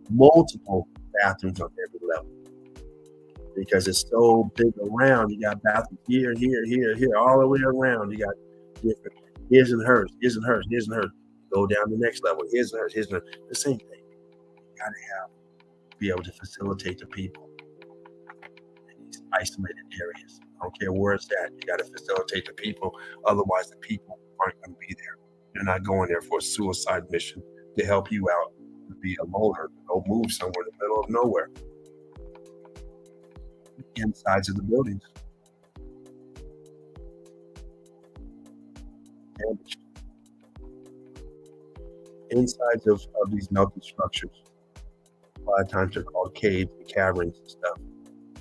multiple bathrooms on every level because it's so big around. You got bathrooms here, here, here, here, all the way around. You got different his and hers, his and hers, his and hers. Go down the next level, his and hers, his and hers. The same thing. You got to be able to facilitate the people in these isolated areas. I don't care where it's at. You got to facilitate the people. Otherwise, the people aren't going to be there. They're not going there for a suicide mission to help you out, to be a loner, to go move somewhere in the middle of nowhere. Insides of the buildings, damaged. Insides of these melted structures. A lot of times they're called caves and caverns and stuff,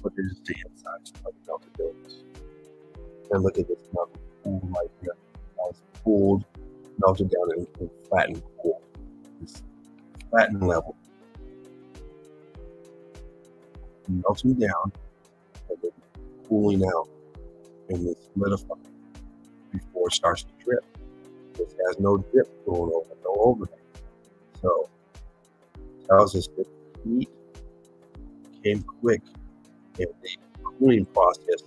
but this is the insides of the melted buildings. And look at this melted pool right here. It's pooled, melted down in flattened pool. This flattened level. Melting down and then cooling out and then solidifying before it starts to drip. This has no drip going over, no overlay. So it tells us that the heat came quick and the cooling process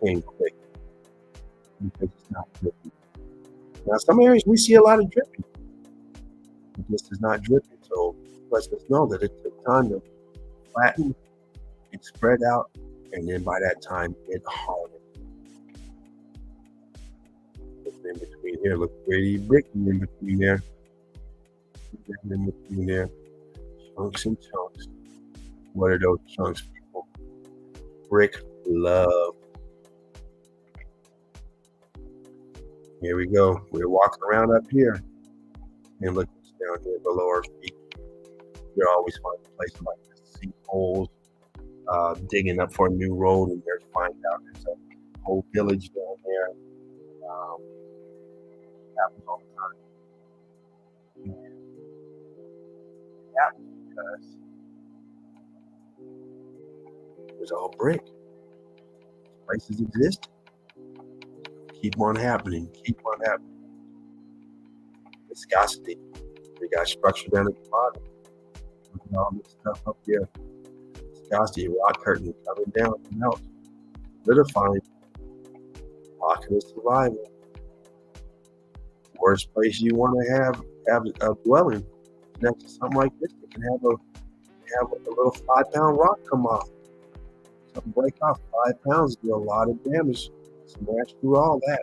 came quick because it's not dripping. Now, some areas we see a lot of dripping, but this is not dripping. So lets us know that it took time to flatten and spread out, and then by that time it hardened. In between here, look pretty bricky in between there. In between there, chunks and chunks. What are those chunks, people? Brick love. Here we go. We're walking around up here, and look what's down here below our feet. You're always finding places like this, sinkholes, digging up for a new road, and there's find out there's a whole village down there. Happens all the time. And it happens because it was all brick. Places exist. Keep on happening. Keep on happening. Viscosity. We got structure down at the bottom. Look at all this stuff up here. Viscosity, rock curtain coming down to melt. Solidifying. Pocket of survival. Worst place you want to have a dwelling next to something like this. It can have a little 5-pound rock come off. Something break off 5 pounds, do a lot of damage. Smash through all that.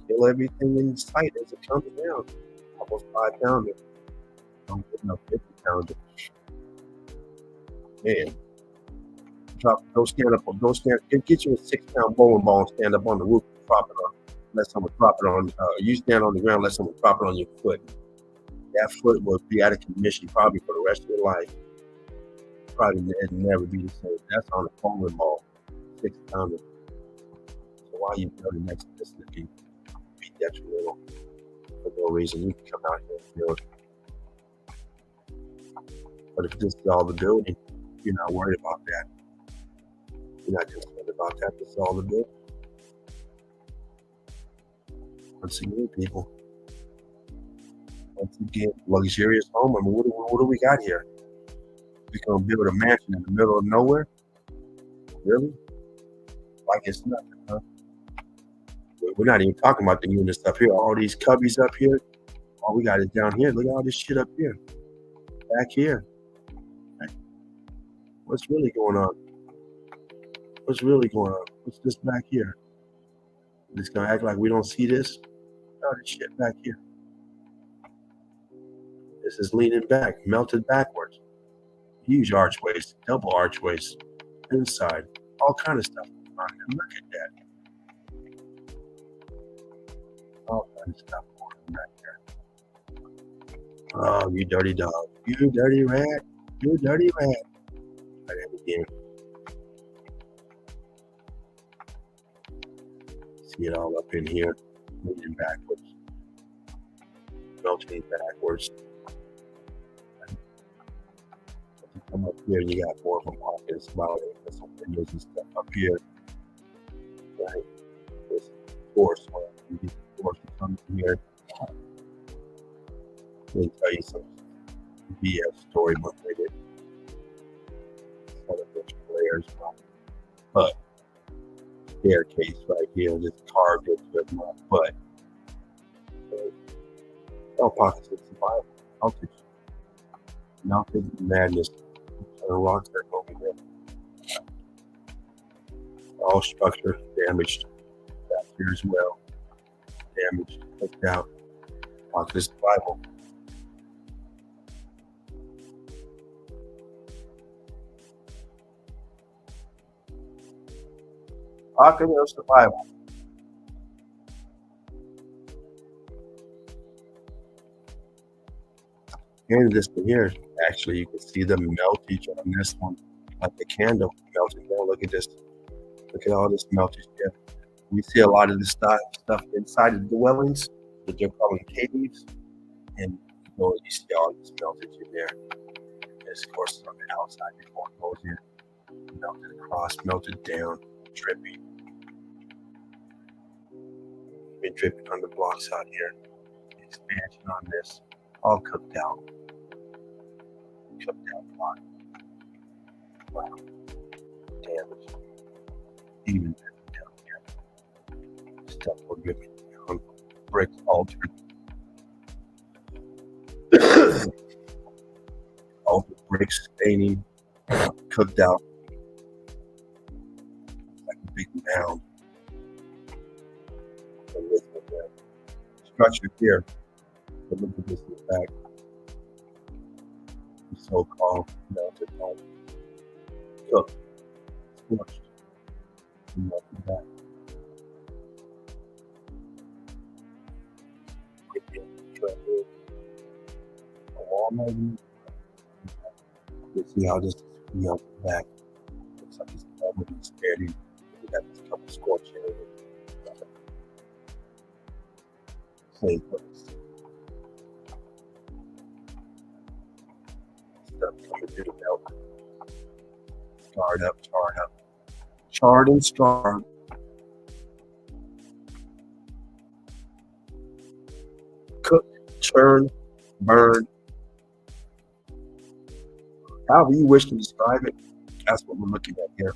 Kill everything in sight as it comes down. Almost 5 pounder. Don't get enough 50 pounder. Man. Go stand up. Get you a 6-pound bowling ball and stand up on the roof and drop it on. Let someone drop it on. You stand on the ground. Let someone drop it on your foot. That foot will be out of commission probably for the rest of your life. Probably it'll never be the same. That's on a bowling ball, 6 pounder. So why you building next to this that can be detrimental for no reason? You can come out here and build. But if this is all the building, you're not worried about that. You're not concerned about that. This is all the building. Once again, people. Once again, luxurious home. I mean, what do we got here? We're gonna build a mansion in the middle of nowhere? Really? Like it's nothing, huh? We're not even talking about the unit stuff here. All these cubbies up here. All we got is down here. Look at all this shit up here. Back here. What's really going on? What's really going on? What's this back here? We're just gonna act like we don't see this? Oh, this shit back here. This is leaning back, melted backwards. Huge archways, double archways, inside, all kind of stuff going on. And look at that. All kind of stuff going on back there. Oh, you dirty dog. You dirty rat. You dirty rat. Try that again. See it all up in here, moving backwards, melting backwards. Come up here, you got more of a market, smiling, and some windows and stuff up here. Right, this force, you get the force to come in here. Let me tell you some BS story behind it. Some of the players, but staircase right here, just carved into it, my butt. Oh, pockets of survival, melted, melted madness. A rock there over there. All structure damaged back here as well. Damaged, hooked out, pocket of survival. Pocket of survival. And this one here, actually, you can see the meltage on this one, like the candle melting down. Look at this. Look at all this meltage here. We see a lot of this stuff inside of the dwellings that they're calling caves, and you see all this meltage in there. And of course, on the outside before it goes in, melted across, melted down, dripping. Been dripping on the blocks out here. Expansion on this, all cooked out. Cooked out block. Wow, damage. Even down here. Stuff will dripping down. Bricks altered. Altered bricks staining, cooked out like a big mound. And this is the structure here. But look at this in the back. The so-called melted home. Cooked, scorched, and melted back. A wall maybe. You see how this is melted back. Looks like it's already expanding. We got this couple scorch areas. Same place. Stuff coming through the milk. Charred up, charred up. Charred and scarred. Cooked, churned, burned. However you wish to describe it, that's what we're looking at here.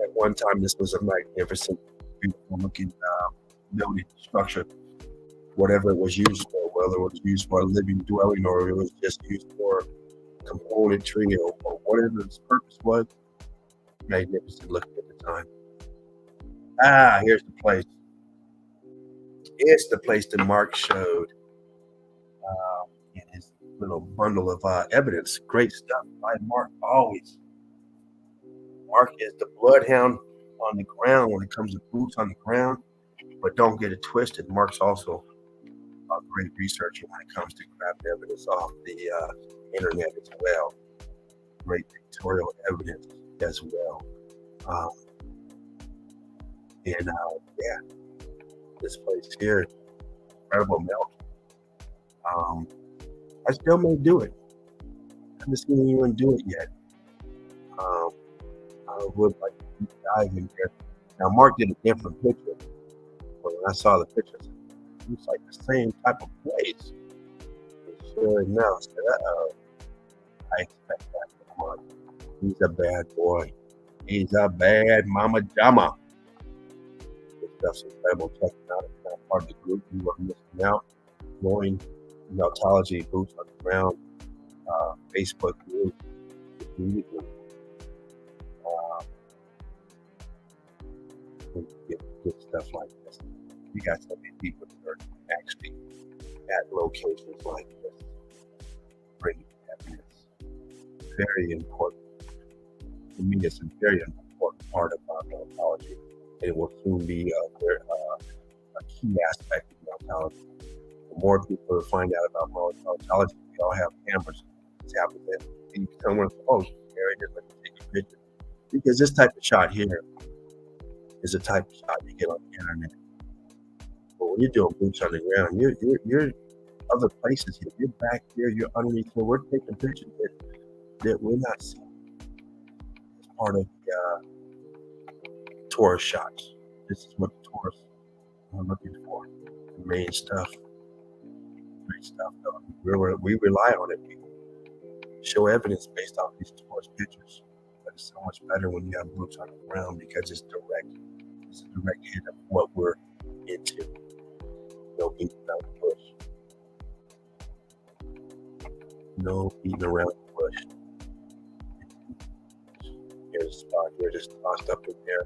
At one time, this was a magnificent, beautiful looking building structure. Whatever it was used for, whether it was used for a living dwelling or it was just used for componentry or whatever its purpose was, magnificent looking at the time. Ah, here's the place. It's the place that Mark showed in his little bundle of evidence. Great stuff by Mark, always. Mark is the bloodhound on the ground when it comes to boots on the ground, but don't get it twisted. Mark's also a great researcher when it comes to grabbing evidence off the internet as well. Great pictorial evidence as well. Um, and yeah, this place here, incredible melt. I still may do it. I haven't seen anyone do it yet. Um, I would like to deep dive in there. Now, Mark did a different picture, but when I saw the pictures, it was like the same type of place. Sure enough, I said, I expect that from Mark. He's a bad boy. He's a bad mama jama. This stuff's incredible. Check it out. If you're not part of the group, you are missing out. Join Meltology Boots on the Ground Facebook group. Immediately. Get stuff like this. You got so many people that are actually at locations like this. Bringing evidence. Very important. To me, it's a very important part of our Meltology. And it will soon be a key aspect of Meltology. The more people find out about Meltology, we all have cameras. Tap with it. And someone, oh, there it is. Let me take a picture. Because this type of shot here is the type of shot you get on the internet. But when you're doing boots on the ground, you're other places here. You're back here, you're underneath here. We're taking pictures that that we're not seeing as part of the tourist shots. This is what the tourists are looking for. The main stuff. Great stuff, though. We rely on it. We show evidence based off these tourist pictures. But it's so much better when you have boots on the ground because it's direct. It's a direct hit of what we're into. No beating around the bush. No beating around the bush. Here's a spot here, just tossed up in there.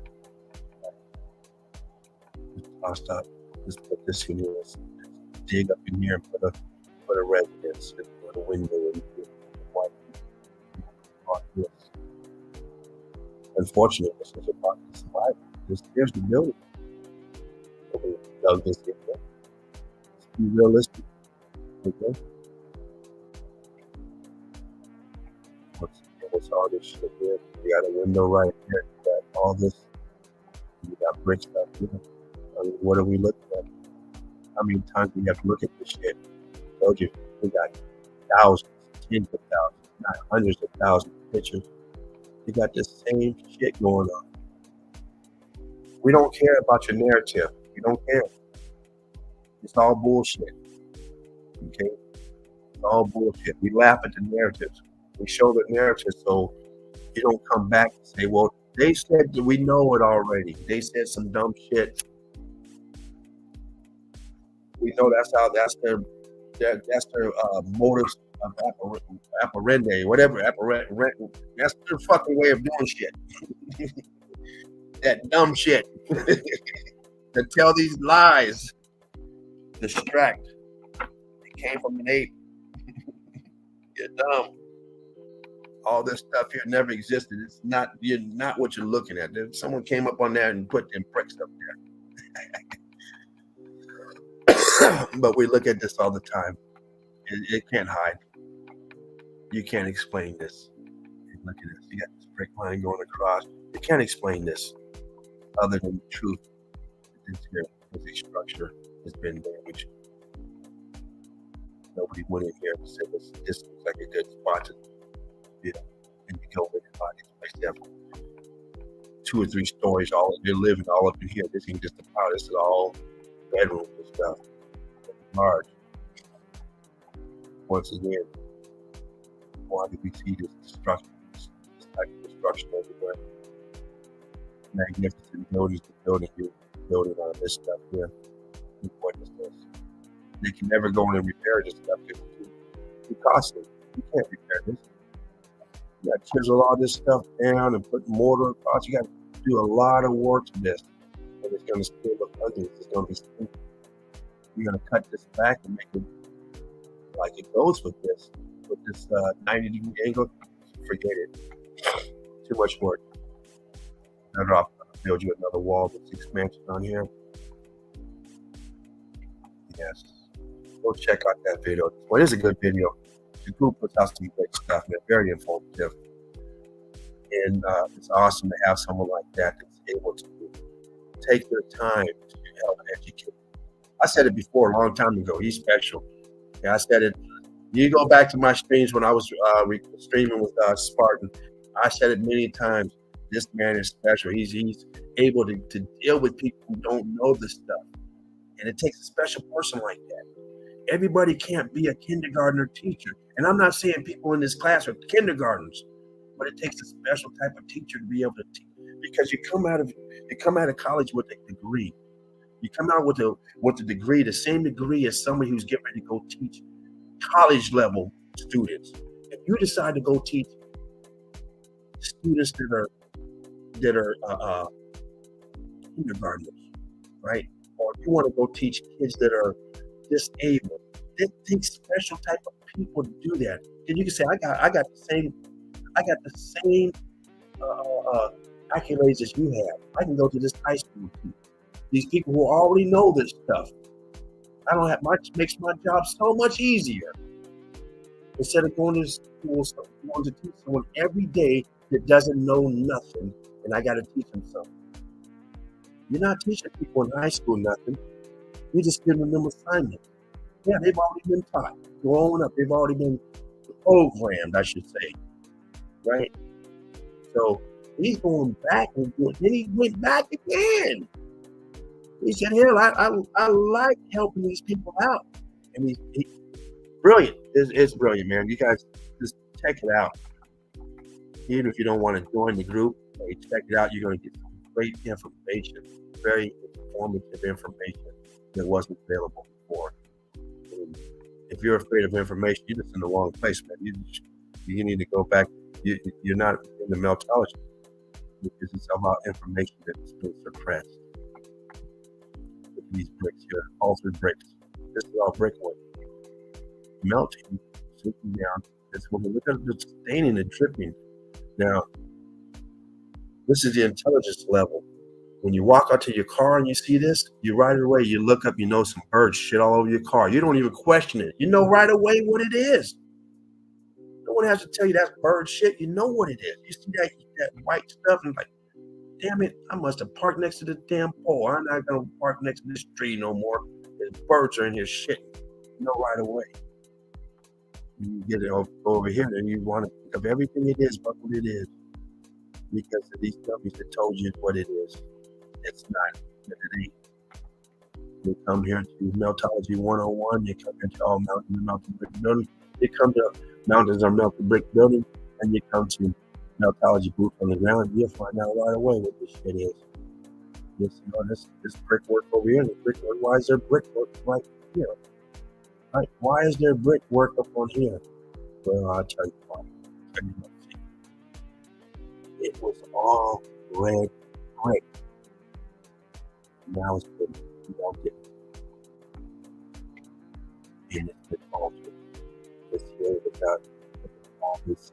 Just tossed up. Just put this in here. Let's dig up in here and put a residence and put a window in here. Unfortunately, this is about the survival. There's the building. We dug this in there. Let's be realistic. Okay? What's all this shit here? We got a window right here. We got all this. We got bricks up here. I mean, what are we looking at? How many times do we have to look at this shit? I told you, we got thousands, tens of thousands, not hundreds of thousands of pictures. We got the same shit going on. We don't care about your narrative. We don't care. It's all bullshit. Okay? It's all bullshit. We laugh at the narratives. We show the narrative so you don't come back and say, well, they said that we know it already. They said some dumb shit. We know that's their motives of apparende, whatever. That's their fucking way of doing shit. That dumb shit. To tell these lies. Distract. It came from an ape. You're dumb. All this stuff here never existed. You're not what you're looking at. Someone came up on that and put them pricks up there. But we look at this all the time. It can't hide. You can't explain this. Look at this. You got this brick line going across. You can't explain this other than the truth. This physics structure has been damaged. Nobody went in here and said this looks like a good spot to, and you go in and find this place. They have 2 or 3 stories. They're living all up in here. This ain't just a power. This is all bedrooms and stuff. Large. Once again, why do we see this destruction, this type of destruction everywhere? Magnificent buildings, building on this stuff here. What is this? They can never go in and repair this stuff because it's too costly. You can't repair this. You got to chisel all this stuff down and put mortar across. You got to do a lot of work to this, and it's going to still look ugly. It's going to be stupid. You're going to cut this back and make it like it goes with this 90-degree angle. Forget it. Too much work. Better off build you another wall with expansion on here. Yes. Go check out that video. Well, it is a good video. The group puts out some great stuff, man. Very informative. And it's awesome to have someone like that that's able to take their time to help educate. I said it before a long time ago. He's special. Yeah, I said it. You go back to my streams when I was streaming with Spartan. I said it many times. This man is special. He's able to deal with people who don't know this stuff. And it takes a special person like that. Everybody can't be a kindergartner teacher. And I'm not saying people in this class are kindergartners, but it takes a special type of teacher to be able to teach. Because you come out of college with a degree. You come out with a degree, the same degree as somebody who's getting ready to go teach college level students. If you decide to go teach students that are kindergartners, right? Or if you want to go teach kids that are disabled, it takes special type of people to do that. And you can say, I got the same accolades as you have. I can go to this high school too. These people who already know this stuff. I don't have much, makes my job so much easier. Instead of going to school, going to teach someone every day that doesn't know nothing, and I got to teach them something. You're not teaching people in high school nothing. You're just giving them assignments. Yeah, they've already been taught. Growing up, they've already been programmed, I should say. right? So he's going back and then he went back again. He said, "Hell, I like helping these people out," and he's brilliant. It's brilliant, man. You guys just check it out. Even if you don't want to join the group, hey, check it out. You're going to get some great information, very informative information that wasn't available before. And if you're afraid of information, you're just in the wrong place, man. You need to go back. You're not in the Meltology because it's about information that's been suppressed. With these bricks here, altered bricks. This is all brickwork. Melting, sinking down. This woman, look at the staining and dripping. Now, this is the intelligence level. When you walk out to your car and you see this, you right away, you look up, you know some birds shit all over your car. You don't even question it. You know right away what it is. No one has to tell you that's bird shit. You know what it is. You see that white stuff and like, damn it, I must have parked next to the damn pole. I'm not gonna park next to this tree no more. There's birds are in here shitting. You know right away. You get it over here and you want to think of everything it is, but what it is. Because of these dummies that told you what it is. It's not. It ain't. You come here to Meltology 101, you come here to all mountains and melted brick building. You come to mountains or melted brick building, and you come to Meltology boots on the ground, you'll find out right away what this shit is. This, you know, this brickwork over here, the brickwork. Why is there brickwork right here? Right? Why is there brickwork up on here? Well, I'll tell you why. It was all red brick. Now it's been melted and it's been altered. This here without all this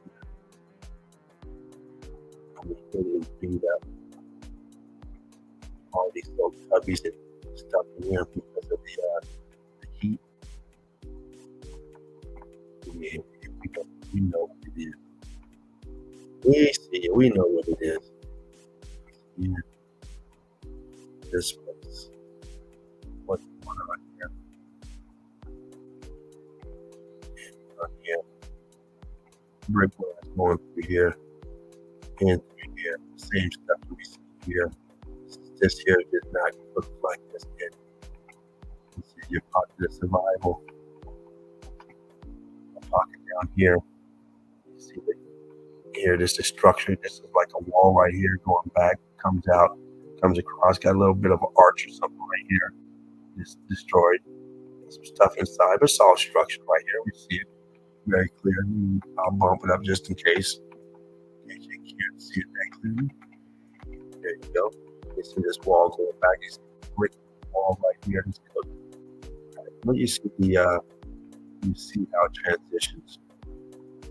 completely beat up. All these little tubbies and stuff in here because of the heat. We know what it is. We see it. We know what it is. Yeah. This place. What's going on here? And here. Brickwork is going through here. And through here. Same stuff we see here. This here did not look like this did. This is your pocket of survival. A pocket down here. You see it? Here, this is structure. This is like a wall right here going back, comes out, comes across, got a little bit of an arch or something right here. It's destroyed. Some stuff inside, but it's all structure right here. We see it very clearly. I'll bump it up just in case. In case you can't see it that clearly. There you go. You see this wall going back. You see the brick wall right here. When you see you see how it transitions.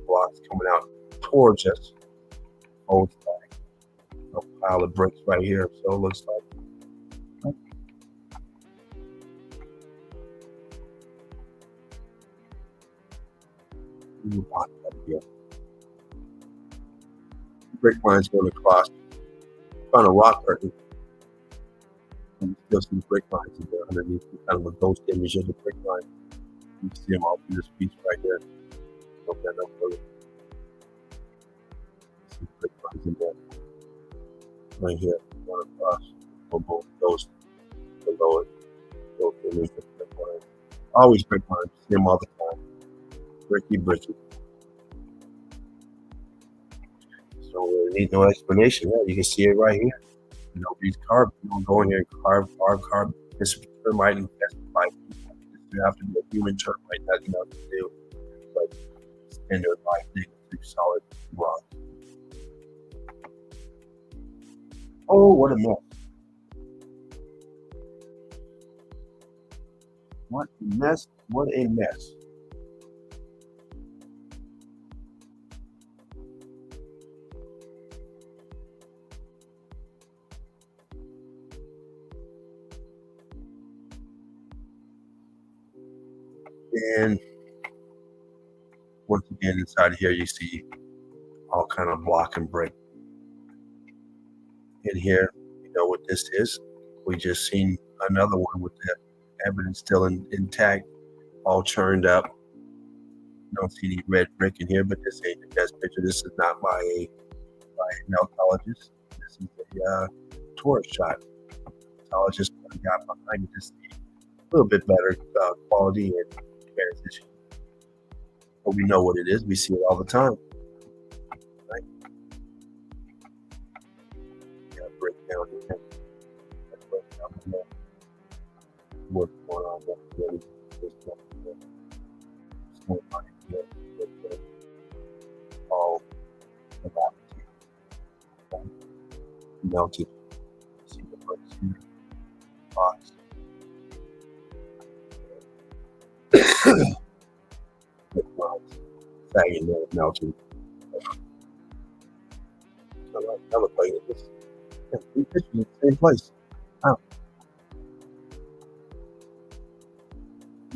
Blocks coming out towards us. Oh, it's like a pile of bricks right here. So it looks like. Brick lines going across. Found a rock curtain. And you still see the brick lines in there underneath. Kind of a ghost image of the brick line. You can see them all through this piece right here. Open that up further. See brick lines in there. Right here. Going across. Both ghost below it. Ghost image of the brick lines. Always brick lines. See them all the time. Bricky. Don't really need no explanation. Yeah, you can see it right here. You know, these carved. You don't go in here and carve. This termite infested by people. You have to be a human termite. Nothing else to do. But spend their life digging through solid rock. Oh, what a mess! What a mess! What a mess! And once again, inside here, you see all kind of block and brick. In here, you know what this is. We just seen another one with the evidence still intact, all churned up. don't see any red brick in here, but this ain't the best picture. This is not by a meltologist. This is a tourist shot. Meltologist got behind it to see a little bit better quality and transition. But we know what it is. We see it all the time. Right? Yeah, break down here. Break down here. What's going on there? Really, all about melted. See the first here. Box. Sagging there, melting. I look like this. Yeah, we pitched in the same place. Wow.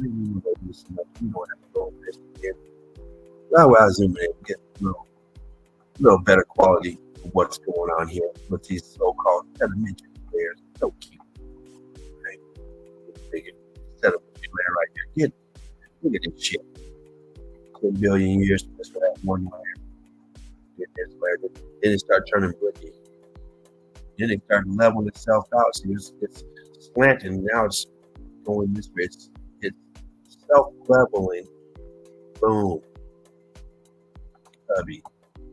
You don't have to go this again. Well, I zoom in and get a little better quality of what's going on here with these so-called sedimentary layers. So cute. Okay. Big sedimentary layer right here. Look at this shit. 10 billion years just for that one layer. Get this layer. Then it starts turning bricky. Then it starts leveling itself out. So it's slanting. Now it's going this way. It's self-leveling. Boom. Cubby.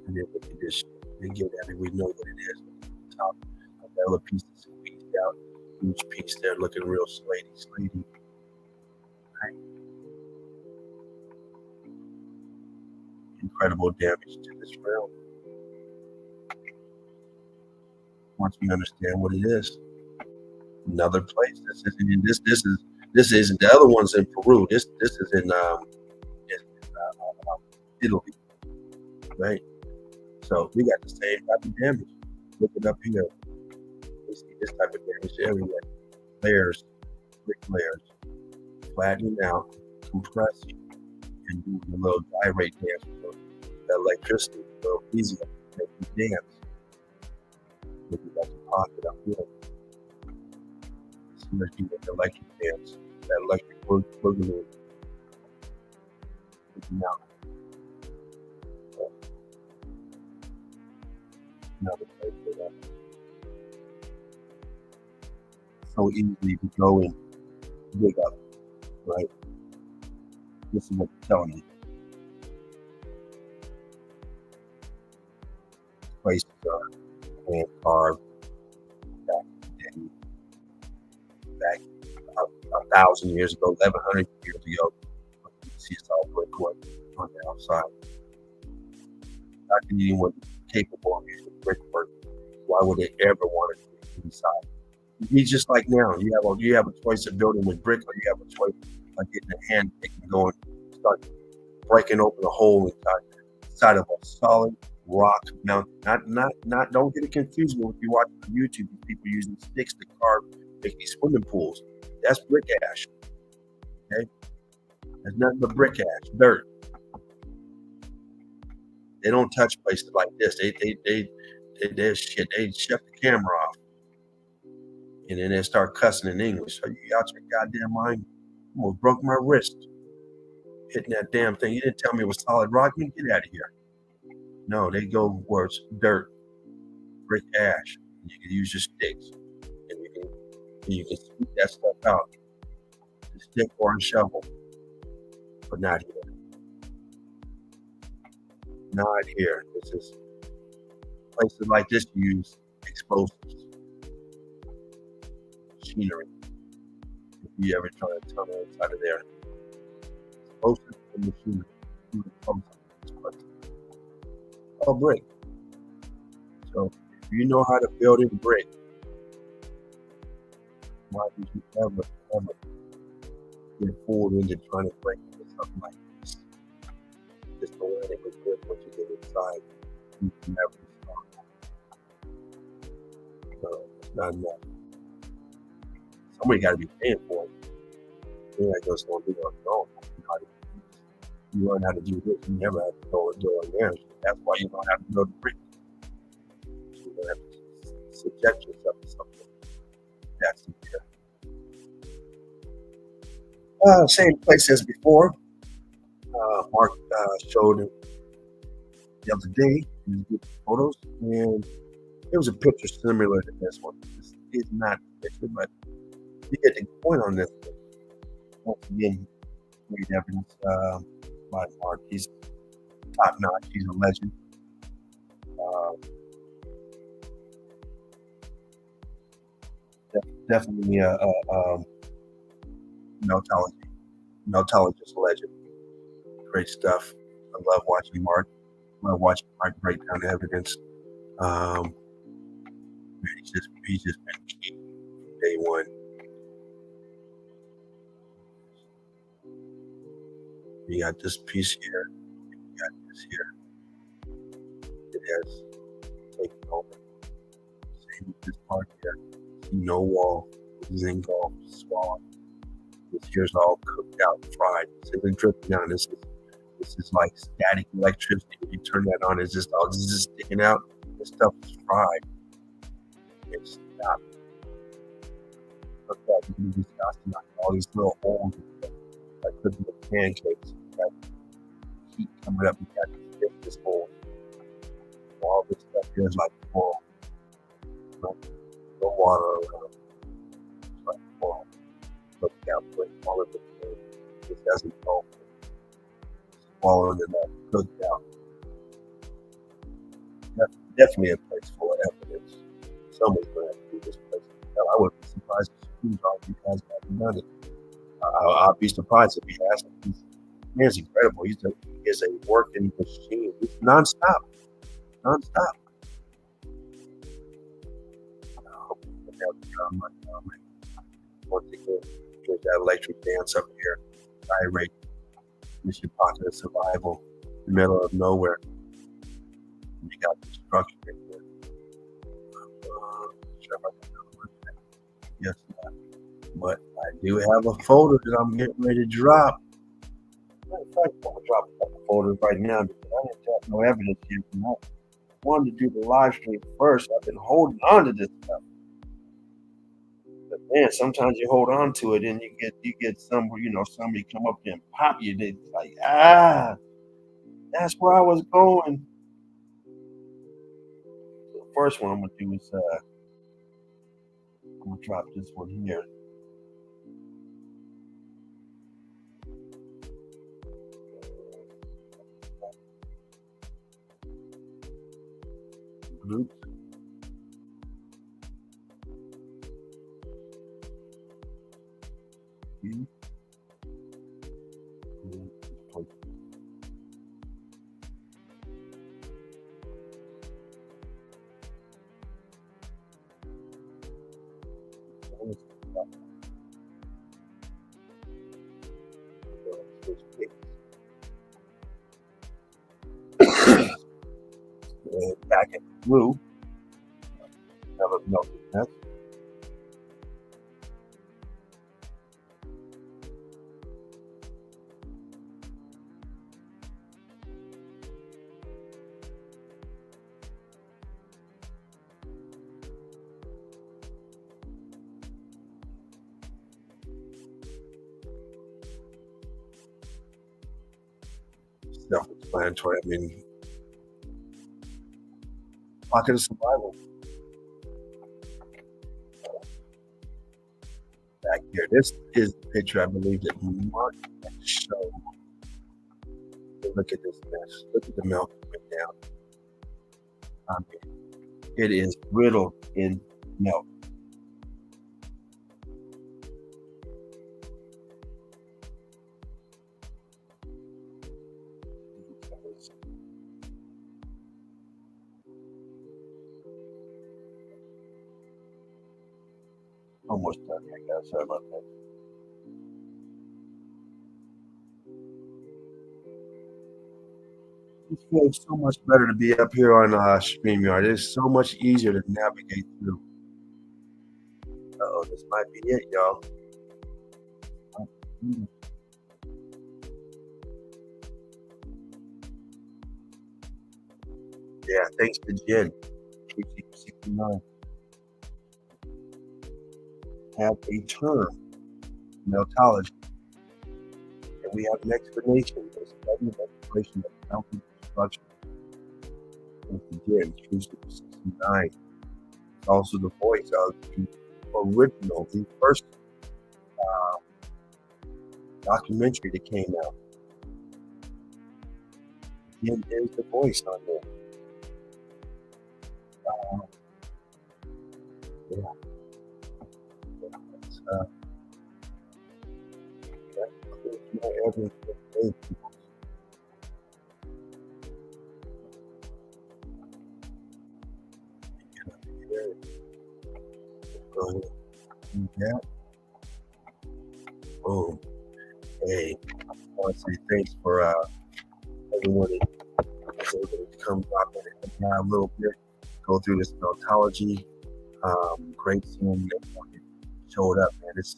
And then look at this shit. Then get at it. We know what it is. Top. That little piece is squeezed out. Huge piece there looking real slatey. Right. Incredible damage to this realm. Once we understand what it is, another place. This isn't the other one's in Peru. This is in Italy, right? So we got the same type of damage. Look it up here. We see this type of damage everywhere. Layers, brick layers, flattening out, compressing, and doing a little gyrate dance with that electricity, a little easier to make you dance. Look at that pocket up here. See if you get the electric dance, that electric boogaloo. Now, another place for that. So easily to go and dig up, right? This is what I'm telling you. Places are hand carved back 1,000 years ago, 1,100 years ago. You see it's all brickwork on the outside. How can anyone be capable of using brickwork? Why would they ever want to do it inside? It's just like now, you have a choice of building with brick, or you have a choice of getting a hand pick and going, start breaking open a hole inside of a solid rock mountain. Not. Don't get it confused with what you watch on YouTube. People using sticks to carve, make these swimming pools. That's brick ash. Okay, there's nothing but brick ash, dirt. They don't touch places like this. They shut the camera off, and then they start cussing in English. Are you out your goddamn mind? Almost broke my wrist hitting that damn thing. You didn't tell me it was solid rock. You get out of here. No, they go where it's dirt, brick ash. You can use your sticks, and you can sweep that stuff out. A stick or a shovel, but not here. Not here. This is places like this use explosives, machinery. If you ever try to tunnel inside of there, explosives and machinery. All brick. So if you know how to build in brick, why did you ever get fooled into trying to break into something like this? Just the way it was built, what you did inside, you can never start. No, it's not enough. Somebody got to be paying for it. You're not just going to do it on your own. You learn how to do this, you never have to go and do it there. That's why you don't have to build brick. You don't have to subject yourself to something. That's there. Same place as before. Mark showed him the other day. He was getting photos, and there was a picture similar to this one. This is not the picture, but you get the point on this. Once again, great evidence by Mark. He's top notch. He's a legend. Uh, Definitely a meltology, meltologist legend. Great stuff. I love watching Mark. I love watching Mark break down evidence. Um, he's just been key from day one. You got this piece here. You got this here. It has taken over. Same with this part here. See no wall. This is engulfed, swallowed. This here's all cooked out, fried. This isn't dripping down. This is like static electricity. When you turn that on, it's just all this is sticking out. This stuff is fried. It's not cooked out. You can just got all these little holes like cooking with pancakes. You got heat coming up. You got this hole. All this stuff here is like full. No water around. It's like full. Cooked out with all of it. This doesn't go. Swallowing it up, cooked out. Definitely a place full of evidence. Someone's going to have to do this place. Hell, I wouldn't be surprised if all you guys haven't done it. I'll be surprised if he hasn't. Man's incredible. He is a working machine. It's nonstop. Nonstop. Once again, here's that electric dance up here. Irate. Mission pocket of survival, in the middle of nowhere. You got the structure right here. Sure if I can yes, but I do have a folder that I'm getting ready to drop. Matter of fact, I'm gonna drop a couple folders right now because I didn't have no evidence here from that. I wanted to do the live stream first. I've been holding on to this stuff. But man, sometimes you hold on to it and you get somewhere, somebody come up there and pop you. They like, that's where I was going. So the first one I'm gonna do is I'm gonna drop this one here. Group. Back in blue. Never melted that. Self-explanatory. I mean, pocket of survival. Back here, this is the picture I believe that Mark showed. Look at this mess. Look at the milk coming down. I mean, it is riddled in milk. Almost done here, guys. Sorry about that. It feels so much better to be up here on StreamYard. It's so much easier to navigate through. Oh, this might be it, y'all. Yeah, thanks to Jen. 69 have a term, meltology, And we have an explanation. There's an explanation of mountain construction. Once again, True Secret 69 is also the voice of the original, the first documentary that came out. Again, there's the voice on there. Yeah. That's, that includes my everything. Go ahead. Do that. Boom. Hey, I want to say thanks for everyone that was able to come drop in a little bit, go through this Meltology. Great seeing everyone that showed up, man. It's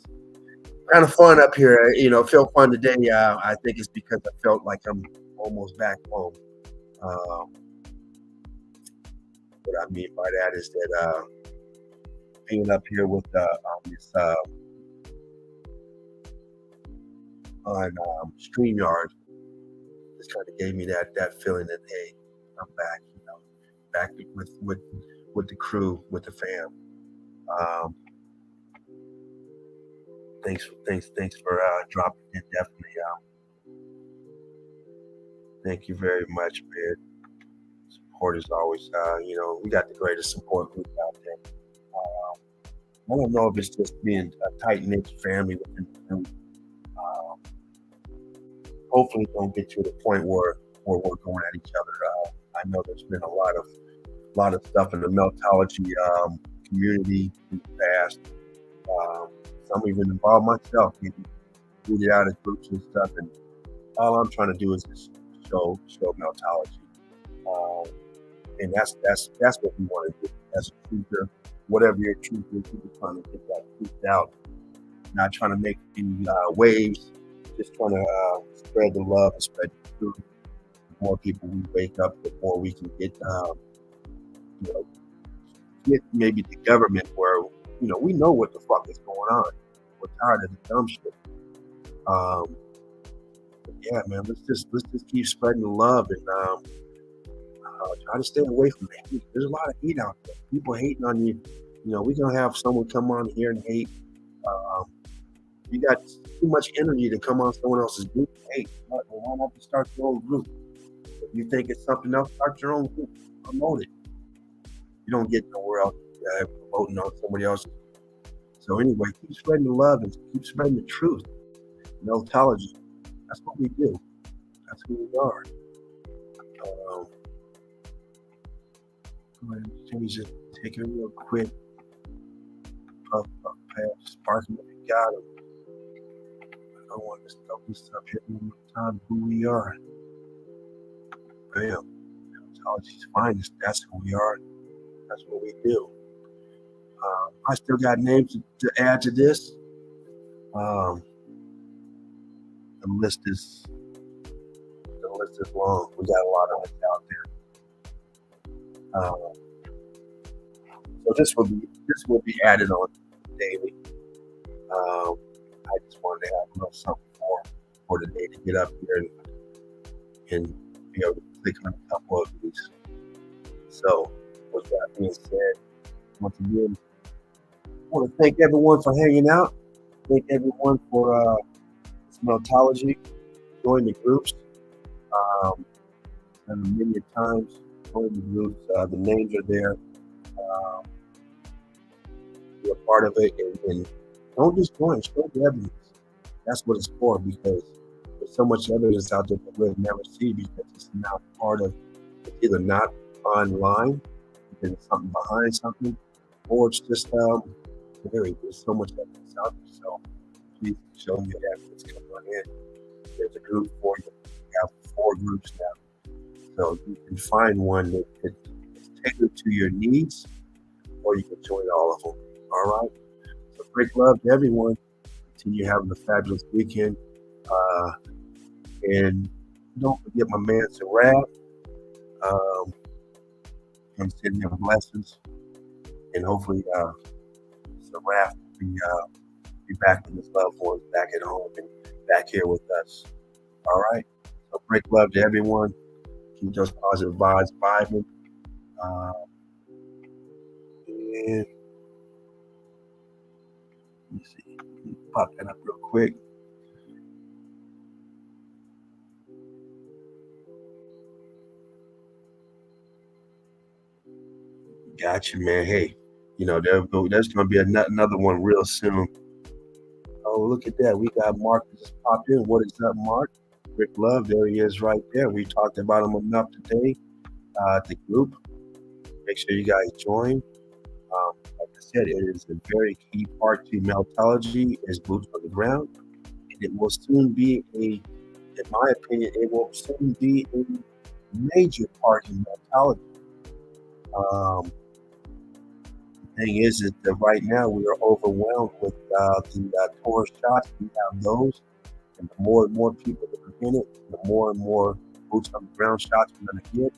kind of fun up here. It felt fun today. I think it's because I felt like I'm almost back home. Um, what I mean by that is that being up here with on this on StreamYard just kind of gave me that feeling that hey, I'm back. Back with the crew, with the fam. Um, thanks for dropping in. Definitely. Thank you very much, man. Support is always, we got the greatest support group out there. I don't know if it's just being a tight knit family within the group. Um, Hopefully, don't get to the point where we're going at each other. I know there's been a lot of stuff in the Meltology community in the past. Some even involved myself, getting booted out of groups and stuff. And all I'm trying to do is just show Meltology. And that's what we want to do as a truther. Whatever your truth is, we're trying to get that truth out. Not trying to make any waves, just trying to spread the love and spread the truth. The more people we wake up, the more we can get, get maybe the government where we know what the fuck is going on. We're tired of the dumb shit. But yeah, man, let's just keep spreading the love and try to stay away from hate. There's a lot of hate out there. People hating on you. We're gonna have someone come on here and hate. Um, you got too much energy to come on someone else's group and hate. Why not just start your own group? If you think it's something else, start your own group. Promote it. You don't get nowhere else promoting on somebody else. So anyway, keep spreading the love and keep spreading the truth. Meltology. That's what we do. That's who we are. Go ahead and change it. Take it real quick. Puff, pass, sparking if you got it. I don't want to stop this up here one more time. Who we are. Bam. Meltology's finest. That's who we are. That's what we do. I still got names to add to this. The list is long. We got a lot of it out there. So this will be added on daily. I just wanted to have a little something for today to get up here and be able to click on a couple of these. So with that being said, once again, I want to thank everyone for hanging out. Thank everyone for Meltology. Join the groups. And many times, join the groups. The names are there. Be a part of it, and don't just join. Show the evidence. That's what it's for, because there's so much evidence out there that we'll never see because it's not part of. It's either not online, because it's something behind something, or it's just there's so much evidence out there. So please show me that evidence. Come on in. There's a group for you. We have 4 groups now, so you can find one that is tailored to your needs, or you can join all of them. All right. So great love to everyone. Continue having a fabulous weekend, and don't forget my man Sarab. I'm sending him blessings, and hopefully Sarab will be back with his loved ones back at home and back here with us. All right. So break love to everyone. Keep those positive vibes vibing. Uh, and let me see. Pop that up real quick. Gotcha, man. Hey, there's going to be another one real soon. Oh, look at that. We got Mark that just popped in. What is up, Mark? Rick Love, there he is right there. We talked about him enough today. The group, make sure you guys join. Like I said, it is a very key part to Meltology is boots on the ground. And it will soon be in my opinion, it will soon be a major part in Meltology. Um, thing is that right now we are overwhelmed with the tourist shots. We have those, and the more and more people that are in it, the more and more boots on the ground shots we're going to get,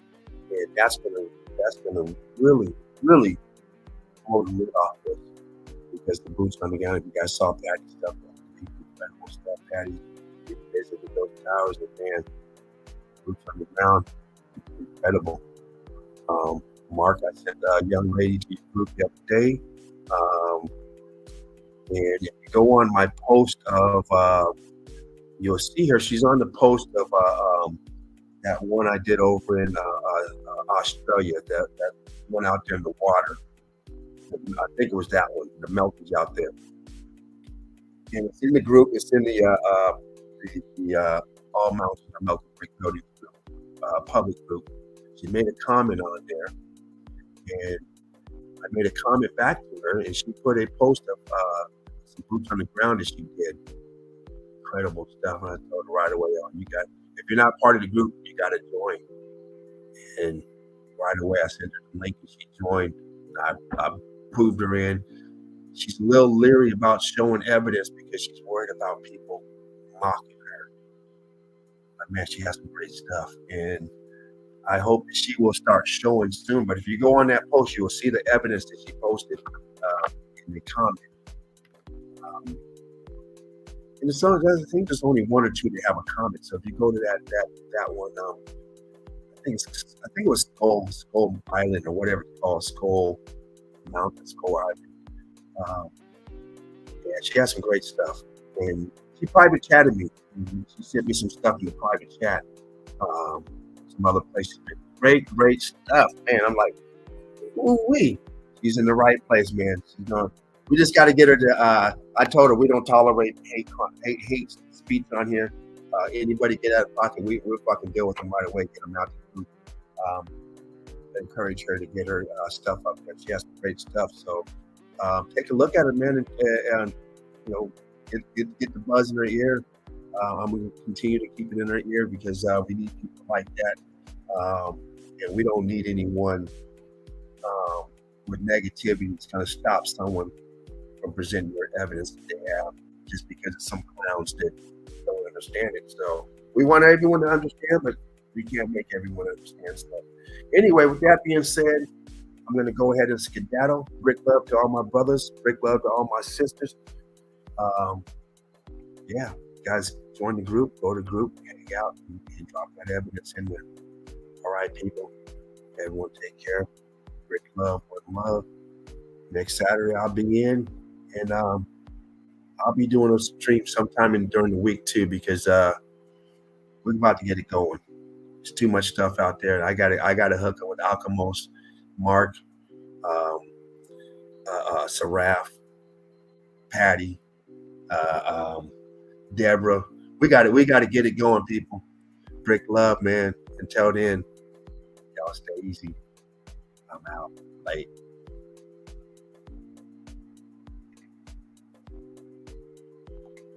and that's gonna really blow the lid off this because the boots on the ground. If you guys saw Patty's stuff, incredible stuff. Patty visited those towers, and man, boots on the ground, incredible. Um, Mark, I sent a young lady to your group the other day. Um, and if you go on my post of, you'll see her. She's on the post of that one I did over in Australia, that one out there in the water. I think it was that one, the Meltology out there. And it's in the group. It's in the All Mountains are Melted Meltology public group. She made a comment on there, and I made a comment back to her, and she put a post of some boots on the ground that she did. Incredible stuff. And I told her right away, "Oh, if you're not part of the group, you got to join." And right away, I sent her the link, and she joined. I proved her in. She's a little leery about showing evidence because she's worried about people mocking her. But man, she has some great stuff, and I hope that she will start showing soon. But if you go on that post, you will see the evidence that she posted in the comment. Um, and it's only, I think there's only one or two that have a comment. So if you go to that one, I think it was Skull Island or whatever it's called, Skull Mountain, Skull Island. Um, yeah, she has some great stuff, and she private chatted me. She sent me some stuff in the private chat. Some other places, great stuff, man. I'm like, ooh wee, she's in the right place, man. She's going. We just got to get her to. I told her we don't tolerate hate speech on here. Anybody get out of pocket, we'll fucking deal with them right away. Get them out. Um, encourage her to get her stuff up there. She has some great stuff. So take a look at it, man, and get the buzz in her ear. I'm going to continue to keep it in her ear because we need people like that, and we don't need anyone with negativity that's going to stop someone from presenting their evidence that they have just because of some clowns that don't understand it. So we want everyone to understand, but we can't make everyone understand stuff. Anyway, with that being said, I'm going to go ahead and skedaddle. Brick love to all my brothers. Brick love to all my sisters. Yeah, guys, join the group. Go to the group, hang out, and drop that evidence in there. All right, people. Everyone take care. Brick love, one love. Next Saturday, I'll be in, and I'll be doing a stream sometime during the week too because we're about to get it going. There's too much stuff out there. I got to hook up with Alchemos, Mark, um, Saraf, Patty, Deborah. We got to get it going, people. Brick love, man. Until then, y'all stay easy. I'm out. Late.